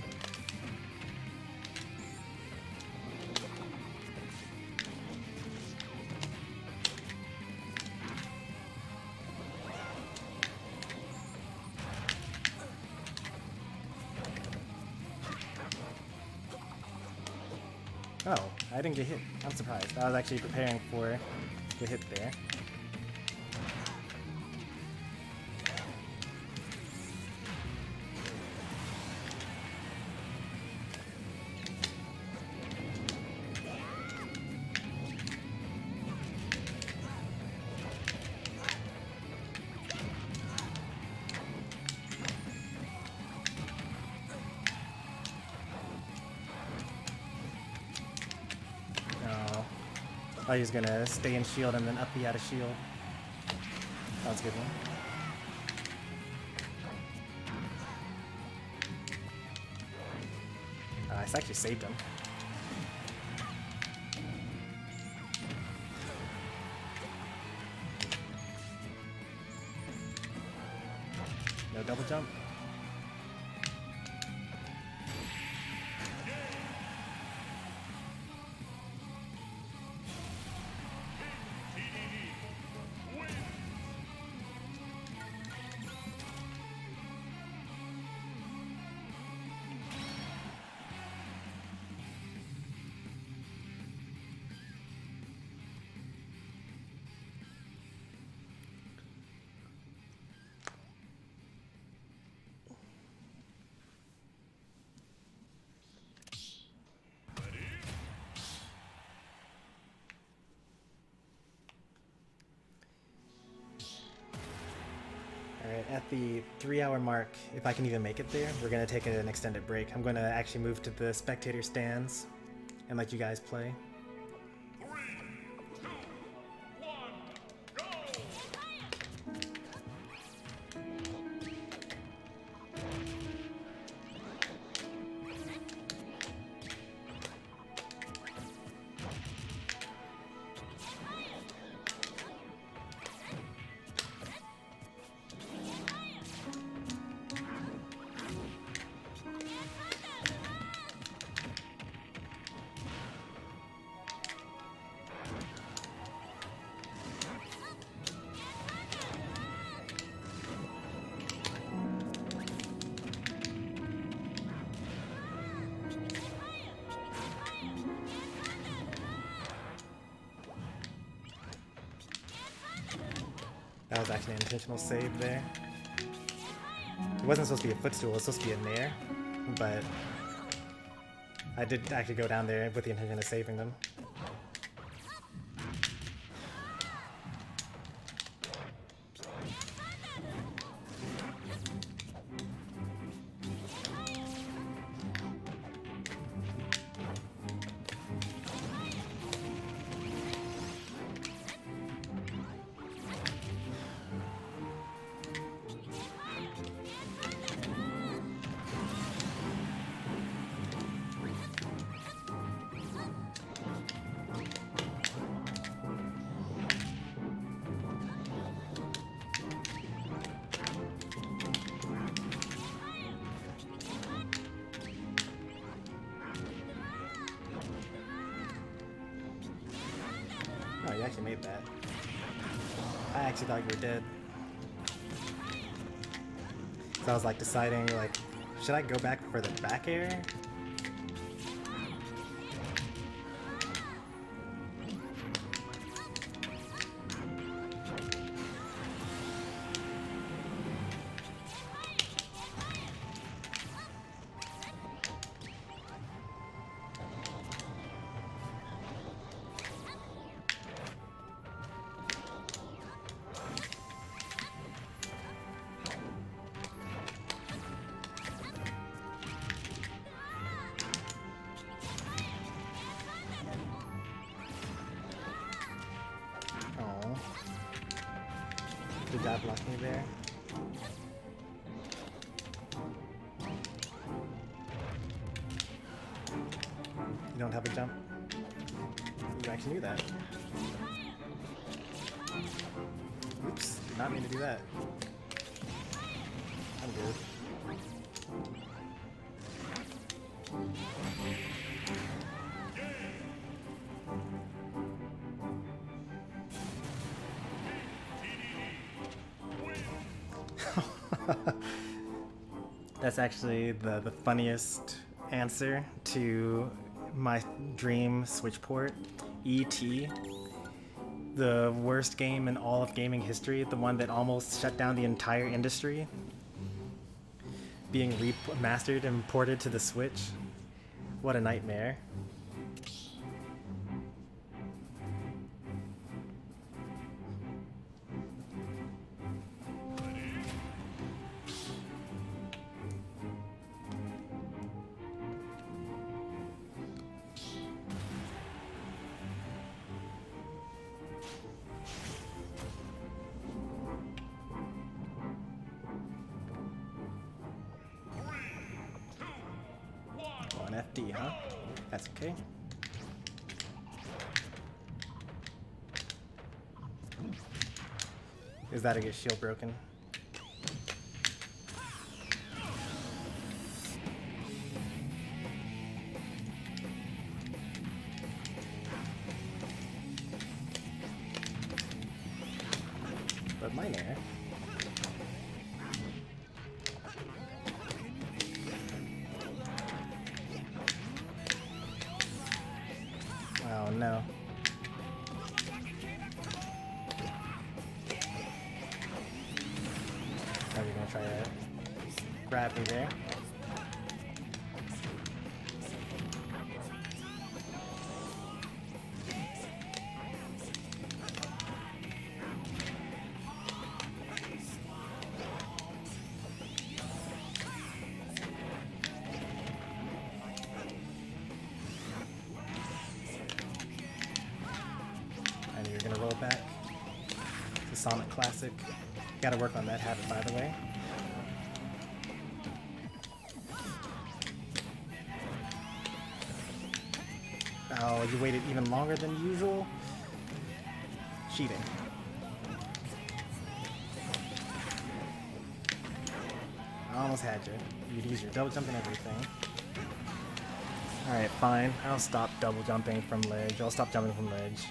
Oh, I didn't get hit. I'm surprised. I was actually preparing for the hit there. I thought he was gonna stay in shield and then up B out of shield. That was a good one. I actually saved him. No double jump. At the 3-hour mark, if I can even make it there, we're going to take an extended break. I'm going to actually move to the spectator stands and let you guys play. 3, 2, 1, go! That was actually an intentional save there. It wasn't supposed to be a footstool, it was supposed to be a nair, but I did actually go down there with the intention of saving them. actually made that. I actually thought you were dead. So I was like deciding, like, should I go back for the back air? Did that block me there? You don't have a jump? You actually knew that. Oops, did not mean to do that. I'm good. That's actually the funniest answer to my dream Switch port. E.T. The worst game in all of gaming history, the one that almost shut down the entire industry. Being remastered and ported to the Switch. What a nightmare. An FD, huh? That's okay. Is that a get shield broken? But mine air. Oh no. Are you gonna try to grab me there? I knew you were gonna roll back. It's a Sonic classic. Gotta work on that habit, by the way. Oh, you waited even longer than usual? Cheating. I almost had you. You'd use your double jump and everything. Alright, fine. I'll stop double jumping from ledge. I'll stop jumping from ledge.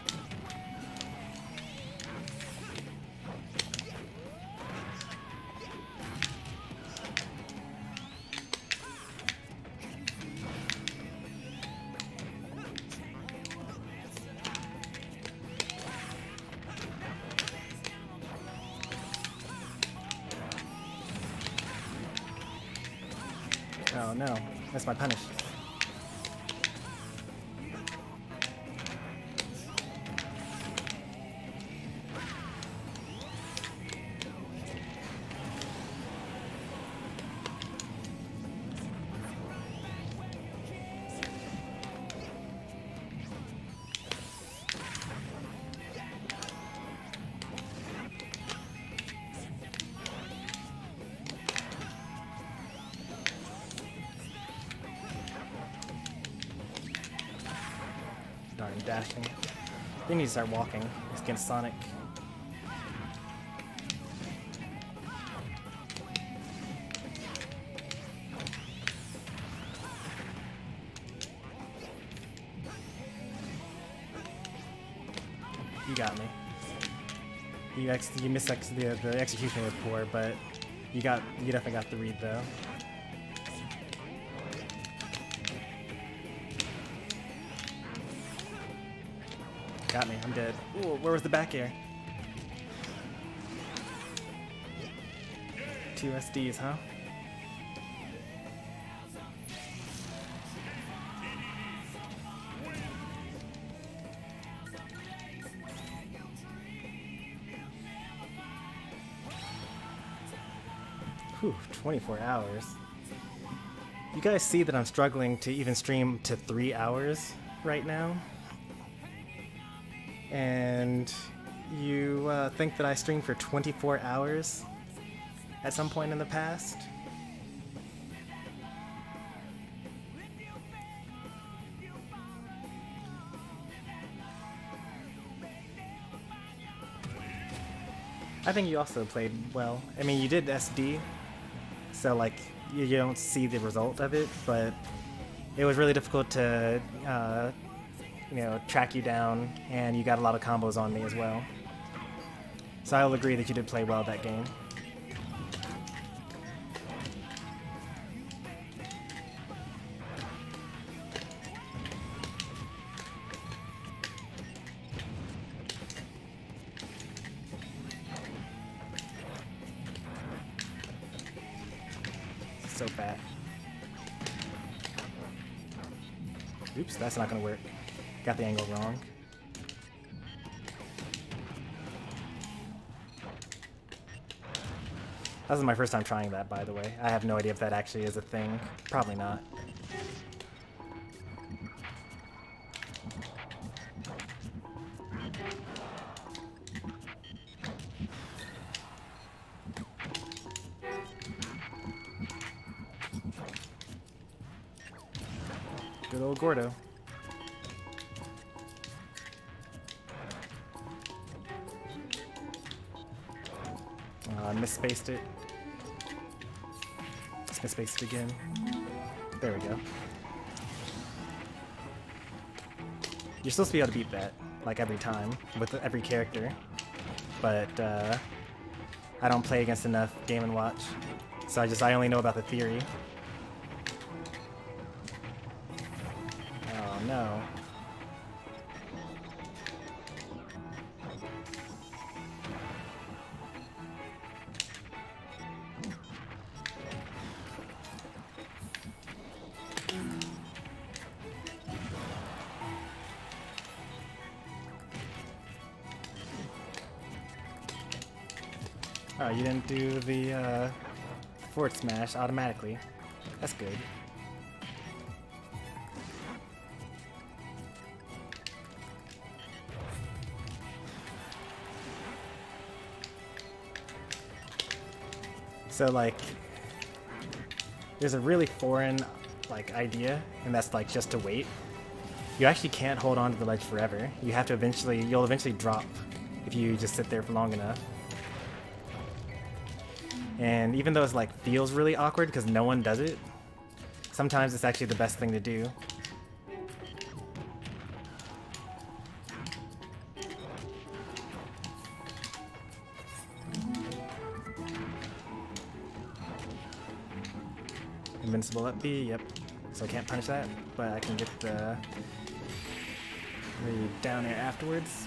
Oh no, that's my punish. Darn dashing. We need to start walking against Sonic. You got me. You missed the execution was poor, but you definitely got the read though. Got me. I'm dead. Ooh, where was the back air? 2 SDs, huh? Whew, 24 hours. You guys see that I'm struggling to even stream to 3 hours right now? And you think that I streamed for 24 hours at some point in the past? I think you also played well. I mean, you did SD, so like you don't see the result of it, but it was really difficult to track you down, and you got a lot of combos on me as well. So I will agree that you did play well that game. So fat. Oops, that's not gonna work. Got the angle wrong. This is my first time trying that, by the way. I have no idea if that actually is a thing. Probably not. Good old Gordo. I misspaced it. Just misspaced it again. There we go. You're supposed to be able to beat that, like every time, with every character. But I don't play against enough Game & Watch, so I only know about the theory. Oh no. Oh, you didn't do the forward smash automatically. That's good. So like, there's a really foreign like idea, and that's like just to wait. You actually can't hold on to the ledge forever. You have to you'll eventually drop if you just sit there for long enough. And even though it's like feels really awkward because no one does it, sometimes it's actually the best thing to do. Invincible up B, yep. So I can't punish that, but I can get the down air afterwards.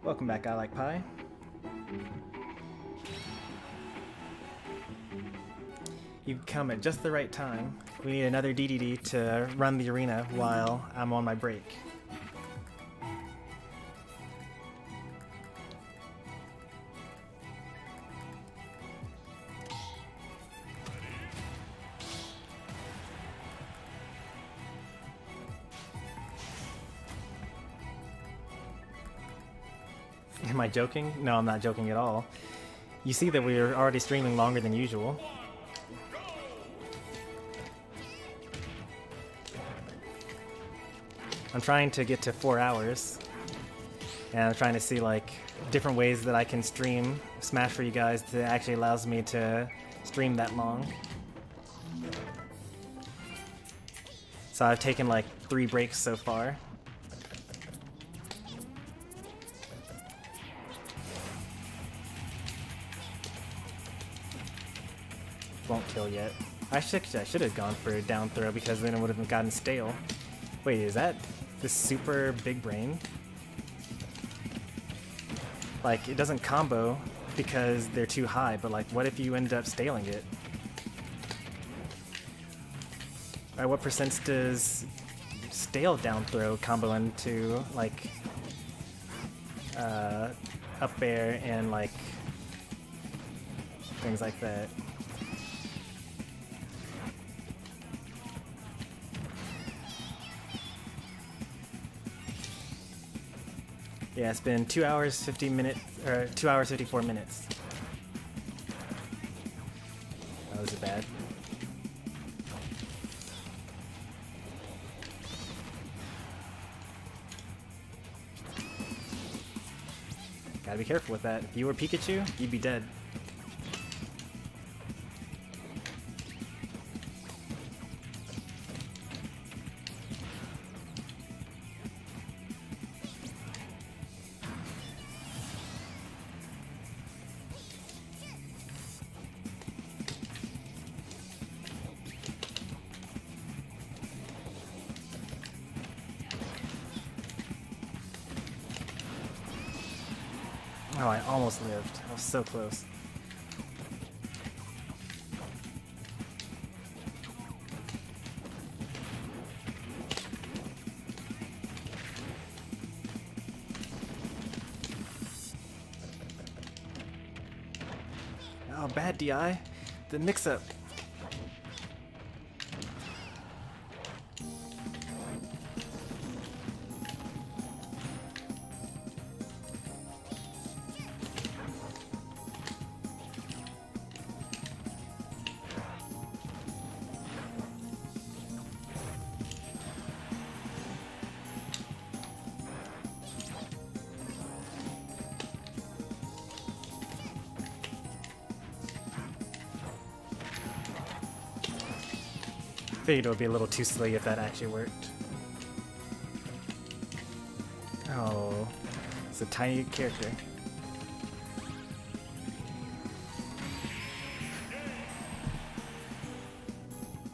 Welcome back, I Like Pie. You've come at just the right time. We need another DDD to run the arena while I'm on my break. Am I joking? No, I'm not joking at all. You see that we're already streaming longer than usual. I'm trying to get to 4 hours, and I'm trying to see like different ways that I can stream Smash for you guys that actually allows me to stream that long. So I've taken like 3 breaks so far. Won't kill yet. I should have gone for a down throw because then it would have gotten stale. Wait, is that the super big brain? Like, it doesn't combo because they're too high, but like, what if you end up staling it? Alright, what percent does stale down throw combo into, like, up air and, like, things like that? Yeah, it's been 2 hours 50 minutes, or 2 hours 54 minutes. That was bad. Gotta be careful with that. If you were Pikachu, you'd be dead. Oh, I almost lived. I was so close. Oh, bad DI. The mix-up. Figured it would be a little too silly if that actually worked. Oh, it's a tiny character.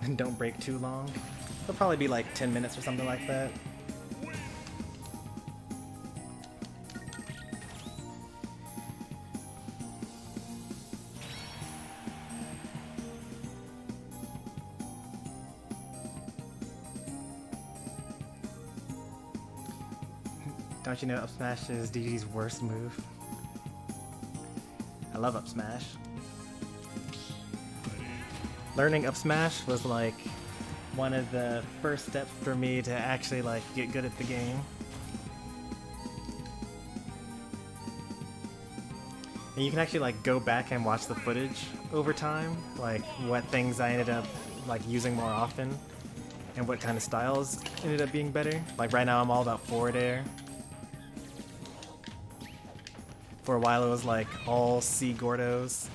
And don't break too long. It'll probably be like 10 minutes or something like that. Don't you know up smash is DD's worst move? I love up smash. Learning up smash was like one of the first steps for me to actually like get good at the game. And you can actually like go back and watch the footage over time, like what things I ended up like using more often and what kind of styles ended up being better. Like right now I'm all about forward air. For a while it was like all C Gordos.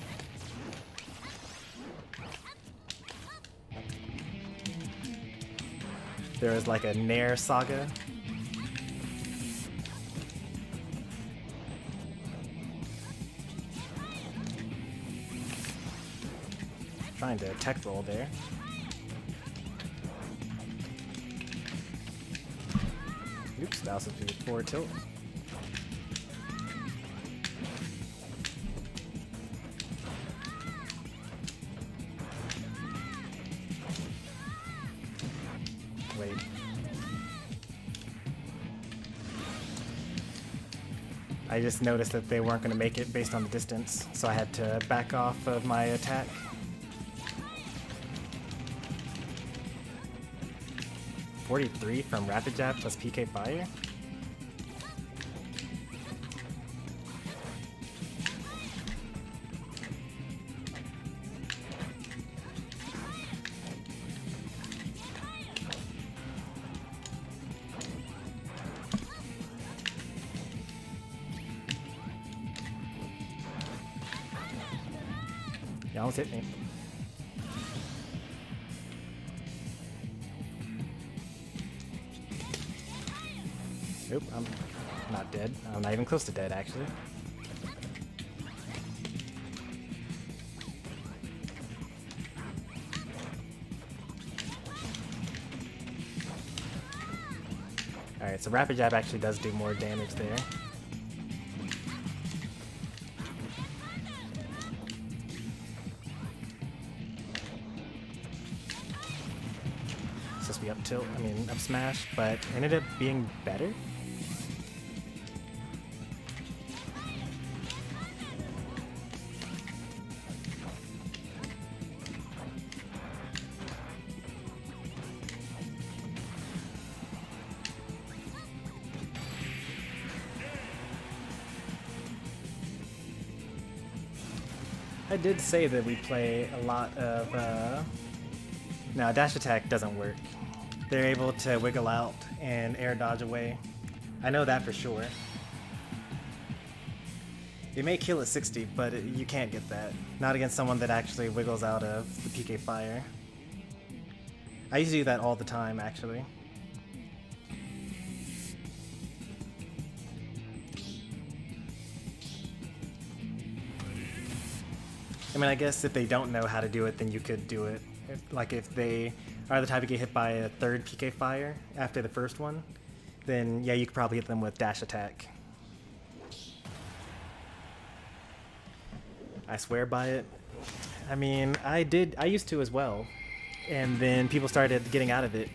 There was like a Nair saga. Trying to tech roll there. Oops, that was a forward tilt. Wait. I just noticed that they weren't going to make it based on the distance, so I had to back off of my attack. .43 from Rapid Jab plus PK Fire? You almost hit me. Nope, I'm not dead. I'm not even close to dead, actually. Alright, so Rapid Jab actually does do more damage there. It's supposed to be up tilt, up smash, but ended up being better. I did say that we play a lot of, no, dash attack doesn't work. They're able to wiggle out and air dodge away. I know that for sure. It may kill at 60, but you can't get that. Not against someone that actually wiggles out of the PK fire. I used to do that all the time, actually. I guess if they don't know how to do it, then you could do it. Like if they are the type to get hit by a third PK fire after the first one, then yeah, you could probably hit them with dash attack. I swear by it. I used to as well. And then people started getting out of it.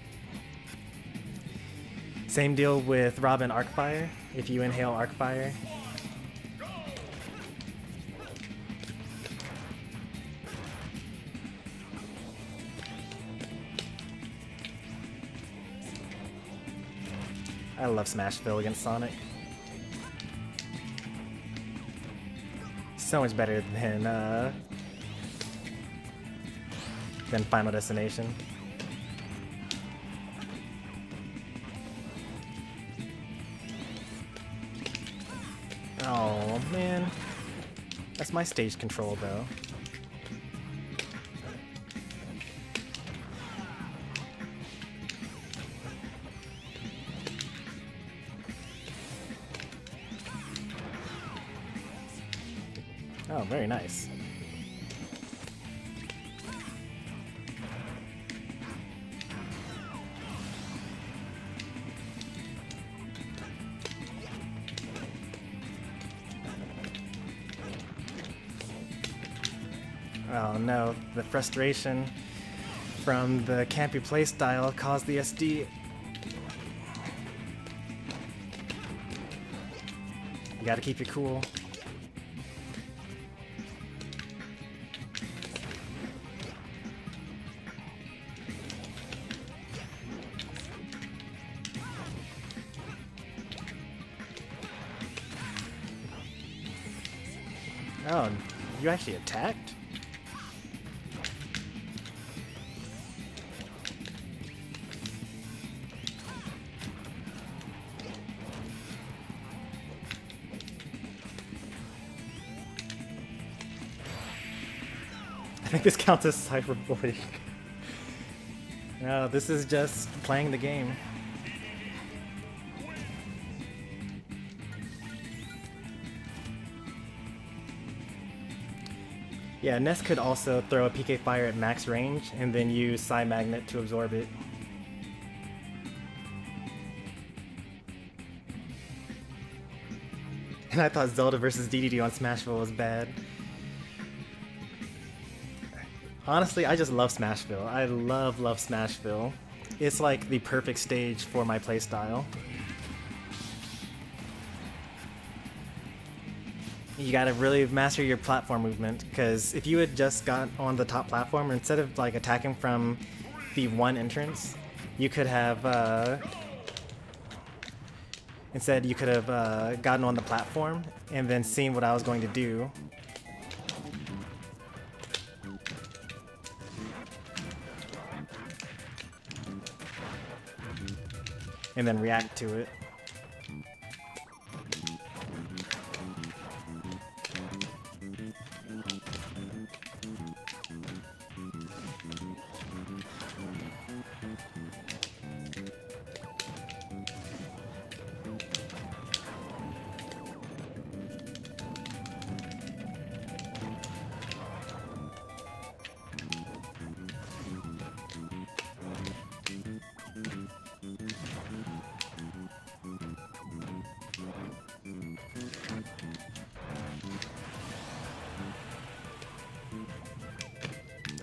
Same deal with Robin Arcfire. If you inhale Arcfire, I love Smashville against Sonic. So much better than Final Destination. Oh man, that's my stage control though. Oh, very nice. Oh no, the frustration from the campy playstyle caused the SD. You gotta keep it cool. Oh, you actually attacked? I think this counts as cyberbullying. No, this is just playing the game. Yeah, Ness could also throw a PK Fire at max range and then use Psy Magnet to absorb it. And I thought Zelda vs. DDD on Smashville was bad. Honestly, I just love Smashville. I love Smashville. It's like the perfect stage for my playstyle. You gotta really master your platform movement, because if you had just got on the top platform, instead of like attacking from the one entrance, you could have instead you could have gotten on the platform and then seen what I was going to do. And then react to it.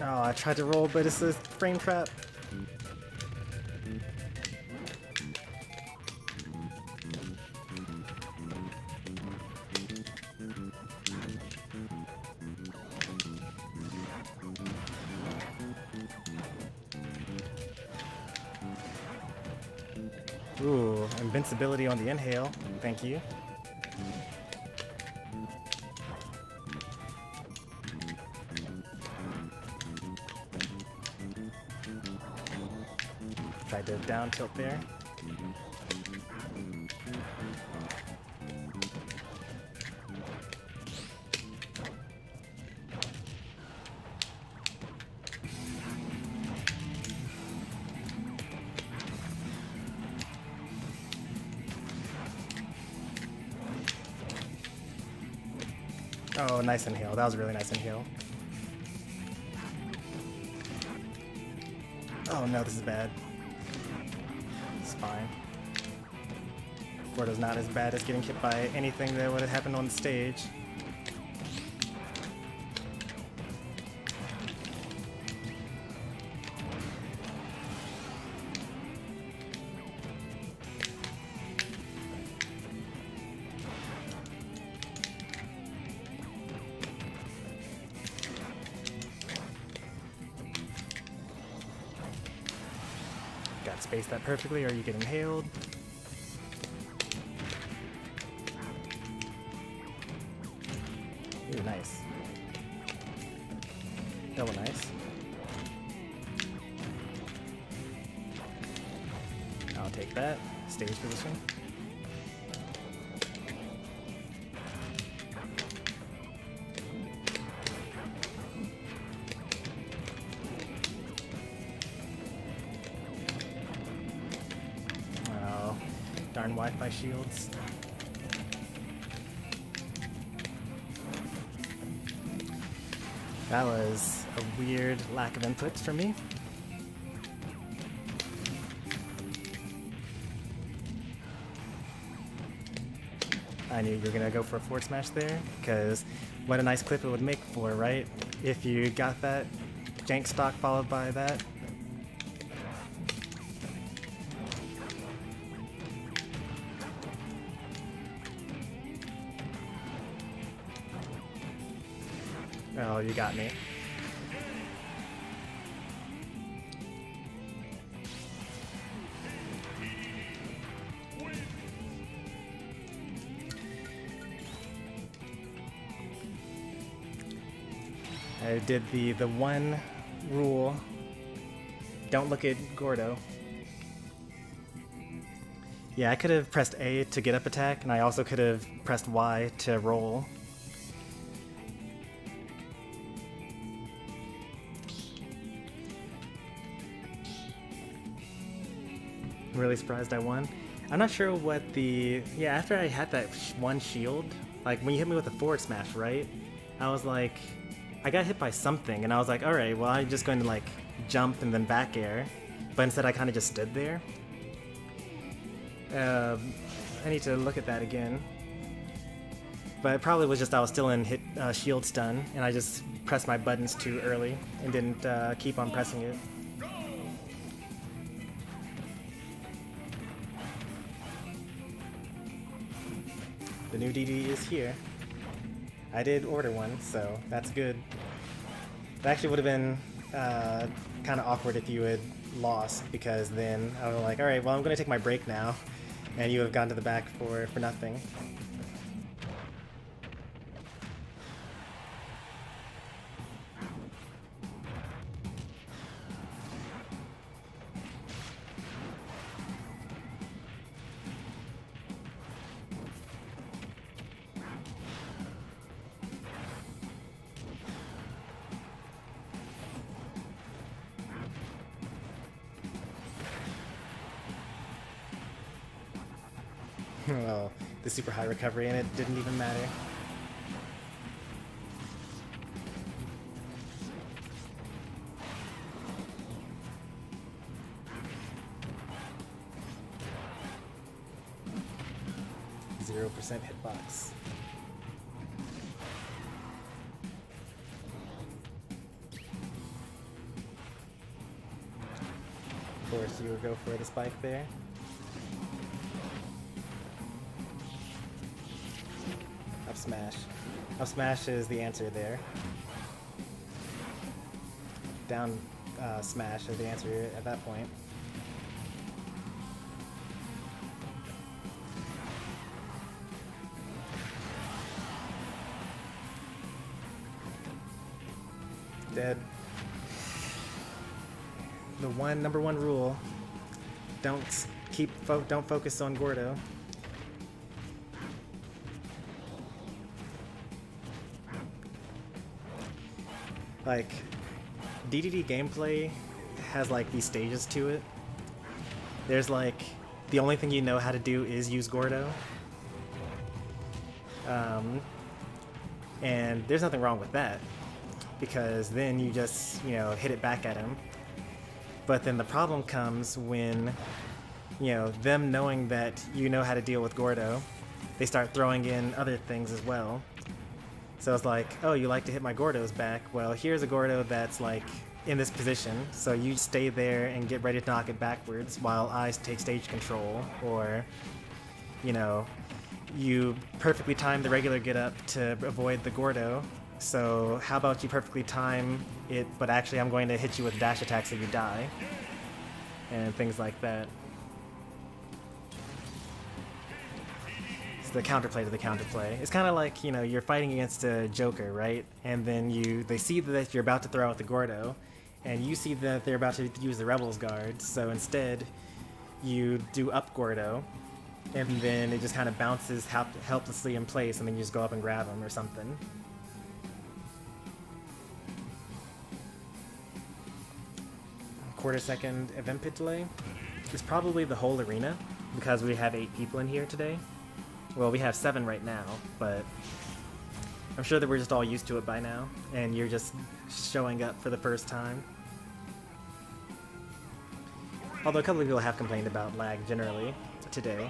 Oh, I tried to roll, but it's a frame trap. Ooh, invincibility on the inhale. Thank you. Tried to down tilt there. Oh, nice inhale. That was a really nice inhale. Oh no, this is bad. It's fine. Gordo's not as bad as getting hit by anything that would have happened on the stage. Got to space that perfectly or you get inhaled. Ooh, nice. Double nice. I'll take that. Stage position. Oh, darn Wi-Fi shields. That was a weird lack of inputs for me. I knew you were gonna go for a forward smash there, because what a nice clip it would make for, right? If you got that jank stock followed by that. Oh, you got me. I did the one rule, don't look at Gordo. Yeah, I could have pressed A to get up attack, and I also could have pressed Y to roll. I'm really surprised I won. I'm not sure what the... Yeah, after I had that one shield, like when you hit me with a forward smash, right? I was like... I got hit by something, and I was like, alright, well I'm just going to like jump and then back air. But instead I kind of just stood there. I need to look at that again. But it probably was just I was still in hit shield stun, and I just pressed my buttons too early and didn't keep on pressing it. The new DD is here. I did order one, so that's good. It actually would have been kind of awkward if you had lost, because then I was like, alright, well I'm going to take my break now, and you have gone to the back for nothing. Well, the super high recovery and it didn't even matter. Zero % hitbox. course you would go for the spike there. Up smash. Up smash is the answer there. Down smash is the answer at that point. Dead. The number one rule: don't focus on Gordo. Like, DDD gameplay has like these stages to it. There's like, the only thing you know how to do is use Gordo. And there's nothing wrong with that, because then you just, you know, hit it back at him. But then the problem comes when, you know, them knowing that you know how to deal with Gordo, they start throwing in other things as well. So it's like, oh, you like to hit my Gordos back? Well, here's a Gordo that's like in this position, so you stay there and get ready to knock it backwards while I take stage control. Or, you know, you perfectly time the regular get up to avoid the Gordo, so how about you perfectly time it, but actually I'm going to hit you with dash attacks so you die, and things like that. The counterplay to the counterplay. It's kind of like, you know, you're fighting against a Joker, right? And then they see that you're about to throw out the Gordo, and you see that they're about to use the Rebels Guard, so instead you do up Gordo, and then it just kind of bounces helplessly in place, and then you just go up and grab him or something. Quarter-second event pit delay is probably the whole arena, because we have 8 people in here today. Well, we have 7 right now, but I'm sure that we're just all used to it by now, and you're just showing up for the first time. Although a couple of people have complained about lag generally today.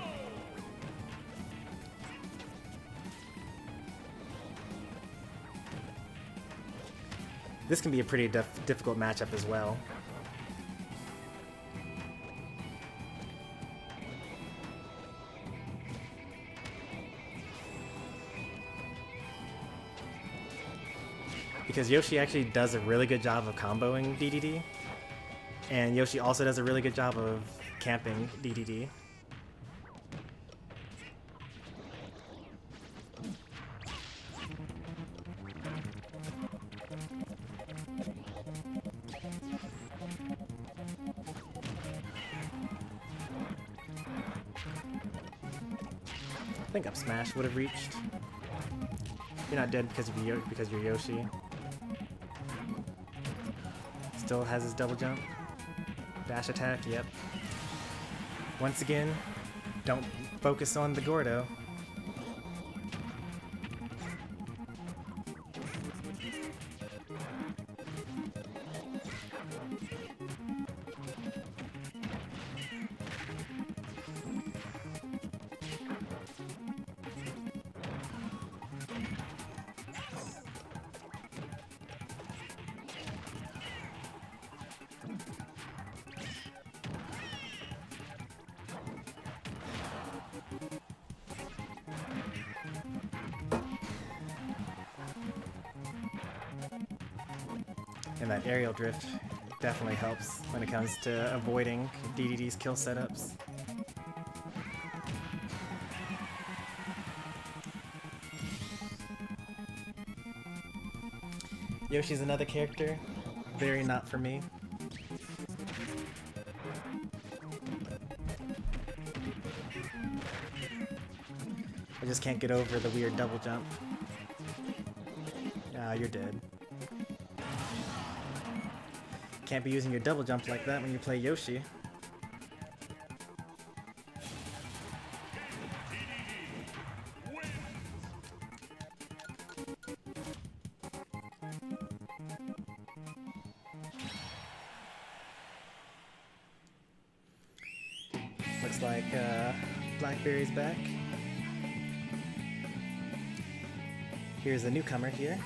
This can be a pretty difficult matchup as well. Because Yoshi actually does a really good job of comboing DDD, and Yoshi also does a really good job of camping DDD. I think up smash would have reached. You're not dead because you're Yoshi. Still has his double jump. Dash attack, yep. Once again, don't focus on the Gordo. And that aerial drift definitely helps when it comes to avoiding DDD's kill setups. Yoshi's another character, very not for me. I just can't get over the weird double jump. Ah, you're dead. Can't be using your double jump like that when you play Yoshi. Looks like Blackberry's back. Here's a newcomer here.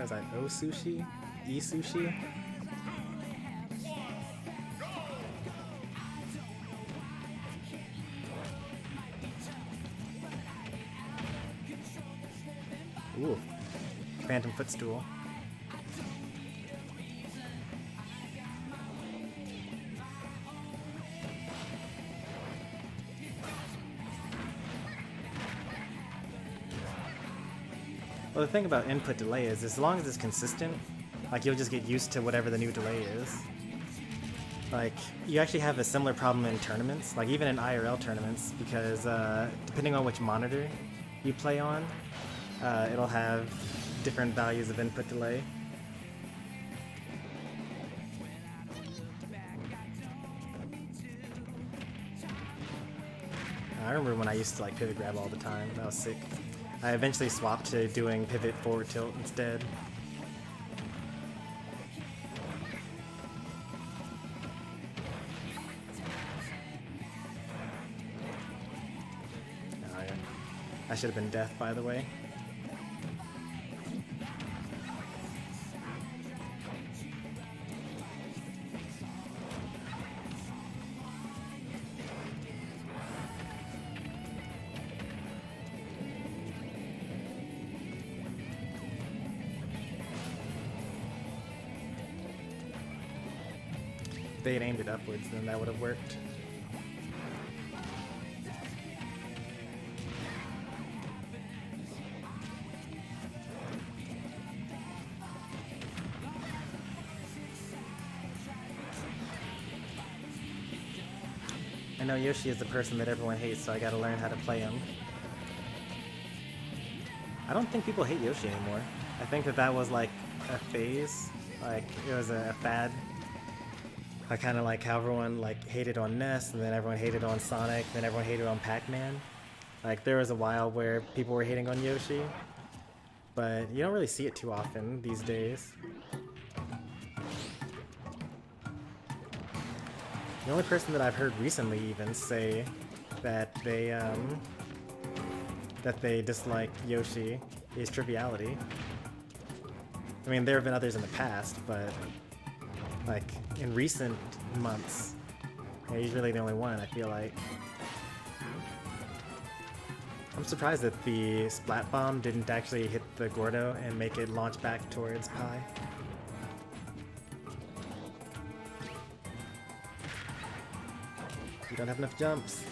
was that O sushi? E sushi? Ooh, phantom footstool. Well, the thing about input delay is, as long as it's consistent, like, you'll just get used to whatever the new delay is. Like, you actually have a similar problem in tournaments, like even in IRL tournaments, because depending on which monitor you play on, it'll have different values of input delay. I remember when I used to like pivot grab all the time. That was sick. I eventually swapped to doing pivot forward tilt instead. Oh, yeah. I should have been death, by the way. If they had aimed it upwards, then that would have worked. I know Yoshi is the person that everyone hates, so I gotta learn how to play him. I don't think people hate Yoshi anymore. I think that was like a phase, like it was a fad. I kind of like how everyone like hated on NES, and then everyone hated on Sonic, and then everyone hated on Pac-Man. Like there was a while where people were hating on Yoshi, but you don't really see it too often these days. The only person that I've heard recently even say that they dislike Yoshi is Triviality. I mean, there have been others in the past, but like in recent months, yeah, he's really the only one, I feel like. I'm surprised that the Splat Bomb didn't actually hit the Gordo and make it launch back towards Pi. You don't have enough jumps.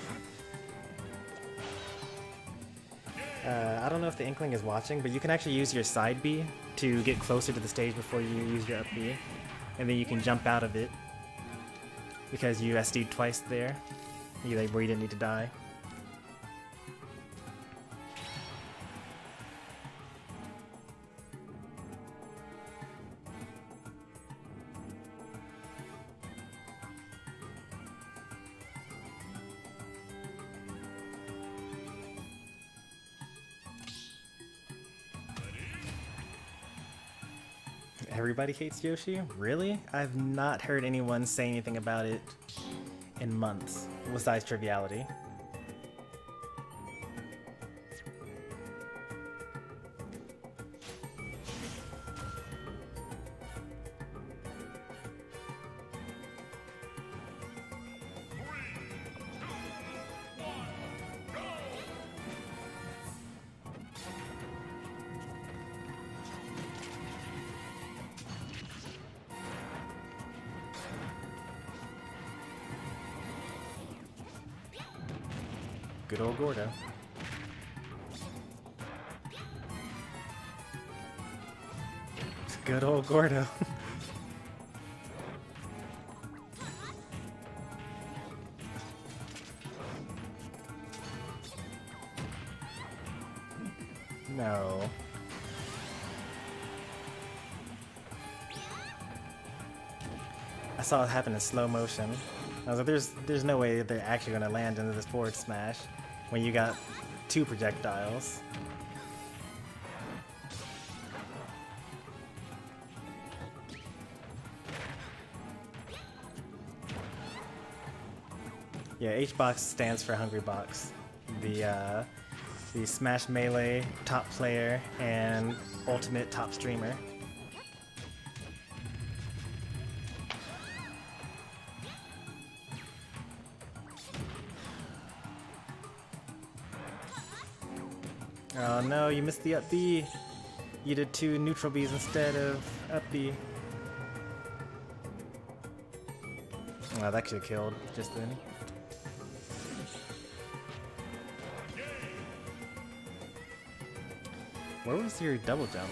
I don't know if the Inkling is watching, but you can actually use your side B to get closer to the stage before you use your up B. And then you can jump out of it because you SD'd twice there, where you didn't need to die. Everybody hates Yoshi? Really? I've not heard anyone say anything about it in months, besides Triviality. Good old Gordo. Good old Gordo. No. I saw it happen in slow motion. I was like, there's no way they're actually gonna land into this forward smash when you got two projectiles. Yeah, H-Box stands for Hungry Box. The Smash Melee top player and ultimate top streamer. Oh no, you missed the up B. You did 2 neutral Bs instead of up B. Wow, that could have killed just then. Where was your double jump?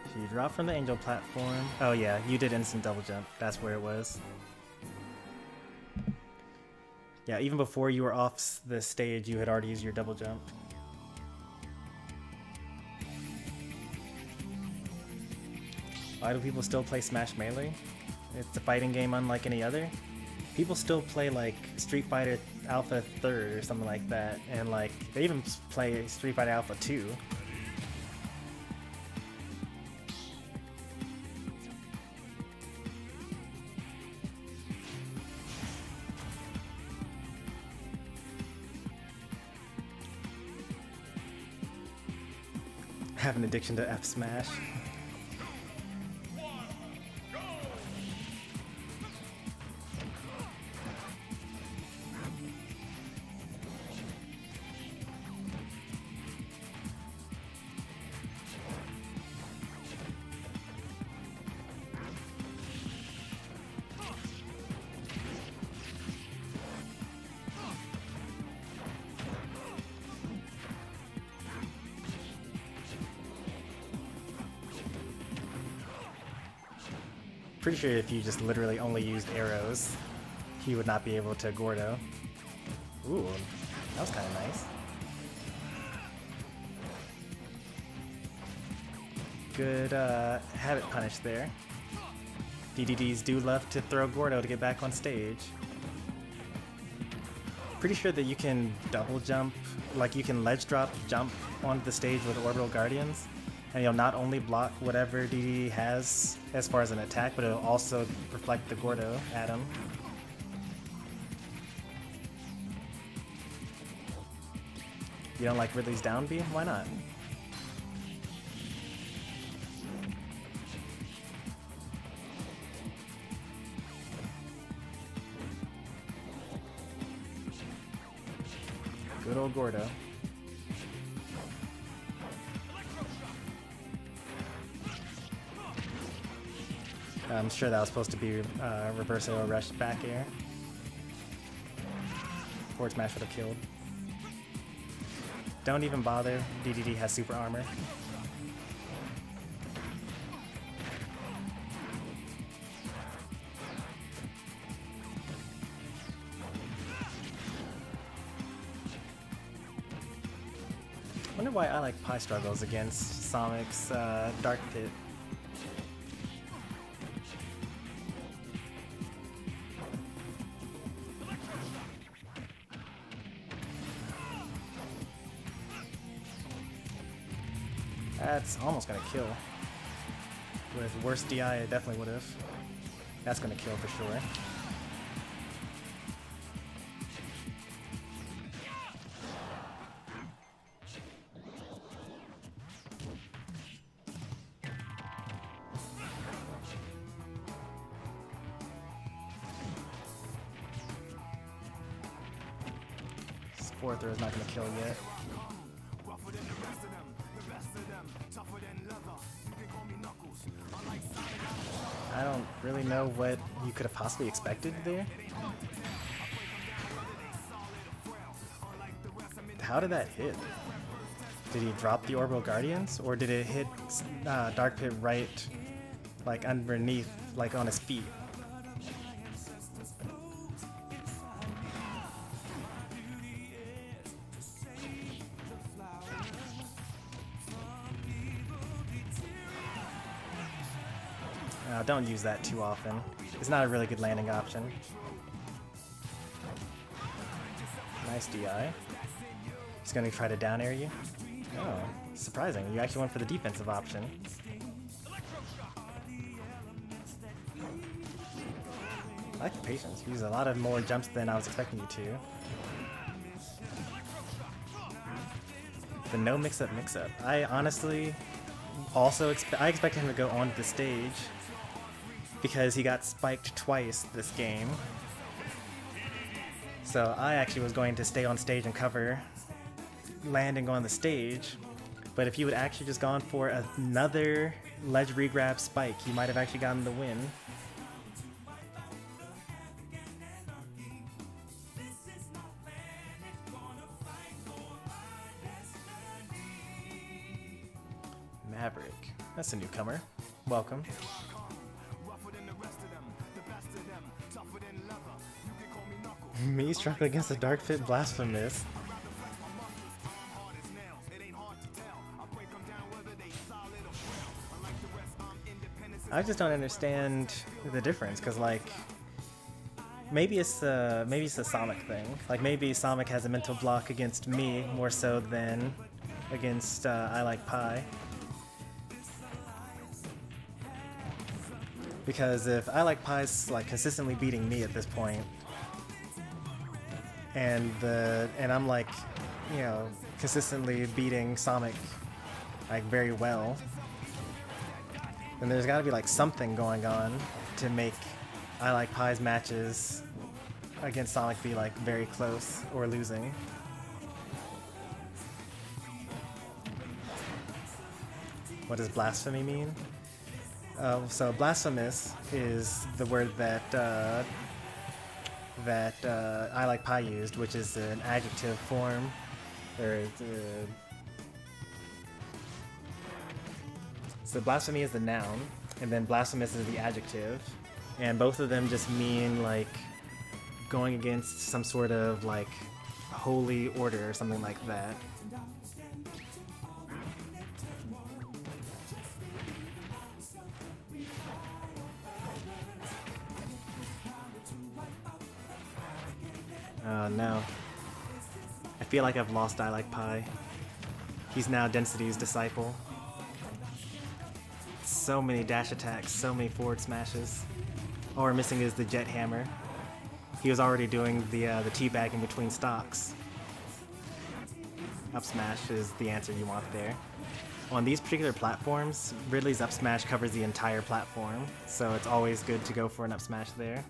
So you drop from the angel platform. Oh yeah, you did instant double jump. That's where it was. Yeah, even before you were off the stage, you had already used your double jump. Why do people still play Smash Melee? It's a fighting game unlike any other. People still play like Street Fighter Alpha 3rd or something like that, and like they even play Street Fighter Alpha 2. Have an addiction to F Smash. Pretty sure if you just literally only used arrows, he would not be able to Gordo. Ooh, that was kind of nice. Good habit punish there. DDDs do love to throw Gordo to get back on stage. Pretty sure that you can double jump, like you can ledge drop jump onto the stage with Orbital Guardians. And you'll not only block whatever DD has as far as an attack, but it'll also reflect the Gordo at him. You don't like Ridley's down B? Why not? Good old Gordo. I'm sure that was supposed to be reverse or rush back air. Forward smash would have killed. Don't even bother. DDD has super armor. I wonder why I like Pie Struggles against Sonic's Dark Pit. That's almost gonna kill. With worse DI, it definitely would have. That's gonna kill for sure. This forward throw is not gonna kill yet. I don't really know what you could have possibly expected there. How did that hit? Did he drop the Orbital Guardians, or did it hit Dark Pit right, like underneath, like on his feet? Don't use that too often. It's not a really good landing option. Nice DI. He's gonna try to down air you. Oh, surprising. You actually went for the defensive option. I like the patience. You use a lot of more jumps than I was expecting you to. The no mix-up mix-up. I honestly also I expected him to go onto the stage because he got spiked twice this game. So I actually was going to stay on stage and cover, landing on the stage, but if he would actually just gone for another ledge regrab spike, he might have actually gotten the win. Maverick, that's a newcomer. Welcome. Me struggling against the Dark Fit Blasphemous. I just don't understand the difference, because like maybe it's a Sonic thing. Like maybe Sonic has a mental block against me more so than against I Like Pie. Because if I Like Pie's like consistently beating me at this point, and I'm like, you know, consistently beating Sonic like very well, then there's got to be like something going on to make I Like Pie's matches against Sonic be like very close or losing. What does blasphemy mean? So blasphemous is the word that I Like Pie used, which is an adjective form, or so blasphemy is the noun, and then blasphemous is the adjective, and both of them just mean like going against some sort of like holy order or something like that. No. I feel like I've lost I Like Pie. He's now Density's disciple. So many dash attacks, so many forward smashes. All we're missing is the jet hammer. He was already doing the teabag in between stocks. Up smash is the answer you want there. On these particular platforms, Ridley's up smash covers the entire platform, so it's always good to go for an up smash there.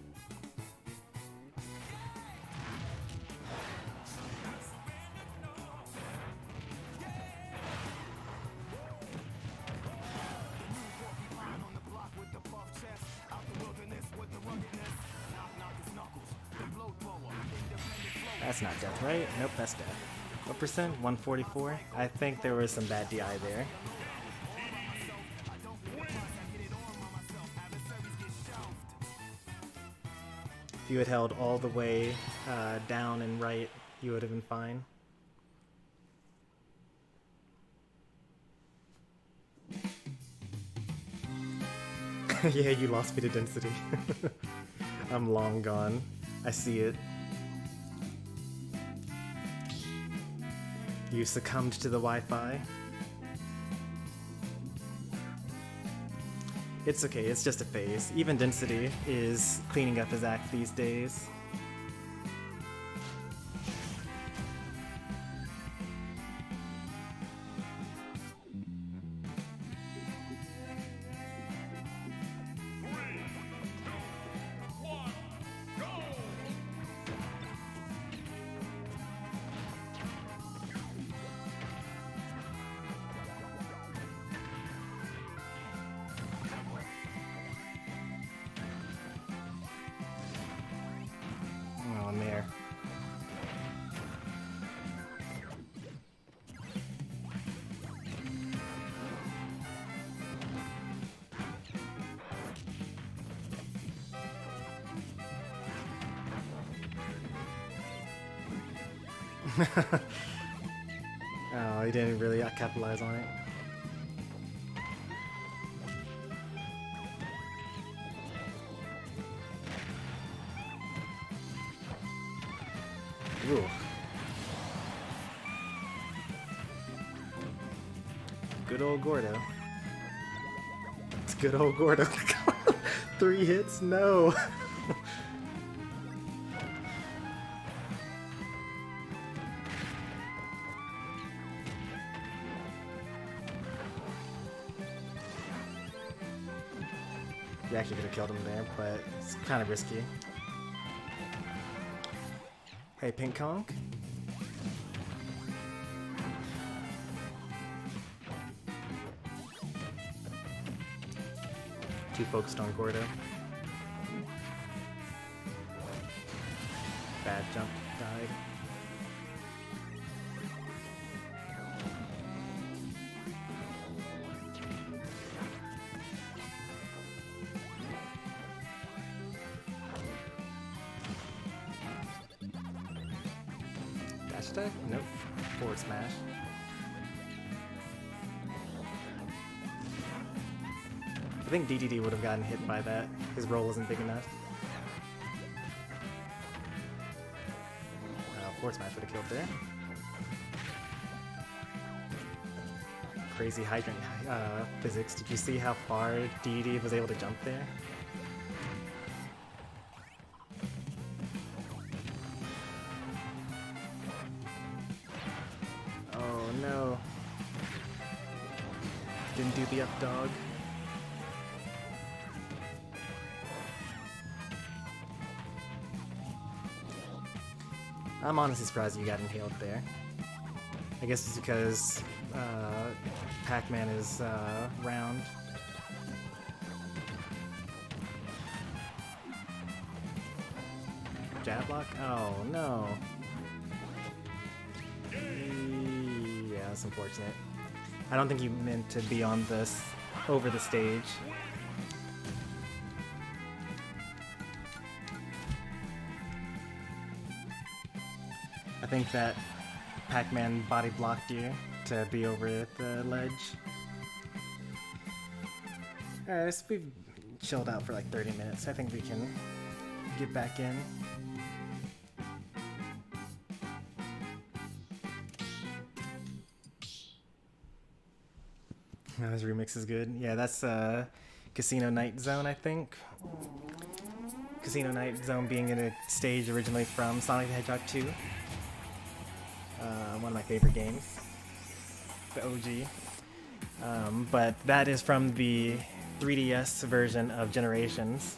That's not death, right? Nope, that's death. What percent? 144? I think there was some bad DI there. If you had held all the way down and right, you would have been fine. Yeah, you lost me to density. I'm long gone. I see it. You succumbed to the Wi-Fi. It's okay, it's just a phase. Even Density is cleaning up his act these days. There. Oh, he didn't really capitalize on it. Ooh. Good old Gordo. It's good old Gordo. 3 hits? No. You actually could have killed him there, but it's kind of risky. Hey, Pink Conk. Too focused on Gordo. Bad jump, died. Dash attack? Nope. Forward smash. I think DDD would have gotten hit by that. His roll wasn't big enough. Forward smash would have killed there. Crazy hydrant physics. Did you see how far DDD was able to jump there? Oh no. Didn't do the up dog. I'm honestly surprised you got inhaled there. I guess it's because Pac-Man is round. Jab block? Oh no. Yeah, that's unfortunate. I don't think you meant to be on this over the stage. I think that Pac-Man body blocked you to be over at the ledge. Alright, so we've chilled out for like 30 minutes. I think we can get back in. Oh, this remix is good. Yeah, that's Casino Night Zone, I think. Casino Night Zone being in a stage originally from Sonic the Hedgehog 2. One of my favorite games, the OG. But that is from the 3DS version of Generations.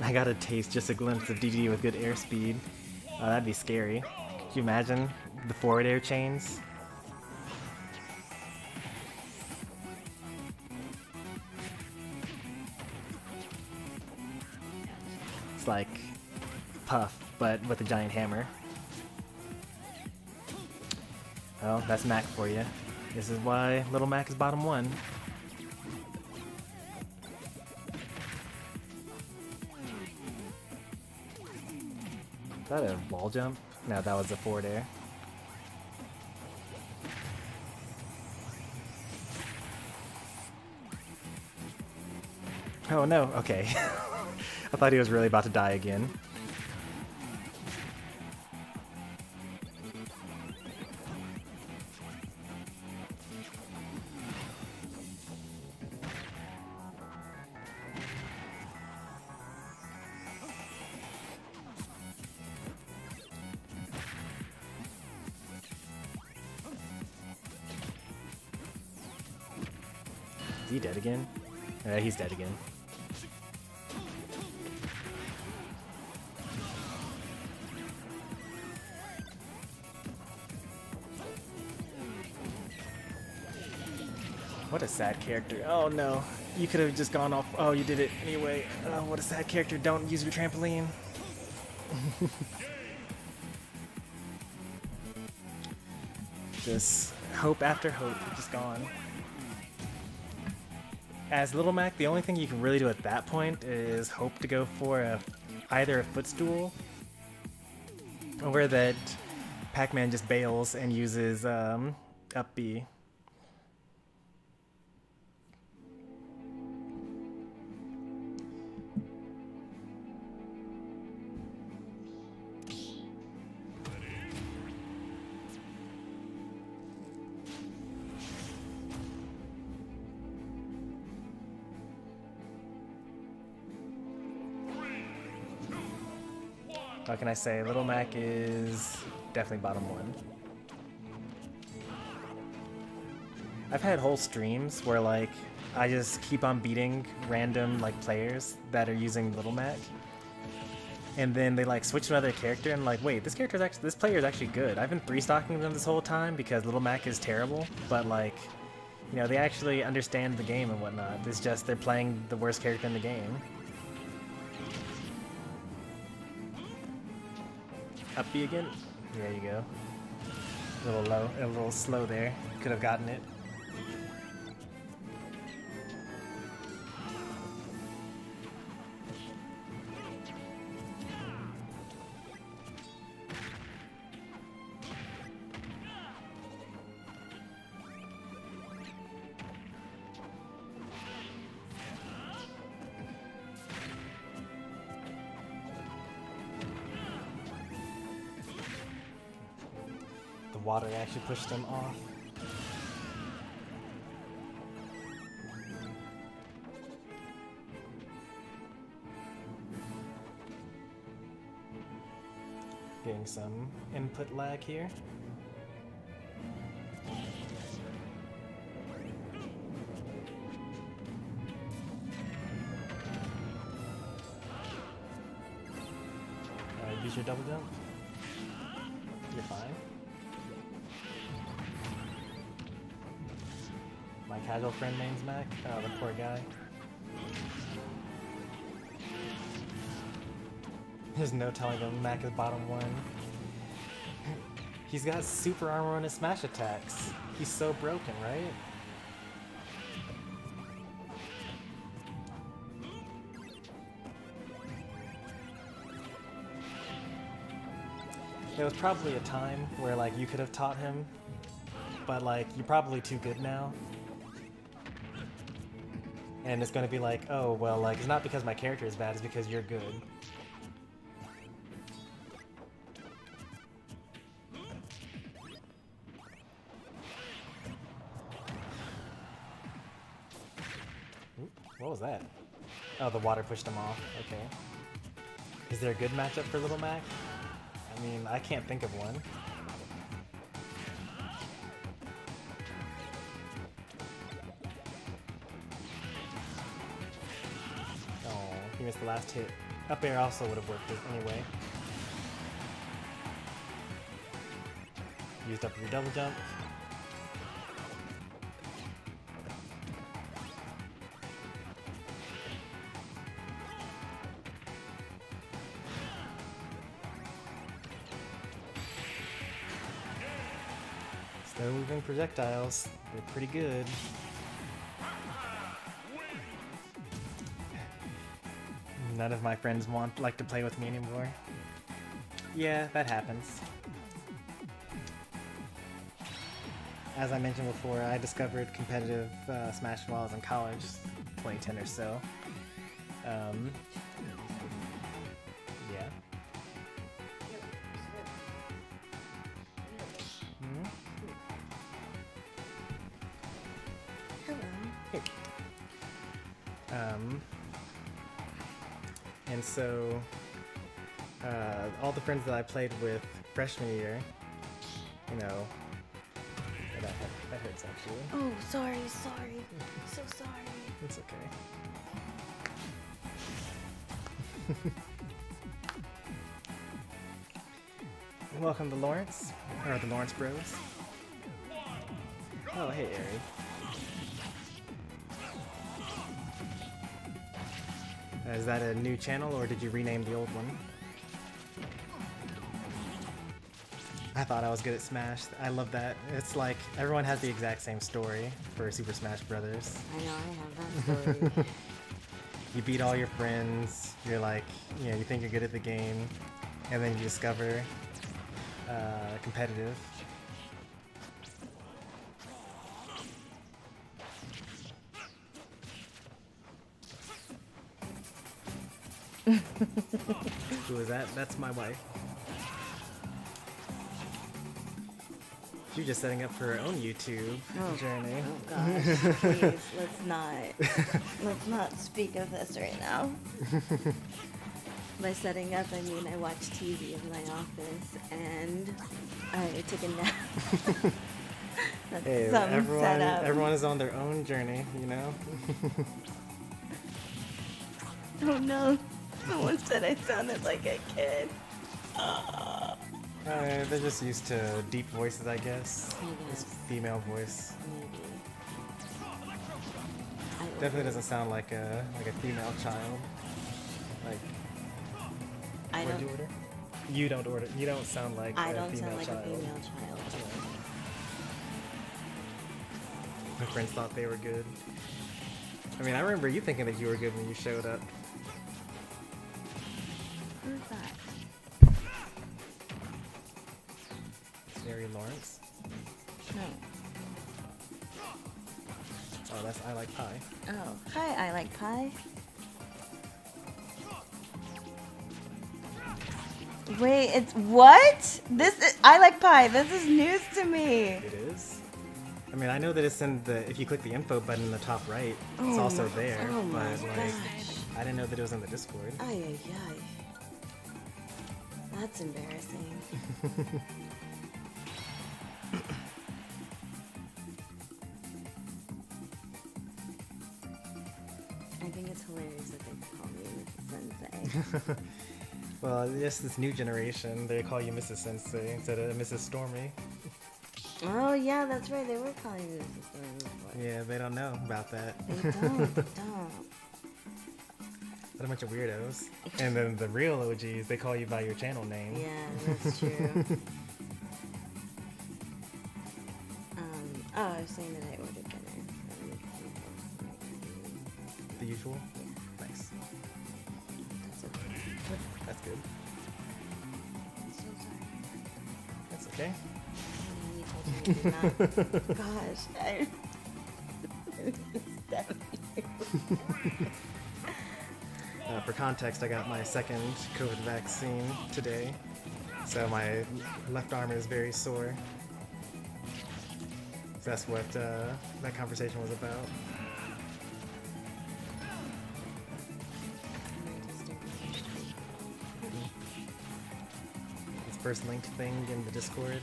I got a taste, just a glimpse of DDD with good airspeed. That'd be scary. Could you imagine the forward air chains? It's like Puff, but with a giant hammer. Oh, that's Mac for you. This is why Little Mac is bottom one. Is that a wall jump? No, that was a forward air. Oh no, okay. I thought he was really about to die again. Is he dead again? He's dead again. What a sad character. Oh no. You could have just gone off. Oh, you did it anyway. Oh, what a sad character. Don't use your trampoline. Just hope after hope. Just gone. As Little Mac, the only thing you can really do at that point is hope to go for either a footstool or that Pac-Man just bails and uses up B. What can I say? Little Mac is definitely bottom one. I've had whole streams where like I just keep on beating random like players that are using Little Mac, and then they like switch to another character and like, wait, this player is actually good. I've been 3-stocking them this whole time because Little Mac is terrible, but like, you know, they actually understand the game and whatnot. It's just they're playing the worst character in the game. Up B again. There you go. A little low, a little slow there. Could have gotten it. Water actually pushed him off. Getting some input lag here. Use your double jump. You're fine. My casual friend name's Mac. Oh, the poor guy. There's no telling him Mac is bottom 1. He's got super armor on his smash attacks. He's so broken, right? There was probably a time where like you could have taught him, but like you're probably too good now. And it's gonna be like, oh, well, like, it's not because my character is bad, it's because you're good. Ooh, what was that? Oh, the water pushed him off. Okay. Is there a good matchup for Little Mac? I mean, I can't think of one. He missed the last hit. Up air also would have worked anyway. Used up your double jump. Slow moving projectiles. They're pretty good. None of my friends like to play with me anymore. Yeah, that happens. As I mentioned before, I discovered competitive Smash while I was in college, 2010 or so. Yeah. Hmm? Hello. Hey. And so, all the friends that I played with freshman year, you know, that hurts actually. Oh, sorry. So sorry. It's okay. Welcome to Lawrence, or the Lawrence Bros. Oh, hey, Ari. Is that a new channel, or did you rename the old one? I thought I was good at Smash. I love that. It's like, everyone has the exact same story for Super Smash Brothers. I know, I have that story. You beat all your friends, you're like, you know, you think you're good at the game, and then you discover competitive. Who is that? That's my wife. She's just setting up for her own YouTube journey. Oh gosh, please, let's not speak of this right now. By setting up, I mean I watch TV in my office and I take a nap. That's Hey, some setup. everyone is on their own journey, you know? Oh no. Someone said I sounded like a kid. They're just used to deep voices, I guess. I This guess. female voice. Maybe. Definitely doesn't sound like a female child. Like, I what'd you don't. order? You don't order. You don't sound like I a don't female sound like child. a female child. My friends thought they were good. I mean, I remember you thinking that you were good when you showed up. Who's that? Mary Lawrence. No. Oh, that's I Like Pie. Oh, hi. I like pie. Wait, it's what? I like pie. This is news to me. It is. I mean, I know that it's in the. If you click the info button in the top right, it's also there. Oh my but like, gosh. I didn't know that it was in the Discord. Ay, ay, ay. That's embarrassing. I think it's hilarious that they call me Sensei. Well, just this new generation, they call you Mrs. Sensei instead of Mrs. Stormy. Oh yeah, that's right. They were calling me Mrs. Stormy before. Yeah, they don't know about that. They don't. They don't. What a bunch of weirdos. And then the real OGs, they call you by your channel name. Yeah, that's true. I was saying that I ordered dinner. The usual? Yeah, Nice. that's okay. That's good. I'm so sorry. That's okay. You told me to not. Gosh, I. For context, I got my second COVID vaccine today, so my left arm is very sore. So that's what that conversation was about. This first linked thing in the Discord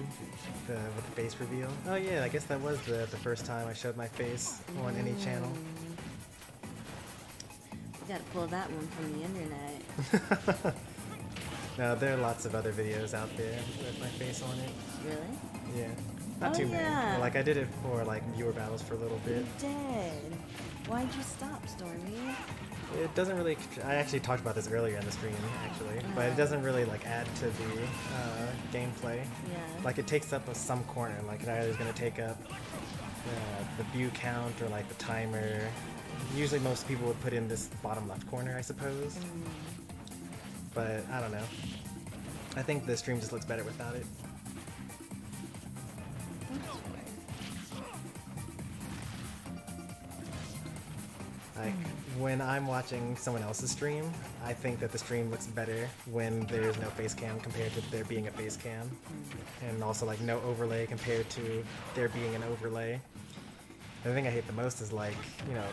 with the face reveal. Oh yeah, I guess that was the first time I showed my face on any channel. You gotta pull that one from the internet. No, there are lots of other videos out there with my face on it. Really? Yeah. Not Oh, too many. yeah. Like I did it for like viewer battles for a little bit. You did. Why'd you stop, Stormy? It doesn't really. I actually talked about this earlier in the stream, actually, but it doesn't really like add to the gameplay. Yeah. Like it takes up some corner. Like it either is going to take up the view count or like the timer. Usually, most people would put in this bottom left corner, I suppose. But I don't know. I think the stream just looks better without it. Like, when I'm watching someone else's stream, I think that the stream looks better when there's no face cam compared to there being a face cam. And also, like, no overlay compared to there being an overlay. The thing I hate the most is, like, you know,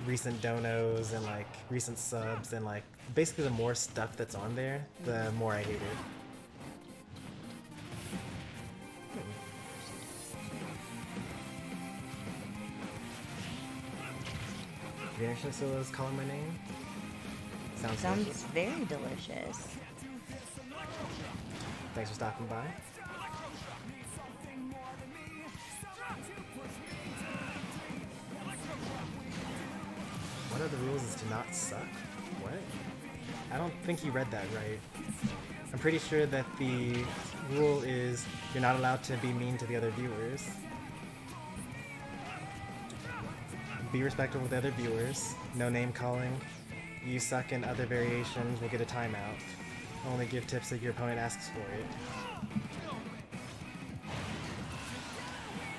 recent donos and, like, recent subs and, like, basically the more stuff that's on there, the more I hate it. Vanish Solo is calling my name. Sounds delicious. very delicious. Thanks for stopping by. One of the rules is to not suck? What? I don't think you read that right. I'm pretty sure that the rule is you're not allowed to be mean to the other viewers. Be respectful with other viewers. No name calling. You suck in other variations will get a timeout. Only give tips if your opponent asks for it.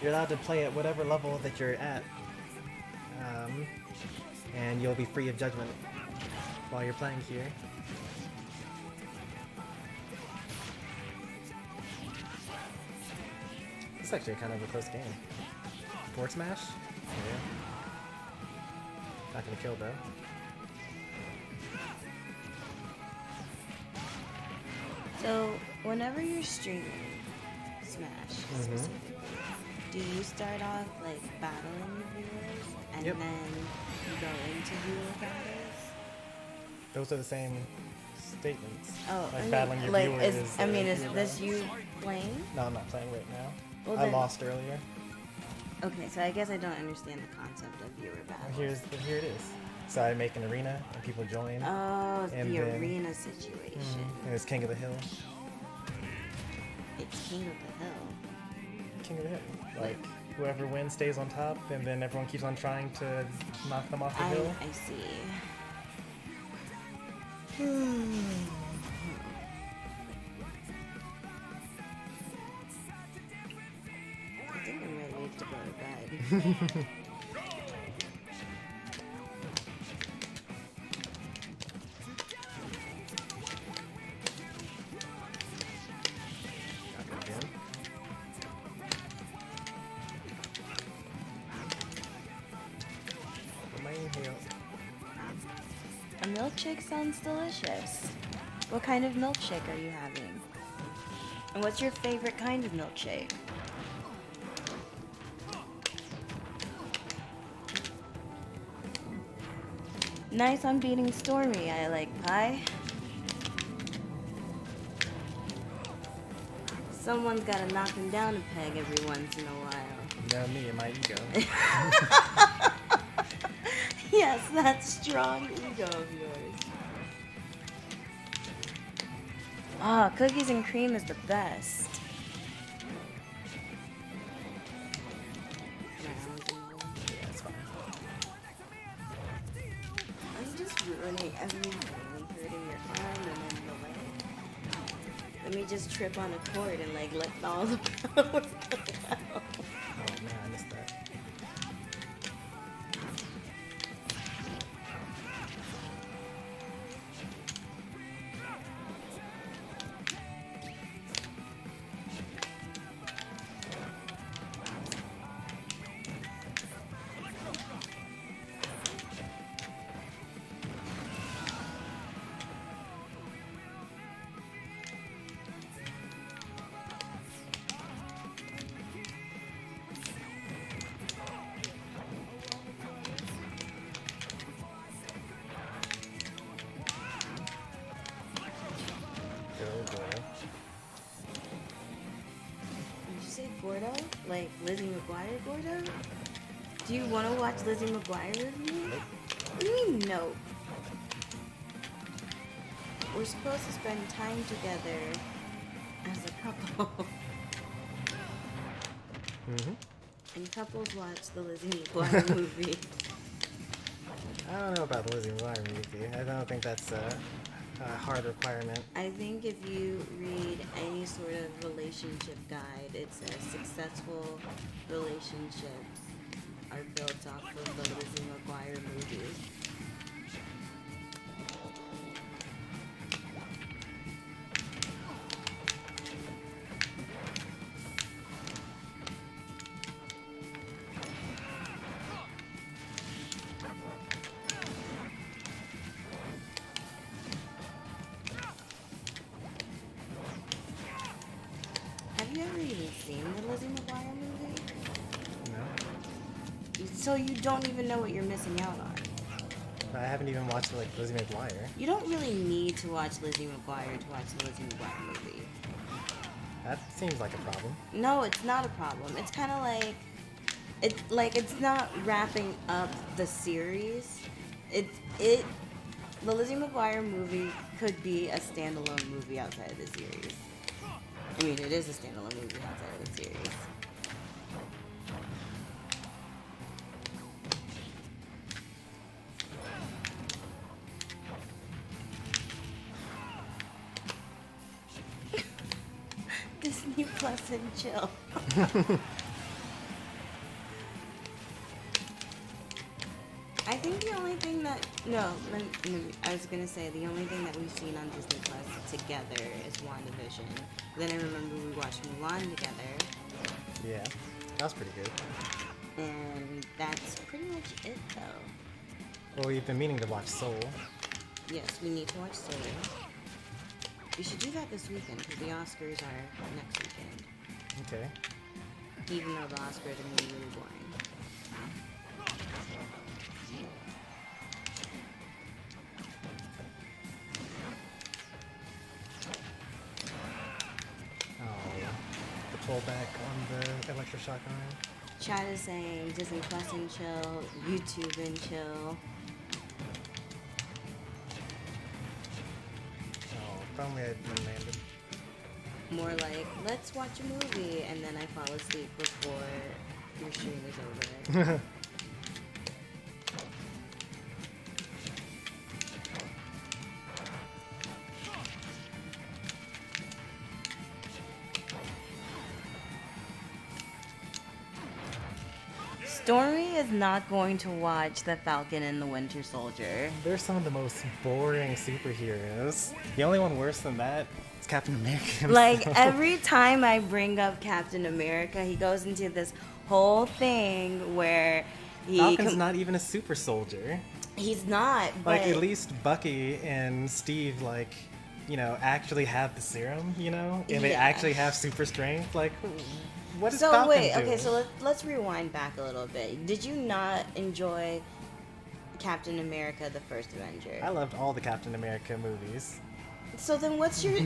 You're allowed to play at whatever level that you're at. And you'll be free of judgment while you're playing here. It's actually kind of a close game. Forward smash? Yeah. Not gonna kill though. So, whenever you're streaming Smash, specifically, Do you start off like battling viewers and Yep. then you go into viewer battles? Those are the same statements. Oh, like I battling mean, your like, viewers is a this viewer you battle. playing? No, I'm not playing right now. Well, I then- lost earlier. Okay, so I guess I don't understand the concept of viewer battles. Here it is. So I make an arena and people join. Oh, and the then- arena situation. And it's King of the Hill. It's King of the Hill. King of the Hill. Like whoever wins stays on top, and then everyone keeps on trying to knock them off the hill. I see. I think I'm ready to go to bed. Again. Put my inhale. A milkshake sounds delicious. What kind of milkshake are you having? And what's your favorite kind of milkshake? Nice on beating Stormy. I like pie. Someone's gotta knock him down a peg every once in a while. You know me and my ego. Yes, that strong ego of yours. Ah, cookies and cream is the best. Yeah, it's fine. I'm just ruining everything, hurting your arm and then the leg. Let me just trip on a cord and like let all the power come out. Oh man, I missed that. Go, boy. Did you say Gordo? Like Lizzie McGuire Gordo? Do you want to watch Lizzie McGuire with me? Nope. What do you mean no? We're supposed to spend time together as a couple. Mm-hmm. And couples watch the Lizzie McGuire movie. I don't know about the Lizzie McGuire movie. I don't think that's a hard requirement. I think if you read any sort of relationship guide, it says successful relationships are built off of the Lizzie McGuire movie. Have you ever even seen the Lizzie McGuire movie? No. So you don't even know what you're missing out on. I haven't even watched like Lizzie McGuire. You don't really need to watch Lizzie McGuire to watch the Lizzie McGuire movie. That seems like a problem. No, it's not a problem. It's kind of like it's not wrapping up the series. The Lizzie McGuire movie could be a standalone movie outside of the series. I mean, it is a standalone movie outside of the series. Disney Plus and chill. I think the only thing that I was gonna say the only thing that we've seen on Disney Plus together is WandaVision. Then I remember we watched Mulan together, Yeah, that was pretty good. and that's pretty much it though. Well, we've been meaning to watch Soul. Yes, we need to watch Soul. We should do that this weekend because the Oscars are next weekend. Okay. Even though the Oscars are gonna be really boring. Oh, the pullback on the electroshock arm. Chat is saying Disney Plus and chill, YouTube and chill. Oh, if only I'd been landed. More like, let's watch a movie, and then I fall asleep before your stream is over. Stormy is not going to watch The Falcon and the Winter Soldier. They're some of the most boring superheroes. The only one worse than that is Captain America himself. Like, every time I bring up Captain America, he goes into this whole thing where he... Falcon's not even a super soldier. He's not, but... Like, at least Bucky and Steve, like, you know, actually have the serum, you know? And they Yeah. actually have super strength. Like, what does So Falcon wait, do? okay, so let's rewind back a little bit. Did you not enjoy Captain America: The First Avenger? I loved all the Captain America movies. So then, what's your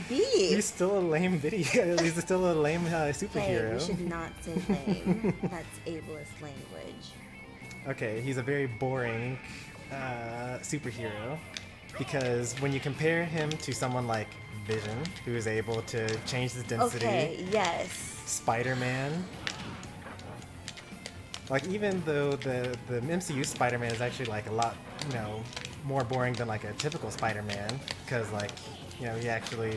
beef? He's still a lame video. He's still a lame Hey, superhero. we should not say lame. That's ableist language. Okay, he's a very boring superhero because when you compare him to someone like Vision, who is able to change his density, Okay, yes. Spider-Man. Like, even though the MCU Spider-Man is actually like a lot, you know, more boring than like a typical Spider-Man, because like, you know, he actually,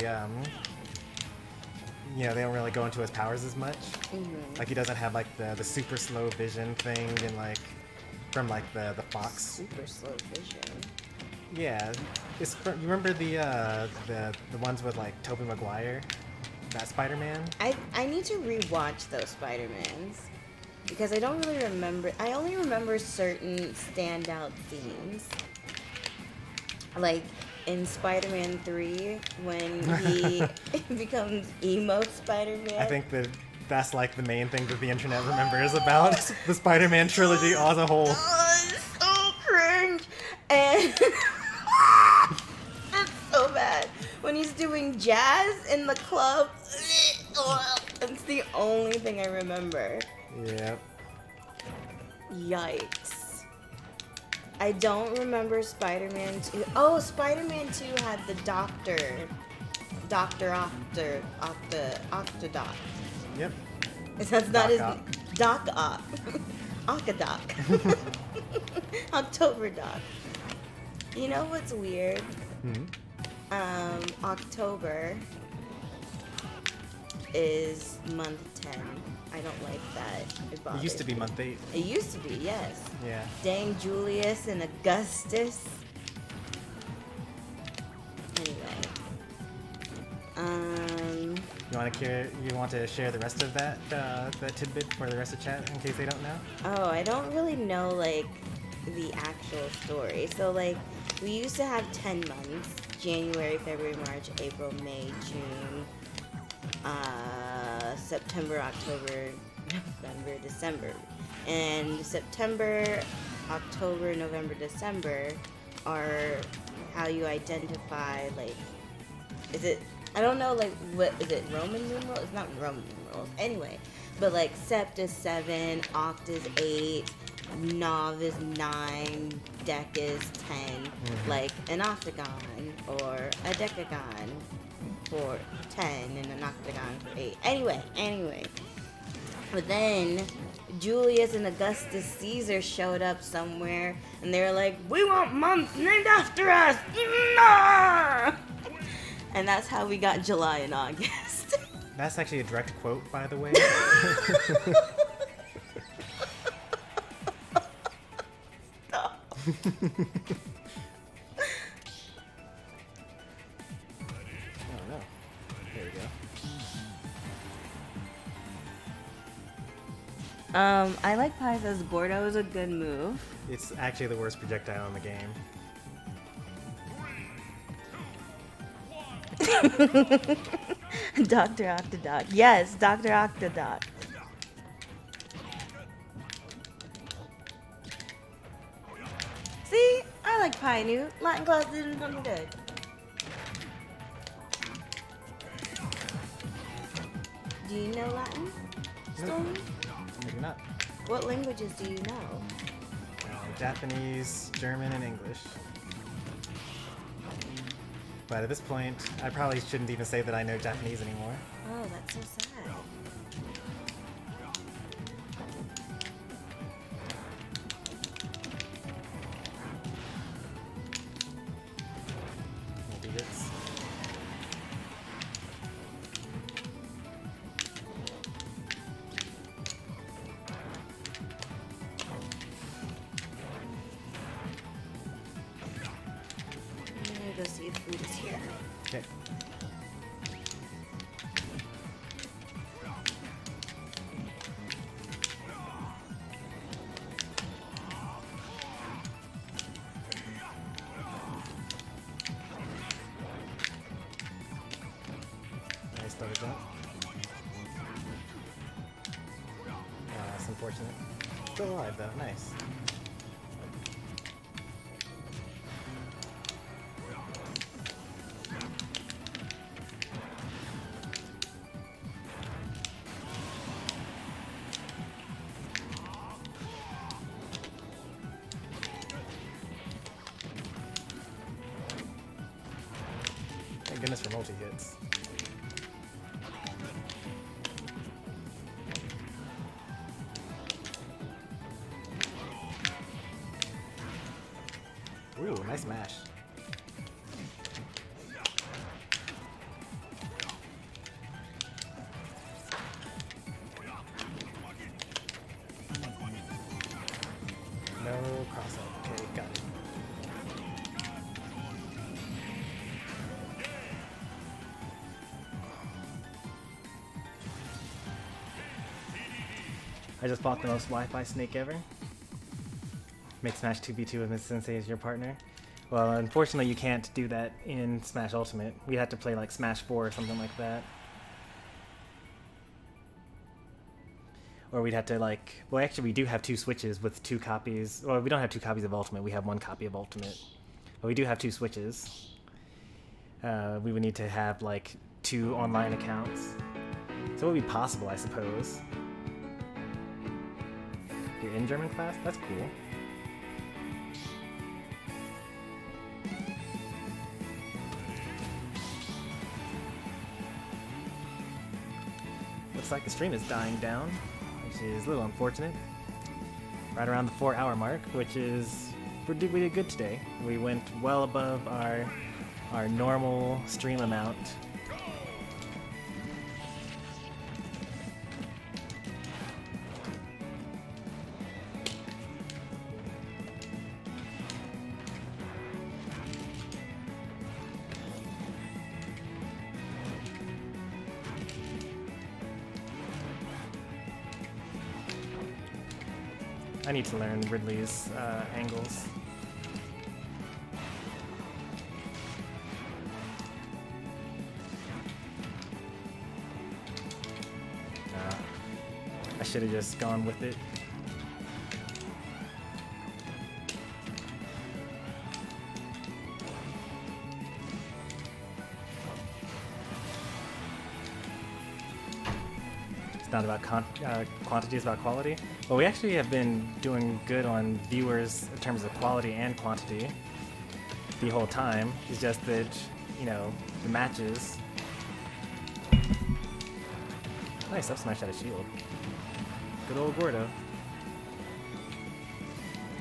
you know, they don't really go into his powers as much. Mm-hmm. Like, he doesn't have like the super slow vision thing and like from like the Fox. Super slow vision. Yeah, it's you remember the ones with like Tobey Maguire, that Spider-Man. I need to rewatch those Spider-Mans because I don't really remember. I only remember certain standout scenes. Like in Spider-Man 3 when he becomes emo Spider-Man. I think that's like the main thing that the internet remembers about the Spider-Man trilogy as a whole. Oh, it's so cringe. And it's so bad. When he's doing jazz in the club, that's the only thing I remember. Yep. Yikes. I don't remember Spider-Man 2. Oh, Spider-Man 2 had the Doctor Octodoc. Yep. That's not Doc his Ock. Doc Ock. Octodoc. October Doc. You know what's weird? October is month 10. I don't like that. It used to be bothers month 8. me. It used to be, yes. Yeah. Dang Julius and Augustus. Anyway. You want to share the rest of that tidbit for the rest of chat in case they don't know? Oh, I don't really know, like, the actual story. So, like, we used to have 10 months. January, February, March, April, May, June, September, October, November, December. And September, October, November, December are how you identify, like, is it, I don't know, like, what, is it Roman numerals? It's not Roman numerals. Anyway, but, like, Sept is 7, Oct is 8, Nov is 9, Dec is 10, like an octagon or a decagon for 10 and an octagon for 8. Anyway. But then Julius and Augustus Caesar showed up somewhere and they were like, we want months named after us! Nah! And that's how we got July and August. That's actually a direct quote, by the way. Oh no. There we go. I like Paisa's Gordo is a good move. It's actually the worst projectile in the game. Dr. Octodoc. Yes, Dr. Octodoc. Hi, new Latin class didn't something good. Do you know Latin, Stormy? Maybe not. What languages do you know? Japanese, German, and English. But at this point, I probably shouldn't even say that I know Japanese anymore. Oh, that's so sad. Maybe it's... I'm gonna go see if food is here. Okay. Nice double jump. That's unfortunate. Still alive though, nice. Thank goodness for multi-hits. Ooh, nice mash. No cross-up. Okay, got it. I just bought the most Wi-Fi snake ever. Make Smash 2v2 with Miss Sensei as your partner. Well, unfortunately you can't do that in Smash Ultimate. We had to play like Smash 4 or something like that. Or we'd have to like... Well, actually we do have 2 Switches with 2 copies. Well, we don't have 2 copies of Ultimate. We have 1 copy of Ultimate. But we do have 2 Switches. We would need to have like 2 online accounts. So it would be possible, I suppose. You're in German class? That's cool. Looks like the stream is dying down, which is a little unfortunate. Right around the 4-hour mark, which is... we did good today. We went well above our normal stream amount. I need to learn Ridley's angles. I should have just gone with it. It's not about quantity, it's about quality. Well, we actually have been doing good on viewers in terms of quality and quantity the whole time. It's just that, you know, the matches. Nice, up smash out of shield. Good old Gordo.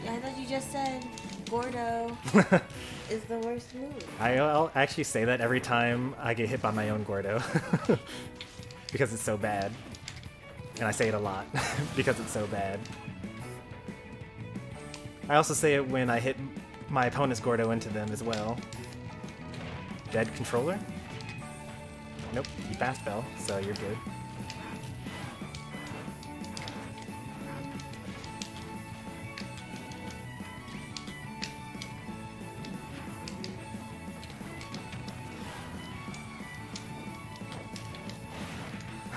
Yeah, I thought you just said Gordo is the worst move. I'll actually say that every time I get hit by my own Gordo. Because it's so bad. And I say it a lot because it's so bad. I also say it when I hit my opponent's Gordo into them as well. Dead controller? Nope, you fast fell, so you're good.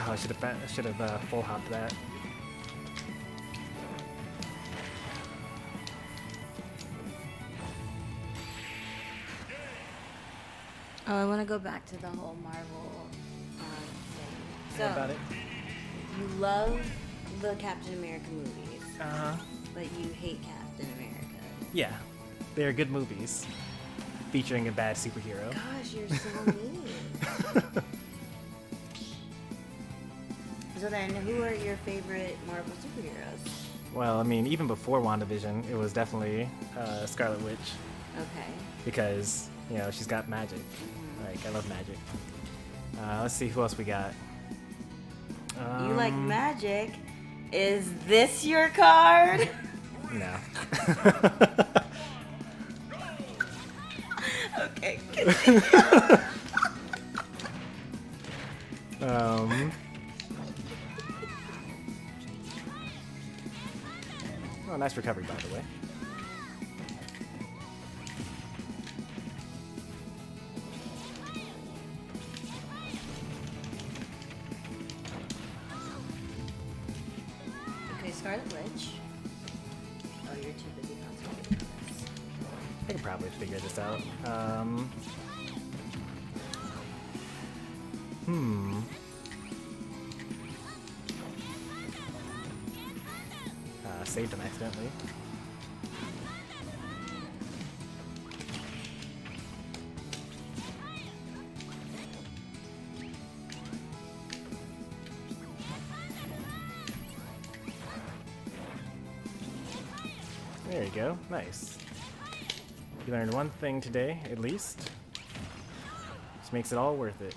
Oh, I should have full hopped that. Oh, I want to go back to the whole Marvel thing. So, What about it? you love the Captain America movies, Uh-huh. but you hate Captain America. Yeah. They're good movies. Featuring a bad superhero. Gosh, you're so mean. So then, who are your favorite Marvel superheroes? Well, I mean, even before WandaVision, it was definitely Scarlet Witch. Okay. Because, you know, she's got magic. Like, I love magic. Let's see who else we got. You like magic? Is this your card? No. Okay. Oh, nice recovery, by the way. Okay, Scarlet Witch. Oh, you're too busy concentrating on this. I can probably figure this out. Saved him accidentally. There you go. Nice. You learned one thing today, at least. Which makes it all worth it.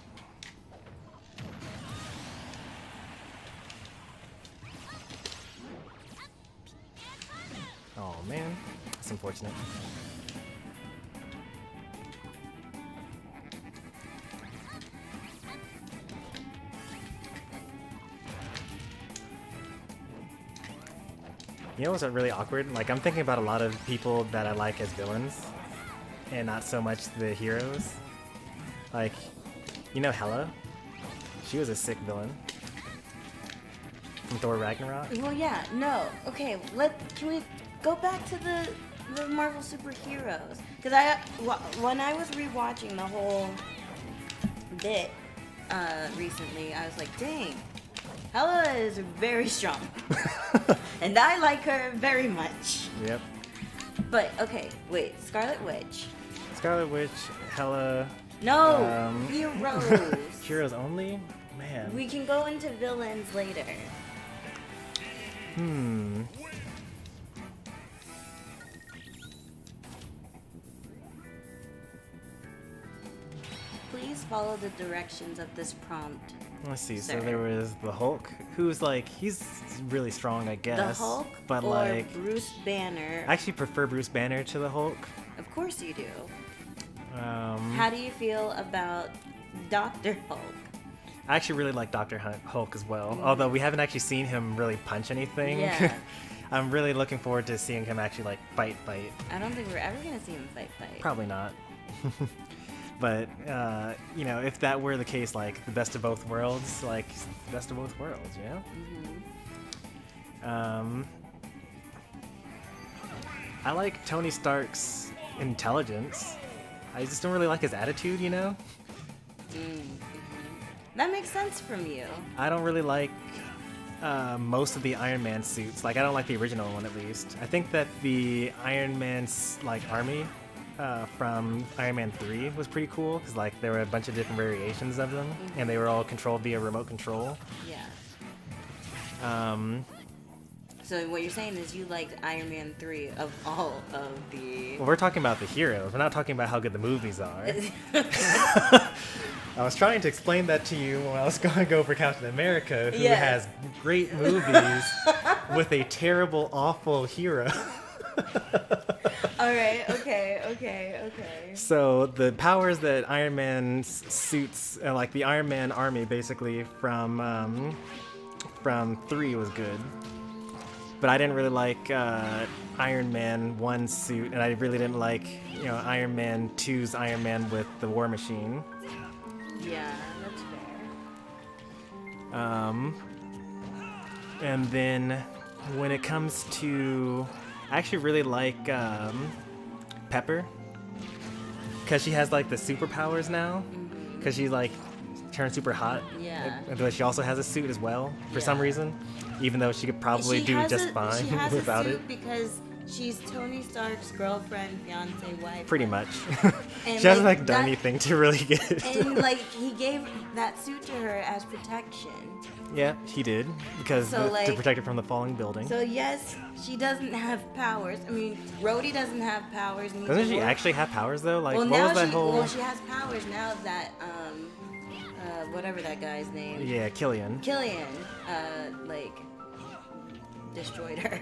Oh man, that's unfortunate. You know what's really awkward? Like, I'm thinking about a lot of people that I like as villains, and not so much the heroes. Like, you know Hela? She was a sick villain. From Thor Ragnarok? Well, yeah, no. Okay, can we go back to the Marvel superheroes? Because when I was rewatching the whole bit recently, I was like, dang, Hela is very strong. And I like her very much. Yep. But, okay, wait, Scarlet Witch. Scarlet Witch, Hela... No, heroes. Heroes only? Man. We can go into villains later. Please follow the directions of this prompt. Let's see, Sir. so there was the Hulk, who's like, he's really strong, I guess. The Hulk but or like, Bruce Banner? I actually prefer Bruce Banner to the Hulk. Of course you do. Um, How do you feel about Dr. Hulk? I actually really like Dr. Hulk as well, although we haven't actually seen him really punch anything. Yeah. I'm really looking forward to seeing him actually like fight. I don't think we're ever going to see him fight. Probably not. But, you know, if that were the case, like, the best of both worlds, like, best of both worlds, you know? I like Tony Stark's intelligence. I just don't really like his attitude, you know? That makes sense from you. I don't really like most of the Iron Man suits. Like, I don't like the original one, at least. I think that the Iron Man's, like, army from Iron Man 3 was pretty cool, because, like, there were a bunch of different variations of them, and they were all controlled via remote control. Yeah. Um, So what you're saying is you liked Iron Man 3 of all of the... well, we're talking about the heroes. We're not talking about how good the movies are. I was trying to explain that to you when I was going over Captain America, who has great movies with a terrible, awful hero. Alright, okay. So the powers that Iron Man's suits, like the Iron Man army, basically from 3 was good. But I didn't really like Iron Man 1's suit, and I really didn't like, you know, Iron Man 2's Iron Man with the War Machine. Yeah, that's fair. And then when it comes to, I actually really like Pepper. because she has like the superpowers now. Because she like turned super hot. Yeah. But she also has a suit as well for some Yeah. reason, even though she could probably She do has just a- fine she has without a it. suit because she's Tony Stark's girlfriend, fiance, wife. Pretty much. And, She hasn't like, like done that- anything to really get it. And like he gave that suit to her as protection. Yeah, he did because So, to like- protect her from the falling building. So yes, she doesn't have powers. I mean, Rhodey doesn't have powers. And he's Doesn't a she war- actually have powers though? Like Well, what now was that she whole? well she has powers now that whatever that guy's name. Yeah, Killian. Killian, like destroyed her.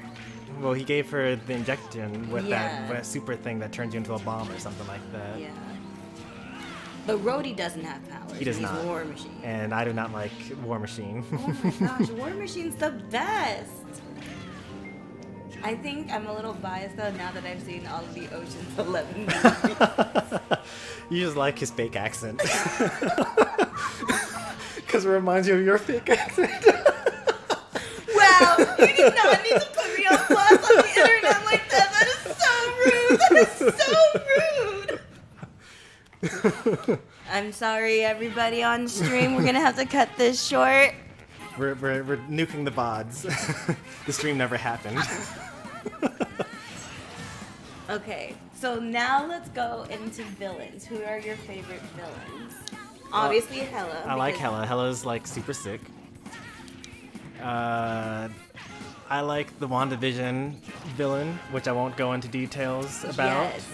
Well, he gave her the injection with Yeah. that super thing that turns you into a bomb or something like that. Yeah. But Rhodey doesn't have powers. He does He's not. War Machine. And I do not like War Machine. Oh my gosh, War Machine's the best. I think I'm a little biased though now that I've seen all of the Ocean's 11 movies. You just like his fake accent. Because it reminds you of your fake accent. Wow, you did not need to put me on blast on the internet like that. That is so rude. That is so rude. I'm sorry, everybody on stream. We're gonna have to cut this short. We're nuking the VODs. The stream never happened. Okay, so now let's go into villains. Who are your favorite villains? Obviously, Hela. I like because- Hela. Hela's like super sick. I like the WandaVision villain, which I won't go into details about. Yes,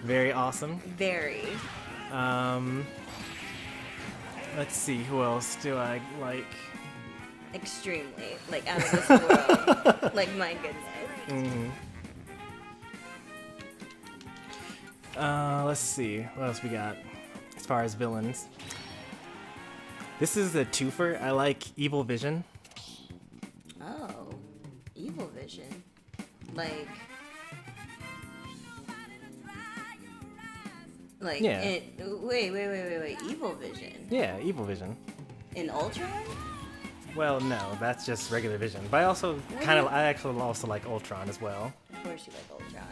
Very awesome. very. Let's see, who else do I like? Extremely. Like, out of this world. Like, my goodness. Let's see, what else we got as far as villains. This is a twofer. I like Evil Vision. Oh, Evil Vision. Like, Yeah. Wait. Evil Vision. Yeah, Evil Vision. In Ultron? Well, no, that's just regular Vision. But I actually also like Ultron as well. Of course you like Ultron.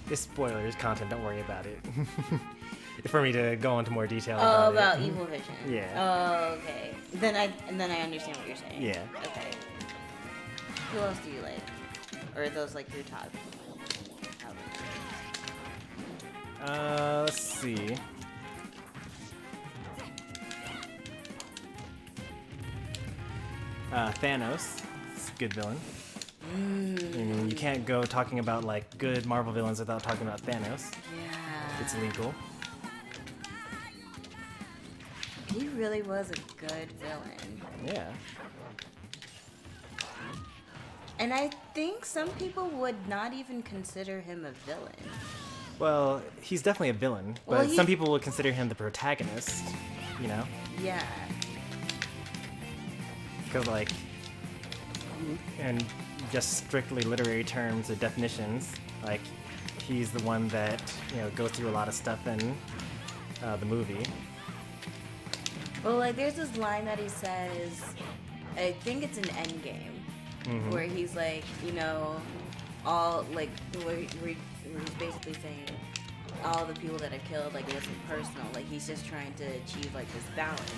It's spoilers content, don't worry about it. For me to go into more detail Oh, about about it. Evil Vision. Yeah. Oh, okay. Then I understand what you're saying. Yeah. Okay. Who else do you like? Or are those like your top? Let's see. Thanos. It's a good villain. I mean, you can't go talking about like good Marvel villains without talking about Thanos. Yeah. It's legal. He really was a good villain. Yeah. And I think some people would not even consider him a villain. Well, he's definitely a villain, but Well, he- some people would consider him the protagonist, you know? Yeah. Because, like, in just strictly literary terms or definitions, like, he's the one that, goes through a lot of stuff in the movie. Well, like, there's this line that he says, I think it's in Endgame, where he's like, all, like, where he's basically saying all the people that are killed, like, it isn't personal. Like, he's just trying to achieve, like, this balance.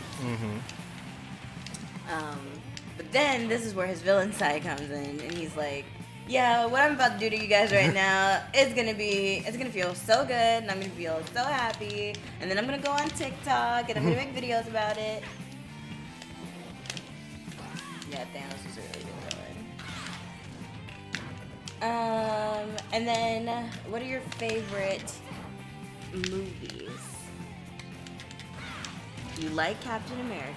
But then this is where his villain side comes in, and he's like, yeah, what I'm about to do to you guys right now, it's gonna feel so good, and I'm gonna feel so happy, and then I'm gonna go on TikTok, and I'm gonna make videos about it. Yeah, Thanos is a really good villain. And then, what are your favorite movies? You like Captain America.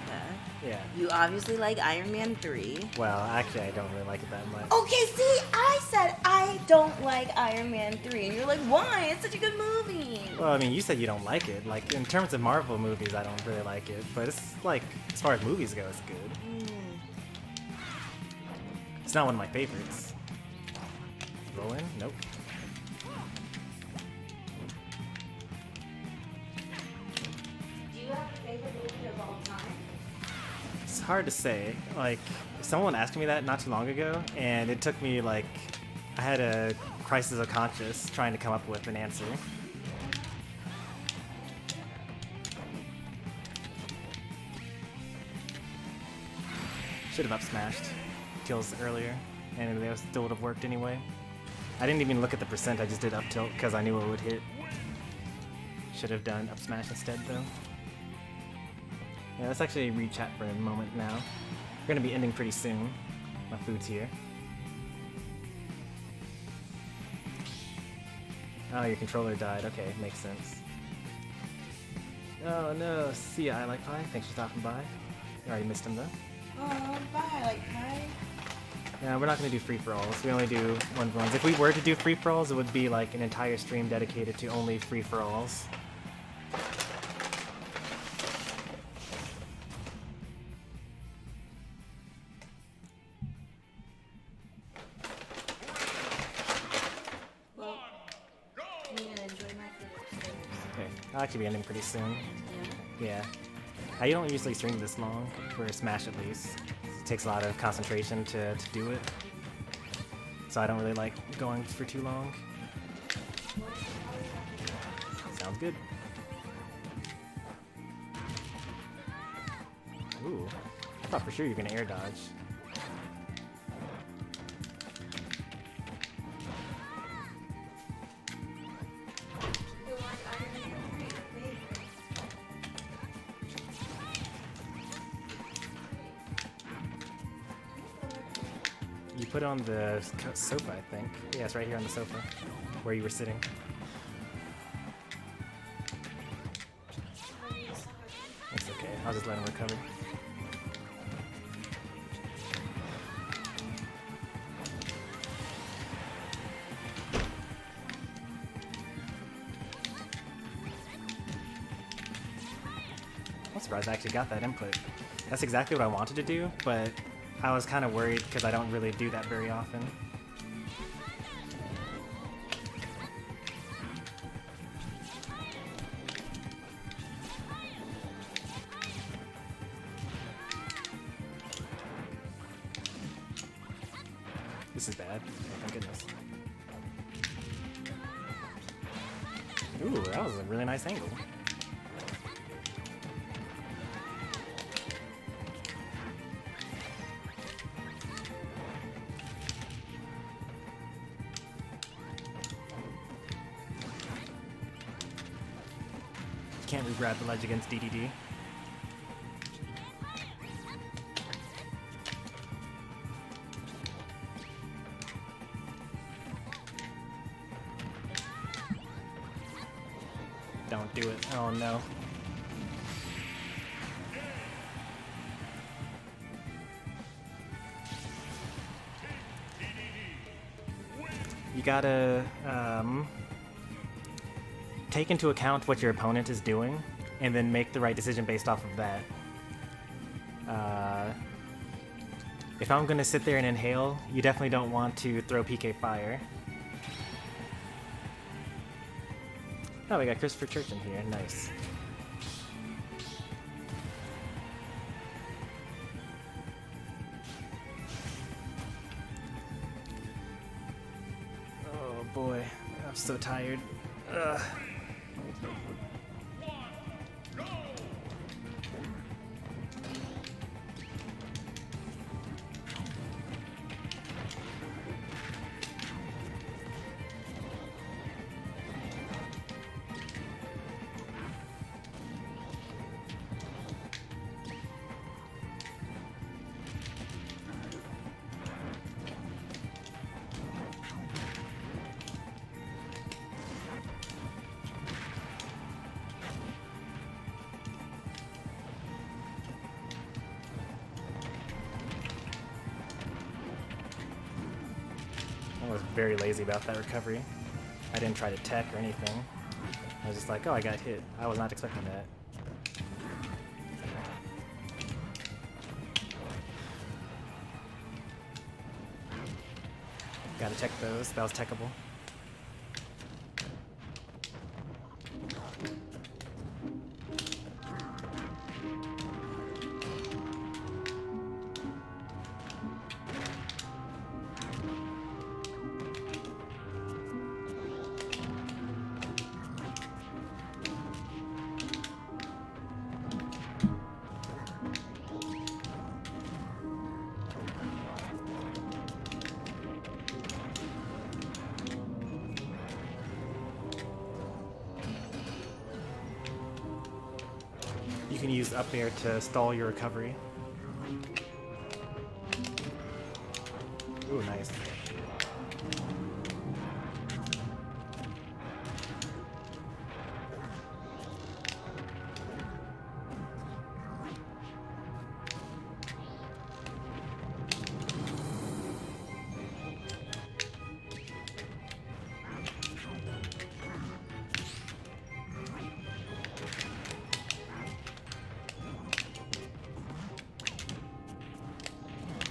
Yeah. You obviously like Iron Man 3. Well, actually, I don't really like it that much. Okay, see, I said I don't like Iron Man 3, and you're like, why? It's such a good movie. Well, I mean, you said you don't like it. Like, in terms of Marvel movies, I don't really like it. But it's, like, as far as movies go, it's good. It's not one of my favorites. Roll in? Nope. Do you have a favorite movie of all time? It's hard to say. Like, someone asked me that not too long ago, and it took me, like, I had a crisis of conscience trying to come up with an answer. Should have up smashed kills earlier, and they still would have worked anyway. I didn't even look at the percent, I just did up tilt because I knew it would hit. Should have done up smash instead though. Yeah, let's actually re-chat for a moment now. We're gonna be ending pretty soon. My food's here. Oh, your controller died. Okay, makes sense. Oh no, see ya, I like pie. Thanks for stopping by. You already missed him though. Oh, bye, like pie. Yeah, we're not gonna do free-for-alls. We only do one-for-ones. If we were to do free-for-alls, it would be like an entire stream dedicated to only free-for-alls. Okay, I'll actually be ending pretty soon. Yeah. I don't usually stream this long, for Smash at least. It takes a lot of concentration to do it. So I don't really like going for too long. Sounds good. Ooh, I thought for sure you were gonna air dodge. You put it on the sofa, I think. Yeah, it's right here on the sofa, where you were sitting. It's okay, I'll just let him recover. I'm surprised I actually got that input. That's exactly what I wanted to do, but I was kind of worried because I don't really do that very often. This is bad. Oh my goodness. Ooh, that was a really nice angle. Can't re-grab the ledge against DDD. Don't do it. Oh no. You gotta, take into account what your opponent is doing, and then make the right decision based off of that. If I'm gonna sit there and inhale, you definitely don't want to throw PK Fire. Oh, we got Christopher Church in here. Nice. Oh boy, I'm so tired. Ugh. I was very lazy about that recovery. I didn't try to tech or anything. I was just like, oh, I got hit. I was not expecting that. Gotta tech those. That was techable. can use up air to stall your recovery. Ooh, nice.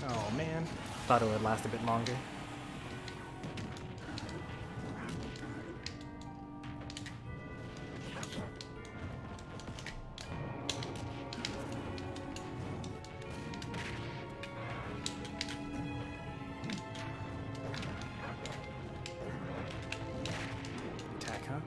Oh man, thought it would last a bit longer. Attack, huh?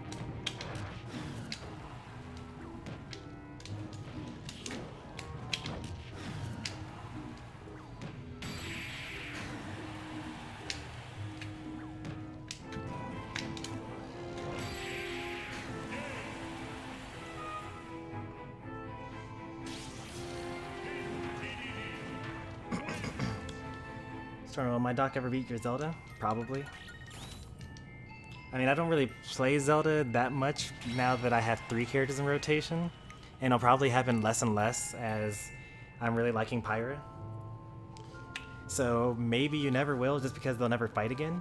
Stormy, will my doc ever beat your Zelda? Probably. I mean, I don't really play Zelda that much now that I have 3 characters in rotation, and it'll probably happen less and less as I'm really liking Pyra. So maybe you never will, just because they'll never fight again.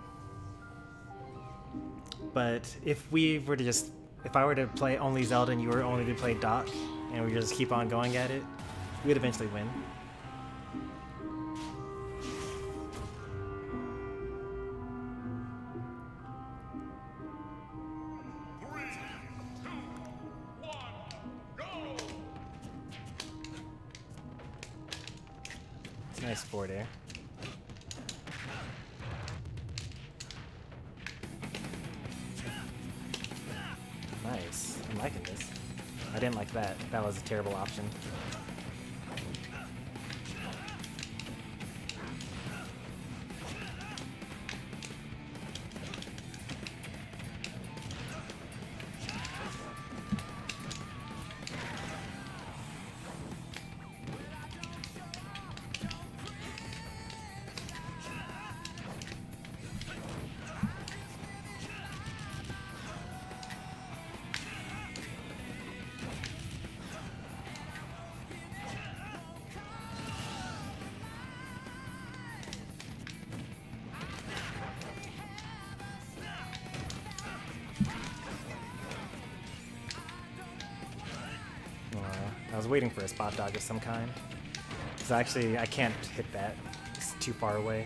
But if I were to play only Zelda and you were only to play Doc, and we just keep on going at it, we would eventually win. Nice forward air. Nice. I'm liking this. I didn't like that. That was a terrible option. I was waiting for a spot dodge of some kind. Because actually, I can't hit that. It's too far away.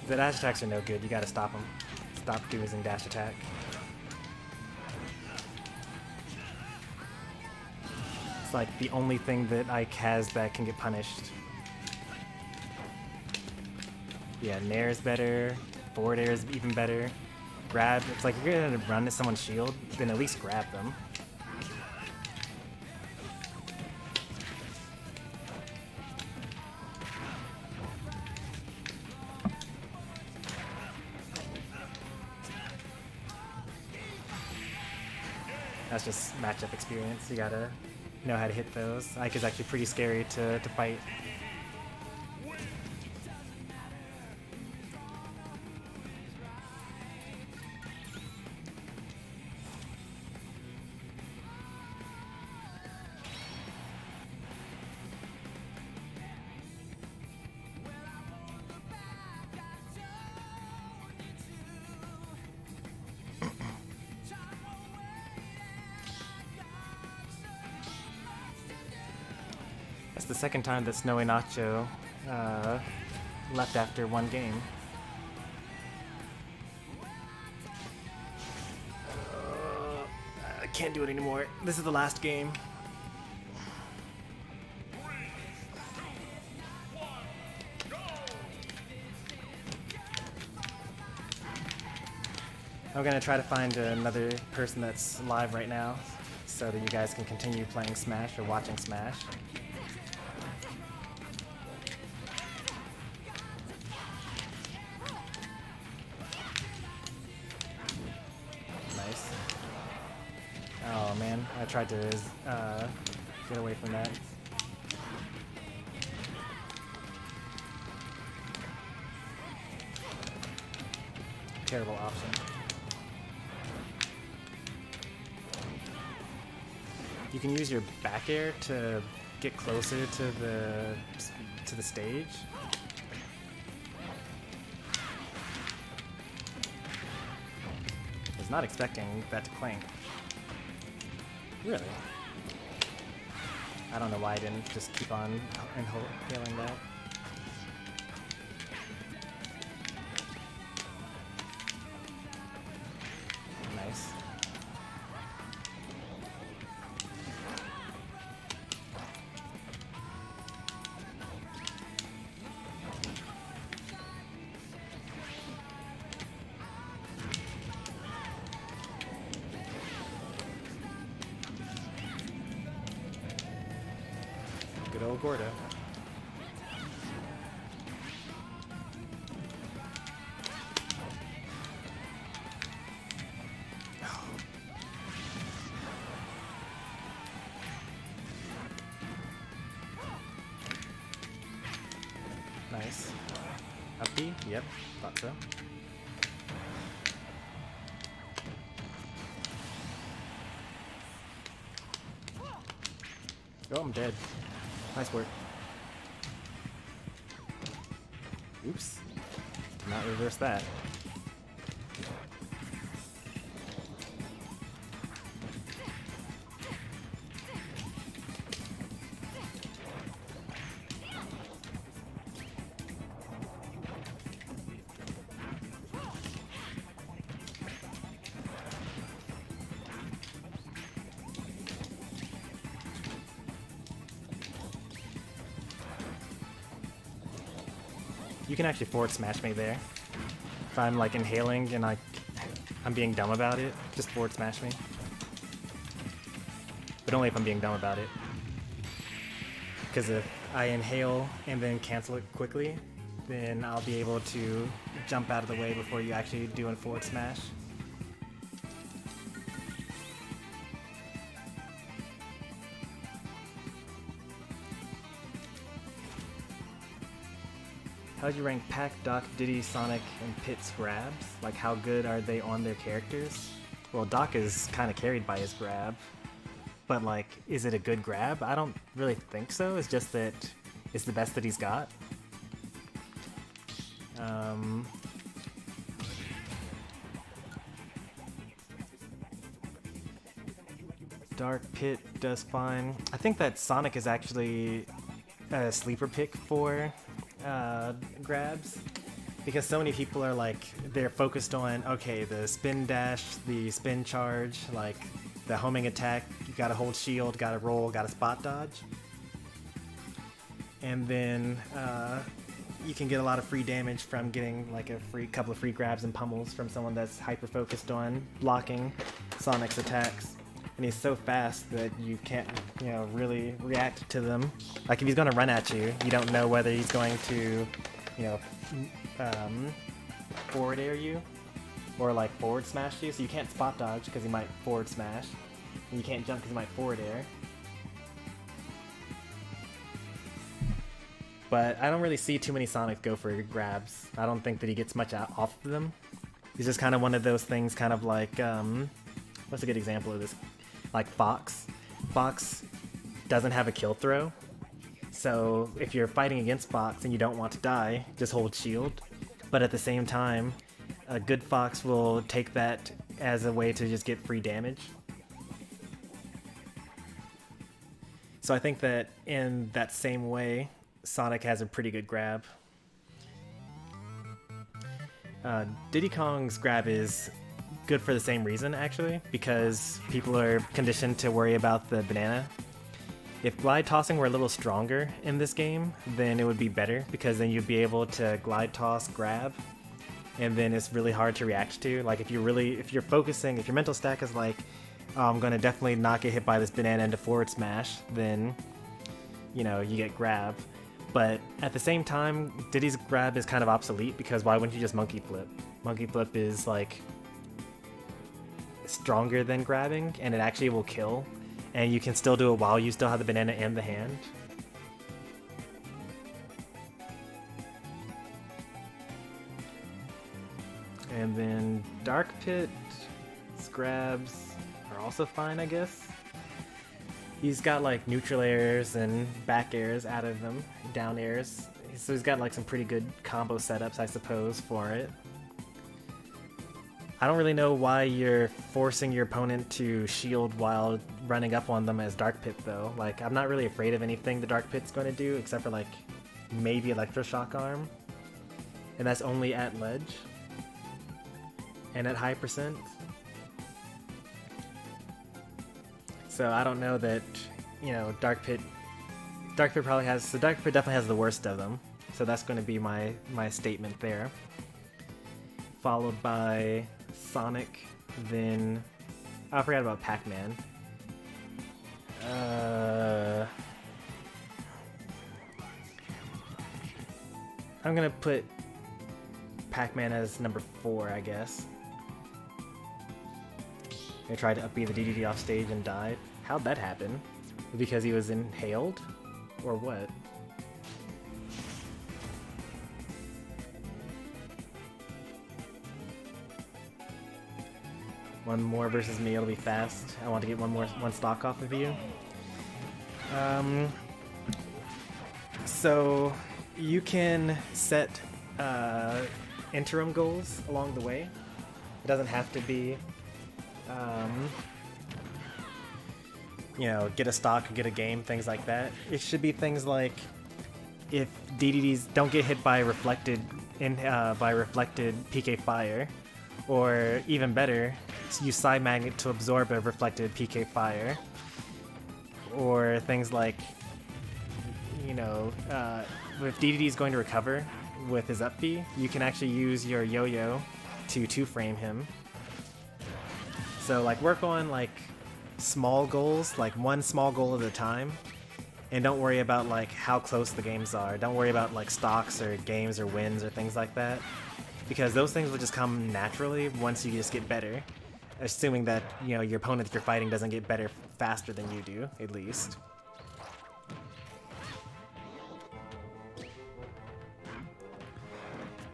The dash attacks are no good. You gotta stop them. Stop using dash attack. It's like the only thing that Ike has that can get punished. Yeah, Nair is better. Forward air is even better. Grab, it's like if you're gonna run to someone's shield, then at least grab them. That's just matchup experience. You gotta know how to hit those. Ike is actually pretty scary to fight. That's the second time that Snowy Nacho left after one game. I can't do it anymore. This is the last game. I'm gonna try to find another person that's live right now so that you guys can continue playing Smash or watching Smash. Nice. can. I tried to get away from that. Terrible option. You can use your back air to get closer to the stage. I was not expecting that to clank. Really? I don't know why I didn't just keep on inhaling that. Nice. Good old Gordo. Nice. Up B? Yep, thought so. Oh, I'm dead. Nice work. Oops. Did not reverse that. You can actually forward smash me there. If I'm like inhaling and I'm being dumb about it, just forward smash me. But only if I'm being dumb about it. Because if I inhale and then cancel it quickly, then I'll be able to jump out of the way before you actually do a forward smash. How'd you rank Pac, Doc, Diddy, Sonic, and Pit's grabs? Like, how good are they on their characters? Well, Doc is kind of carried by his grab, but like, is it a good grab? I don't really think so. It's just that it's the best that he's got. Dark Pit does fine. I think that Sonic is actually a sleeper pick for grabs, because so many people are like, they're focused on, okay, the spin dash, the spin charge, like the homing attack, you gotta hold shield, gotta roll, gotta spot dodge. And then you can get a lot of free damage from getting like a couple of free grabs and pummels from someone that's hyper focused on blocking Sonic's attacks. And he's so fast that you can't, really react to them. Like if he's gonna run at you, you don't know whether he's going to, forward air you or like forward smash you. So you can't spot dodge because he might forward smash, and you can't jump because he might forward air. But I don't really see too many Sonic go for grabs. I don't think that he gets much off of them. He's just kind of one of those things, kind of like, what's a good example of this? Like Fox. Fox doesn't have a kill throw. So if you're fighting against Fox and you don't want to die, just hold shield. But at the same time, a good Fox will take that as a way to just get free damage. So I think that in that same way, Sonic has a pretty good grab. Diddy Kong's grab is good for the same reason, actually, because people are conditioned to worry about the banana. If glide tossing were a little stronger in this game, then it would be better, because then you'd be able to glide toss grab, and then it's really hard to react to. Like if you're focusing, if your mental stack is like, oh, I'm gonna definitely not get hit by this banana into forward smash, then you get grab. But at the same time, Diddy's grab is kind of obsolete, because why wouldn't you just monkey flip? Monkey flip is like stronger than grabbing, and it actually will kill. And you can still do it while you still have the banana and the hand. And then Dark Pit grabs are also fine, I guess. He's got like neutral airs and back airs out of them, down airs. So he's got like some pretty good combo setups, I suppose, for it. I don't really know why you're forcing your opponent to shield while running up on them as Dark Pit, though. Like, I'm not really afraid of anything the Dark Pit's going to do, except for like maybe Electroshock Arm. And that's only at ledge. And at high percent. So I don't know that, you know, Dark Pit probably has, so Dark Pit definitely has the worst of them. So that's going to be my statement there. Followed by Sonic, then, oh, I forgot about Pac-Man. I'm going to put Pac-Man as number 4, I guess. I tried to upbeat the DDD off stage and died. How'd that happen? Because he was inhaled? Or what? One more versus me, it'll be fast. I want to get one stock off of you. So you can set interim goals along the way. It doesn't have to be you know, get a stock or get a game, things like that. It should be things like if DDDs don't get hit by reflected PK fire, or even better, use side magnet to absorb a reflected PK fire, or things like, you know, if DDD is going to recover with his up B, you can actually use your yo-yo to two-frame him. So like work on like small goals, like one small goal at a time, and don't worry about like how close the games are. Don't worry about like stocks or games or wins or things like that, because those things will just come naturally once you just get better, assuming that, you know, your opponent that you're fighting doesn't get better faster than you do, at least.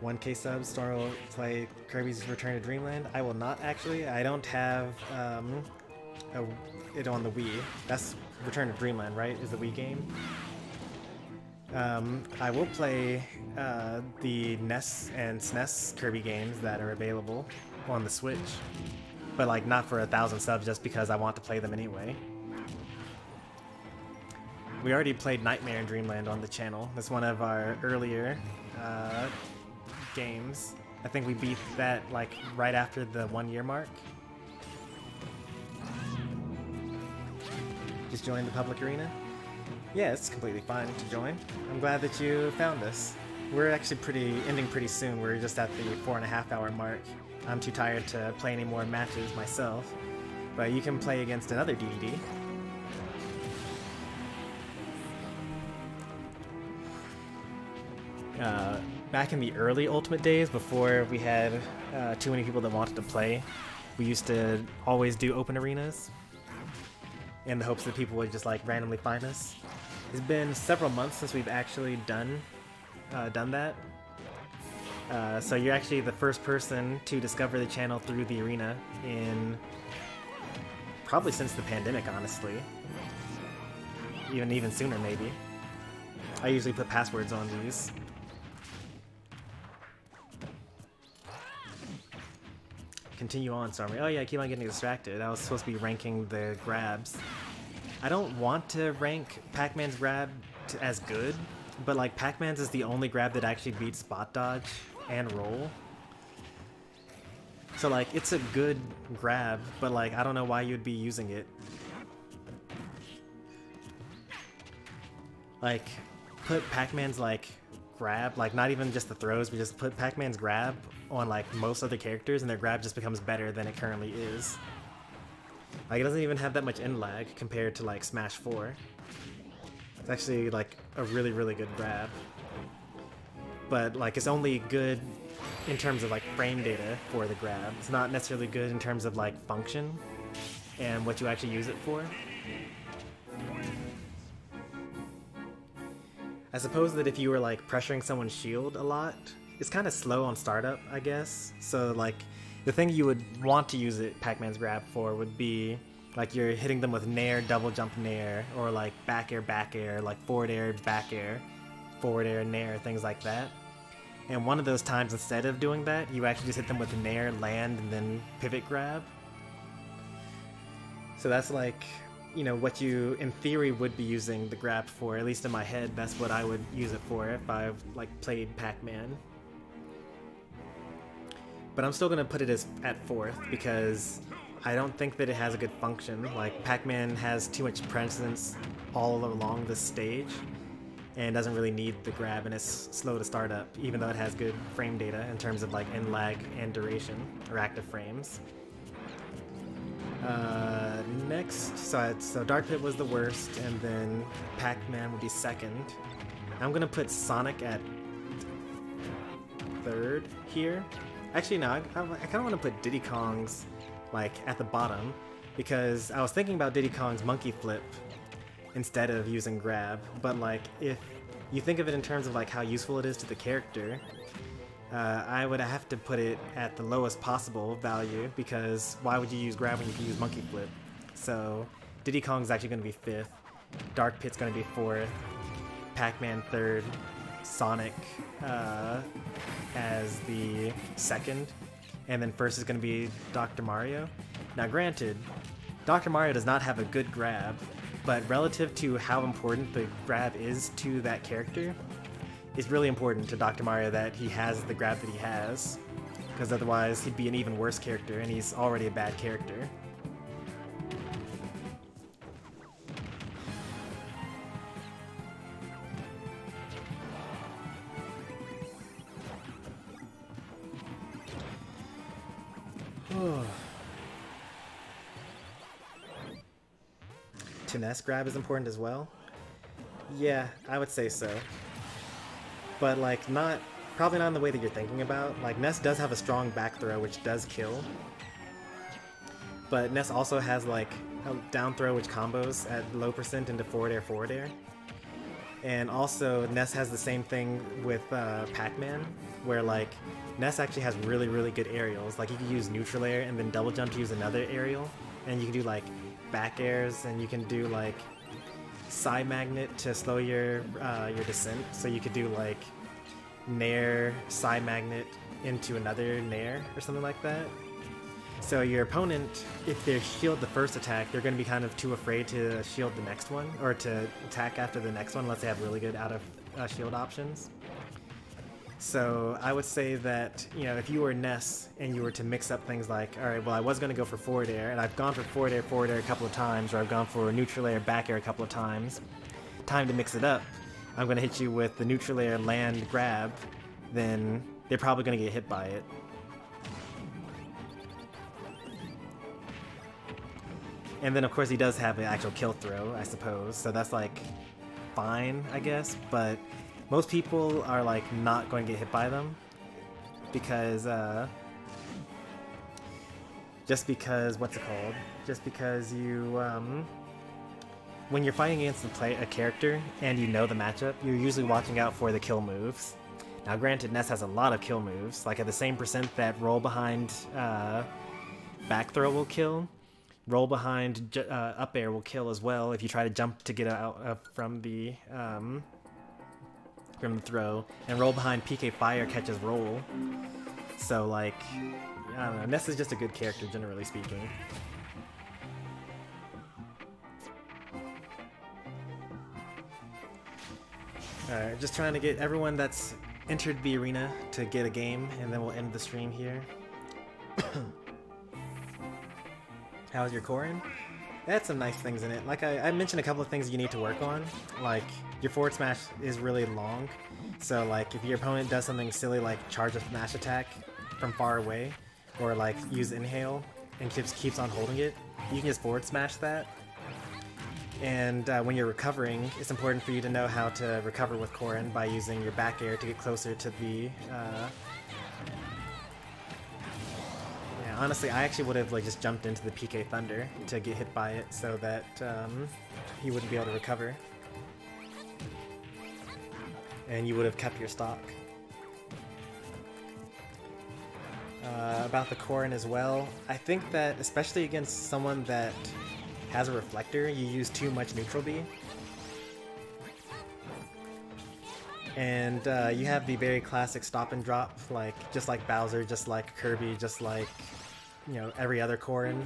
$1K subs, Star will play Kirby's Return to Dreamland. I will not actually. I don't have it on the Wii. That's Return to Dreamland, right? Is the Wii game. I will play the NES and SNES Kirby games that are available on the Switch, but like not for 1,000 subs, just because I want to play them anyway. We already played Nightmare in Dreamland on the channel. That's one of our earlier games. I think we beat that like right after the 1-year mark. Just join the public arena? Yeah, it's completely fine to join. I'm glad that you found us. We're actually ending pretty soon. We're just at the 4.5 hour mark. I'm too tired to play any more matches myself, but you can play against another DDD. Back in the early Ultimate days, before we had too many people that wanted to play, we used to always do open arenas in the hopes that people would just like randomly find us. It's been several months since we've actually done that. So you're actually the first person to discover the channel through the arena in probably since the pandemic, honestly. Even sooner, maybe. I usually put passwords on these. Continue on, Stormy. Oh yeah, I keep on getting distracted. I was supposed to be ranking the grabs. I don't want to rank Pac-Man's grab as good, but like Pac-Man's is the only grab that actually beats spot dodge and roll. So like it's a good grab, but like I don't know why you'd be using it. Like put Pac-Man's like grab, like not even just the throws, but just put Pac-Man's grab on like most other characters and their grab just becomes better than it currently is. Like it doesn't even have that much end lag compared to like Smash 4. It's actually like a really, really good grab. But like it's only good in terms of like frame data for the grab. It's not necessarily good in terms of like function and what you actually use it for. I suppose that if you were like pressuring someone's shield a lot, it's kind of slow on startup, I guess. So like the thing you would want to use it Pac-Man's grab for would be like you're hitting them with nair, double jump nair, or like back air, like forward air, nair, things like that. And one of those times, instead of doing that, you actually just hit them with nair, land, and then pivot grab. So that's like, you know, what you, in theory, would be using the grab for. At least in my head, that's what I would use it for if I, like, played Pac-Man. But I'm still going to put it as at 4th, because I don't think that it has a good function. Like, Pac-Man has too much presence all along this stage, and doesn't really need the grab, and it's slow to start up, even though it has good frame data in terms of like end lag and duration, or active frames. Next, so Dark Pit was the worst, and then Pac-Man would be 2nd. I'm gonna put Sonic at 3rd here. Actually, no, I kind of want to put Diddy Kong's like at the bottom, because I was thinking about Diddy Kong's monkey flip instead of using grab, but like if you think of it in terms of like how useful it is to the character, I would have to put it at the lowest possible value, because why would you use grab when you can use monkey flip? So Diddy Kong's actually going to be 5th, Dark Pit's going to be 4th, Pac-Man 3rd, Sonic as the 2nd, and then 1st is going to be Dr. Mario. Now granted, Dr. Mario does not have a good grab, but relative to how important the grab is to that character, it's really important to Dr. Mario that he has the grab that he has, because otherwise he'd be an even worse character, and he's already a bad character. To Ness grab is important as well? Yeah, I would say so. But like probably not in the way that you're thinking about. Like Ness does have a strong back throw which does kill. But Ness also has like a down throw which combos at low percent into forward air. And also Ness has the same thing with Pac-Man, where like Ness actually has really, really good aerials. Like you can use neutral air and then double jump to use another aerial. And you can do like back airs, and you can do like side magnet to slow your descent. So you could do like nair, side magnet into another nair or something like that. So your opponent, if they shield the first attack, they're going to be kind of too afraid to shield the next one, or to attack after the next one unless they have really good out of shield options. So I would say that, you know, if you were Ness and you were to mix up things like, alright, well I was going to go for forward air, and I've gone for forward air a couple of times, or I've gone for neutral air, back air a couple of times, time to mix it up, I'm going to hit you with the neutral air land grab, then they're probably going to get hit by it. And then of course he does have an actual kill throw, I suppose, so that's like fine, I guess, but most people are like not going to get hit by them because just because you when you're fighting against a character and you know the matchup, you're usually watching out for the kill moves. Now granted, Ness has a lot of kill moves, like at the same percent that roll behind back throw will kill, roll behind up air will kill as well if you try to jump to get out from the throw, and roll behind PK Fire catches roll. So like, I don't know, Ness is just a good character generally speaking. Alright, just trying to get everyone that's entered the arena to get a game, and then we'll end the stream here. How's your Corrin? It had some nice things in it. Like I mentioned a couple of things you need to work on. Like, your forward smash is really long. So like, if your opponent does something silly like charge a smash attack from far away, or like use inhale and keeps on holding it, you can just forward smash that. And when you're recovering, it's important for you to know how to recover with Corrin by using your back air to get closer to the Yeah, honestly, I actually would have like just jumped into the PK Thunder to get hit by it so that he wouldn't be able to recover. And you would have kept your stock. About the Corrin as well, I think that especially against someone that has a reflector, you use too much neutral B. And you have the very classic stop and drop, like just like Bowser, just like Kirby, just like, you know, every other Corrin.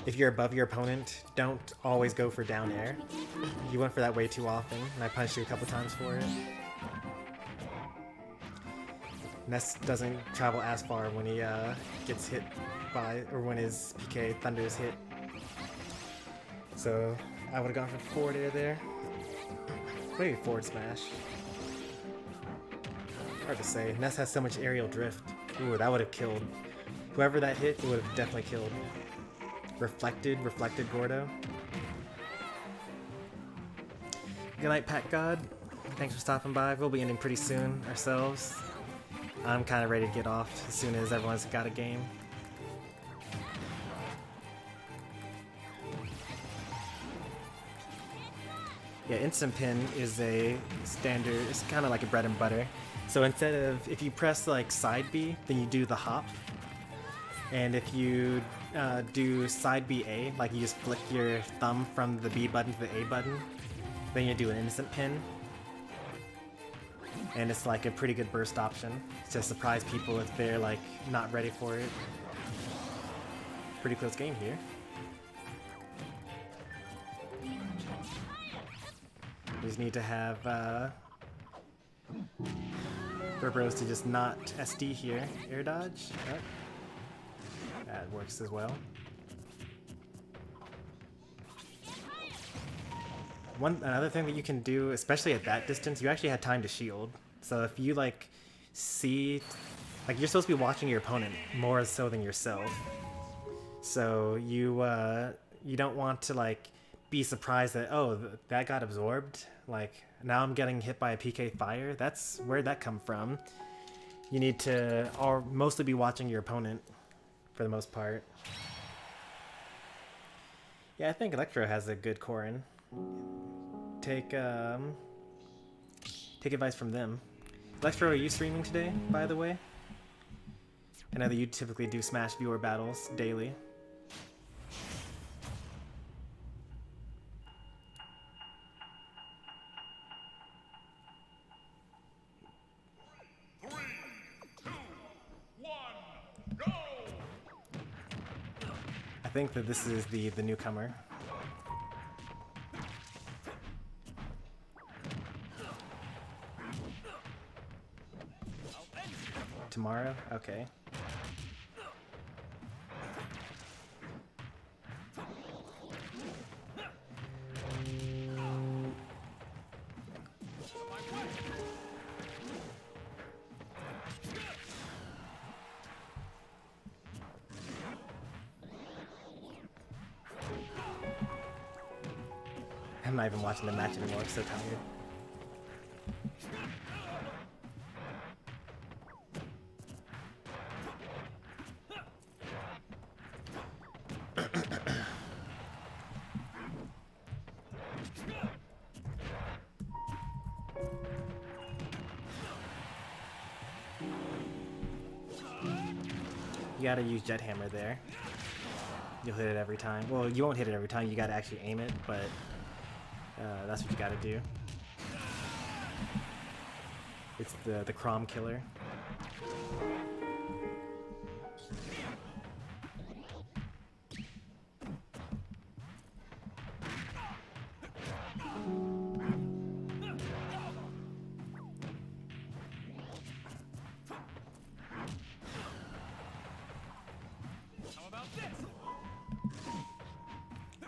If you're above your opponent, don't always go for down air. You went for that way too often, and I punched you a couple times for it. Ness doesn't travel as far when he gets hit by, or when his PK Thunder is hit. So I would have gone for forward air there. Maybe forward smash. Hard to say. Ness has so much aerial drift. Ooh, that would have killed. Whoever that hit, it would have definitely killed. Reflected Gordo. Good night, Pack God. Thanks for stopping by. We'll be ending pretty soon ourselves. I'm kind of ready to get off as soon as everyone's got a game. Yeah, instant pin is a standard, it's kind of like a bread and butter. So instead of, if you press like side B, then you do the hop. And if you do side B A, like you just flick your thumb from the B button to the A button, then you do an instant pin. And it's like a pretty good burst option to surprise people if they're like not ready for it. Pretty close game here. We just need to have Burбros to just not SD here. Air dodge. Oh. That works as well. Another thing that you can do, especially at that distance, you actually have time to shield. So if you like see, like you're supposed to be watching your opponent more so than yourself. So you don't want to like be surprised that, oh, that got absorbed. Like now I'm getting hit by a PK fire. That's where'd that come from? You need to mostly be watching your opponent for the most part. Yeah, I think Electro has a good Corrin. Take advice from them. Electro, are you streaming today, by the way? I know that you typically do Smash viewer battles daily. I think that this is the newcomer. Tomorrow? Okay. I'm not even watching the match anymore, I'm so tired. You gotta use Jet Hammer there. You'll hit it every time. Well, you won't hit it every time, you gotta actually aim it, but that's what you gotta do. It's the Crom killer.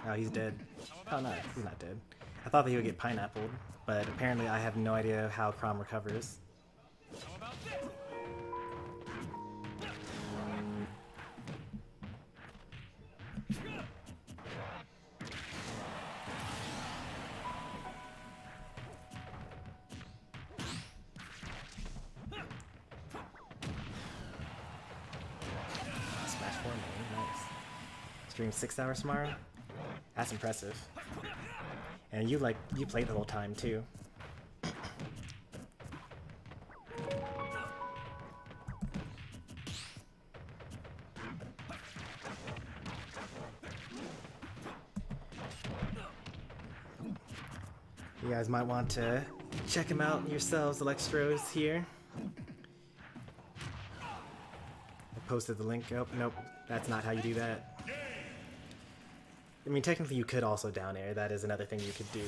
Oh, he's dead. Oh, no, he's not dead. I thought that he would get pineappled, but apparently I have no idea how Crom recovers. Smash form stream 6 hours tomorrow? That's impressive. And you played the whole time too. You guys might want to check him out yourselves. Electro's here. I posted the link. Oh, nope. That's not how you do that. I mean, technically you could also down air. That is another thing you could do.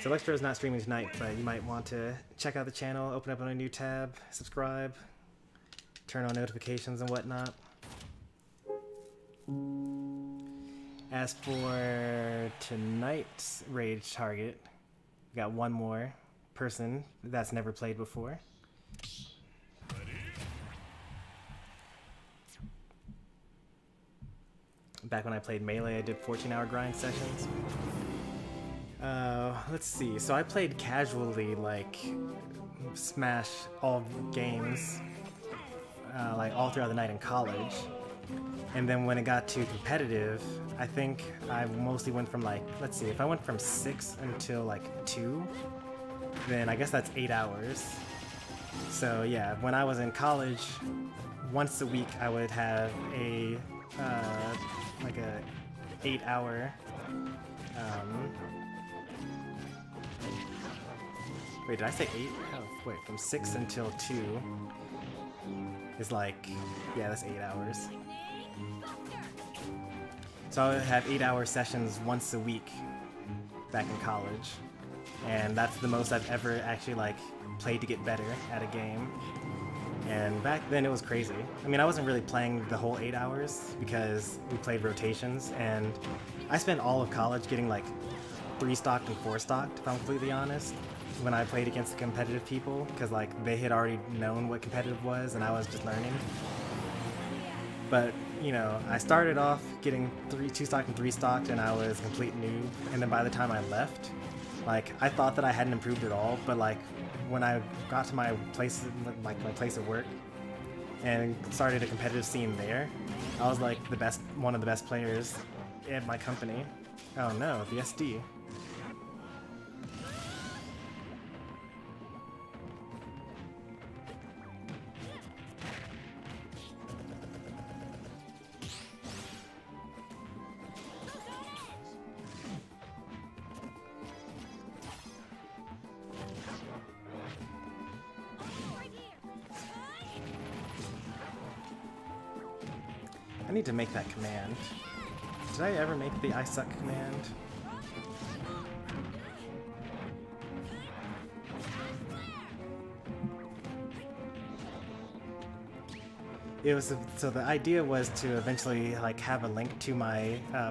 So Electro's not streaming tonight, but you might want to check out the channel, open up on a new tab, subscribe, turn on notifications and whatnot. As for tonight's rage target, we got one more person that's never played before. Back when I played Melee, I did 14-hour grind sessions. Let's see. So I played casually, like Smash all games, like all throughout the night in college. And then when it got to competitive, I think I mostly went from like, let's see, if I went from 6 until like 2, then I guess that's 8 hours. So yeah, when I was in college, once a week I would have a like a 8-hour wait, did I say 8? Oh, wait, from 6 until 2 is like, yeah, that's 8 hours. So I would have 8-hour sessions once a week back in college, and that's the most I've ever actually like played to get better at a game. And back then it was crazy. I mean, I wasn't really playing the whole 8 hours because we played rotations, and I spent all of college getting like 3-stocked and 4-stocked, if I'm completely honest, when I played against the competitive people, because like they had already known what competitive was and I was just learning. But, you know, I started off getting 2-stocked and 3-stocked, and I was a complete noob, and then by the time I left, like, I thought that I hadn't improved at all, but like, when I got to my place, like my place of work, and started a competitive scene there, I was like one of the best players at my company. Oh no, the SD. I need to make that command. Did I ever make the I suck command? It was so the idea was to eventually like have a link to my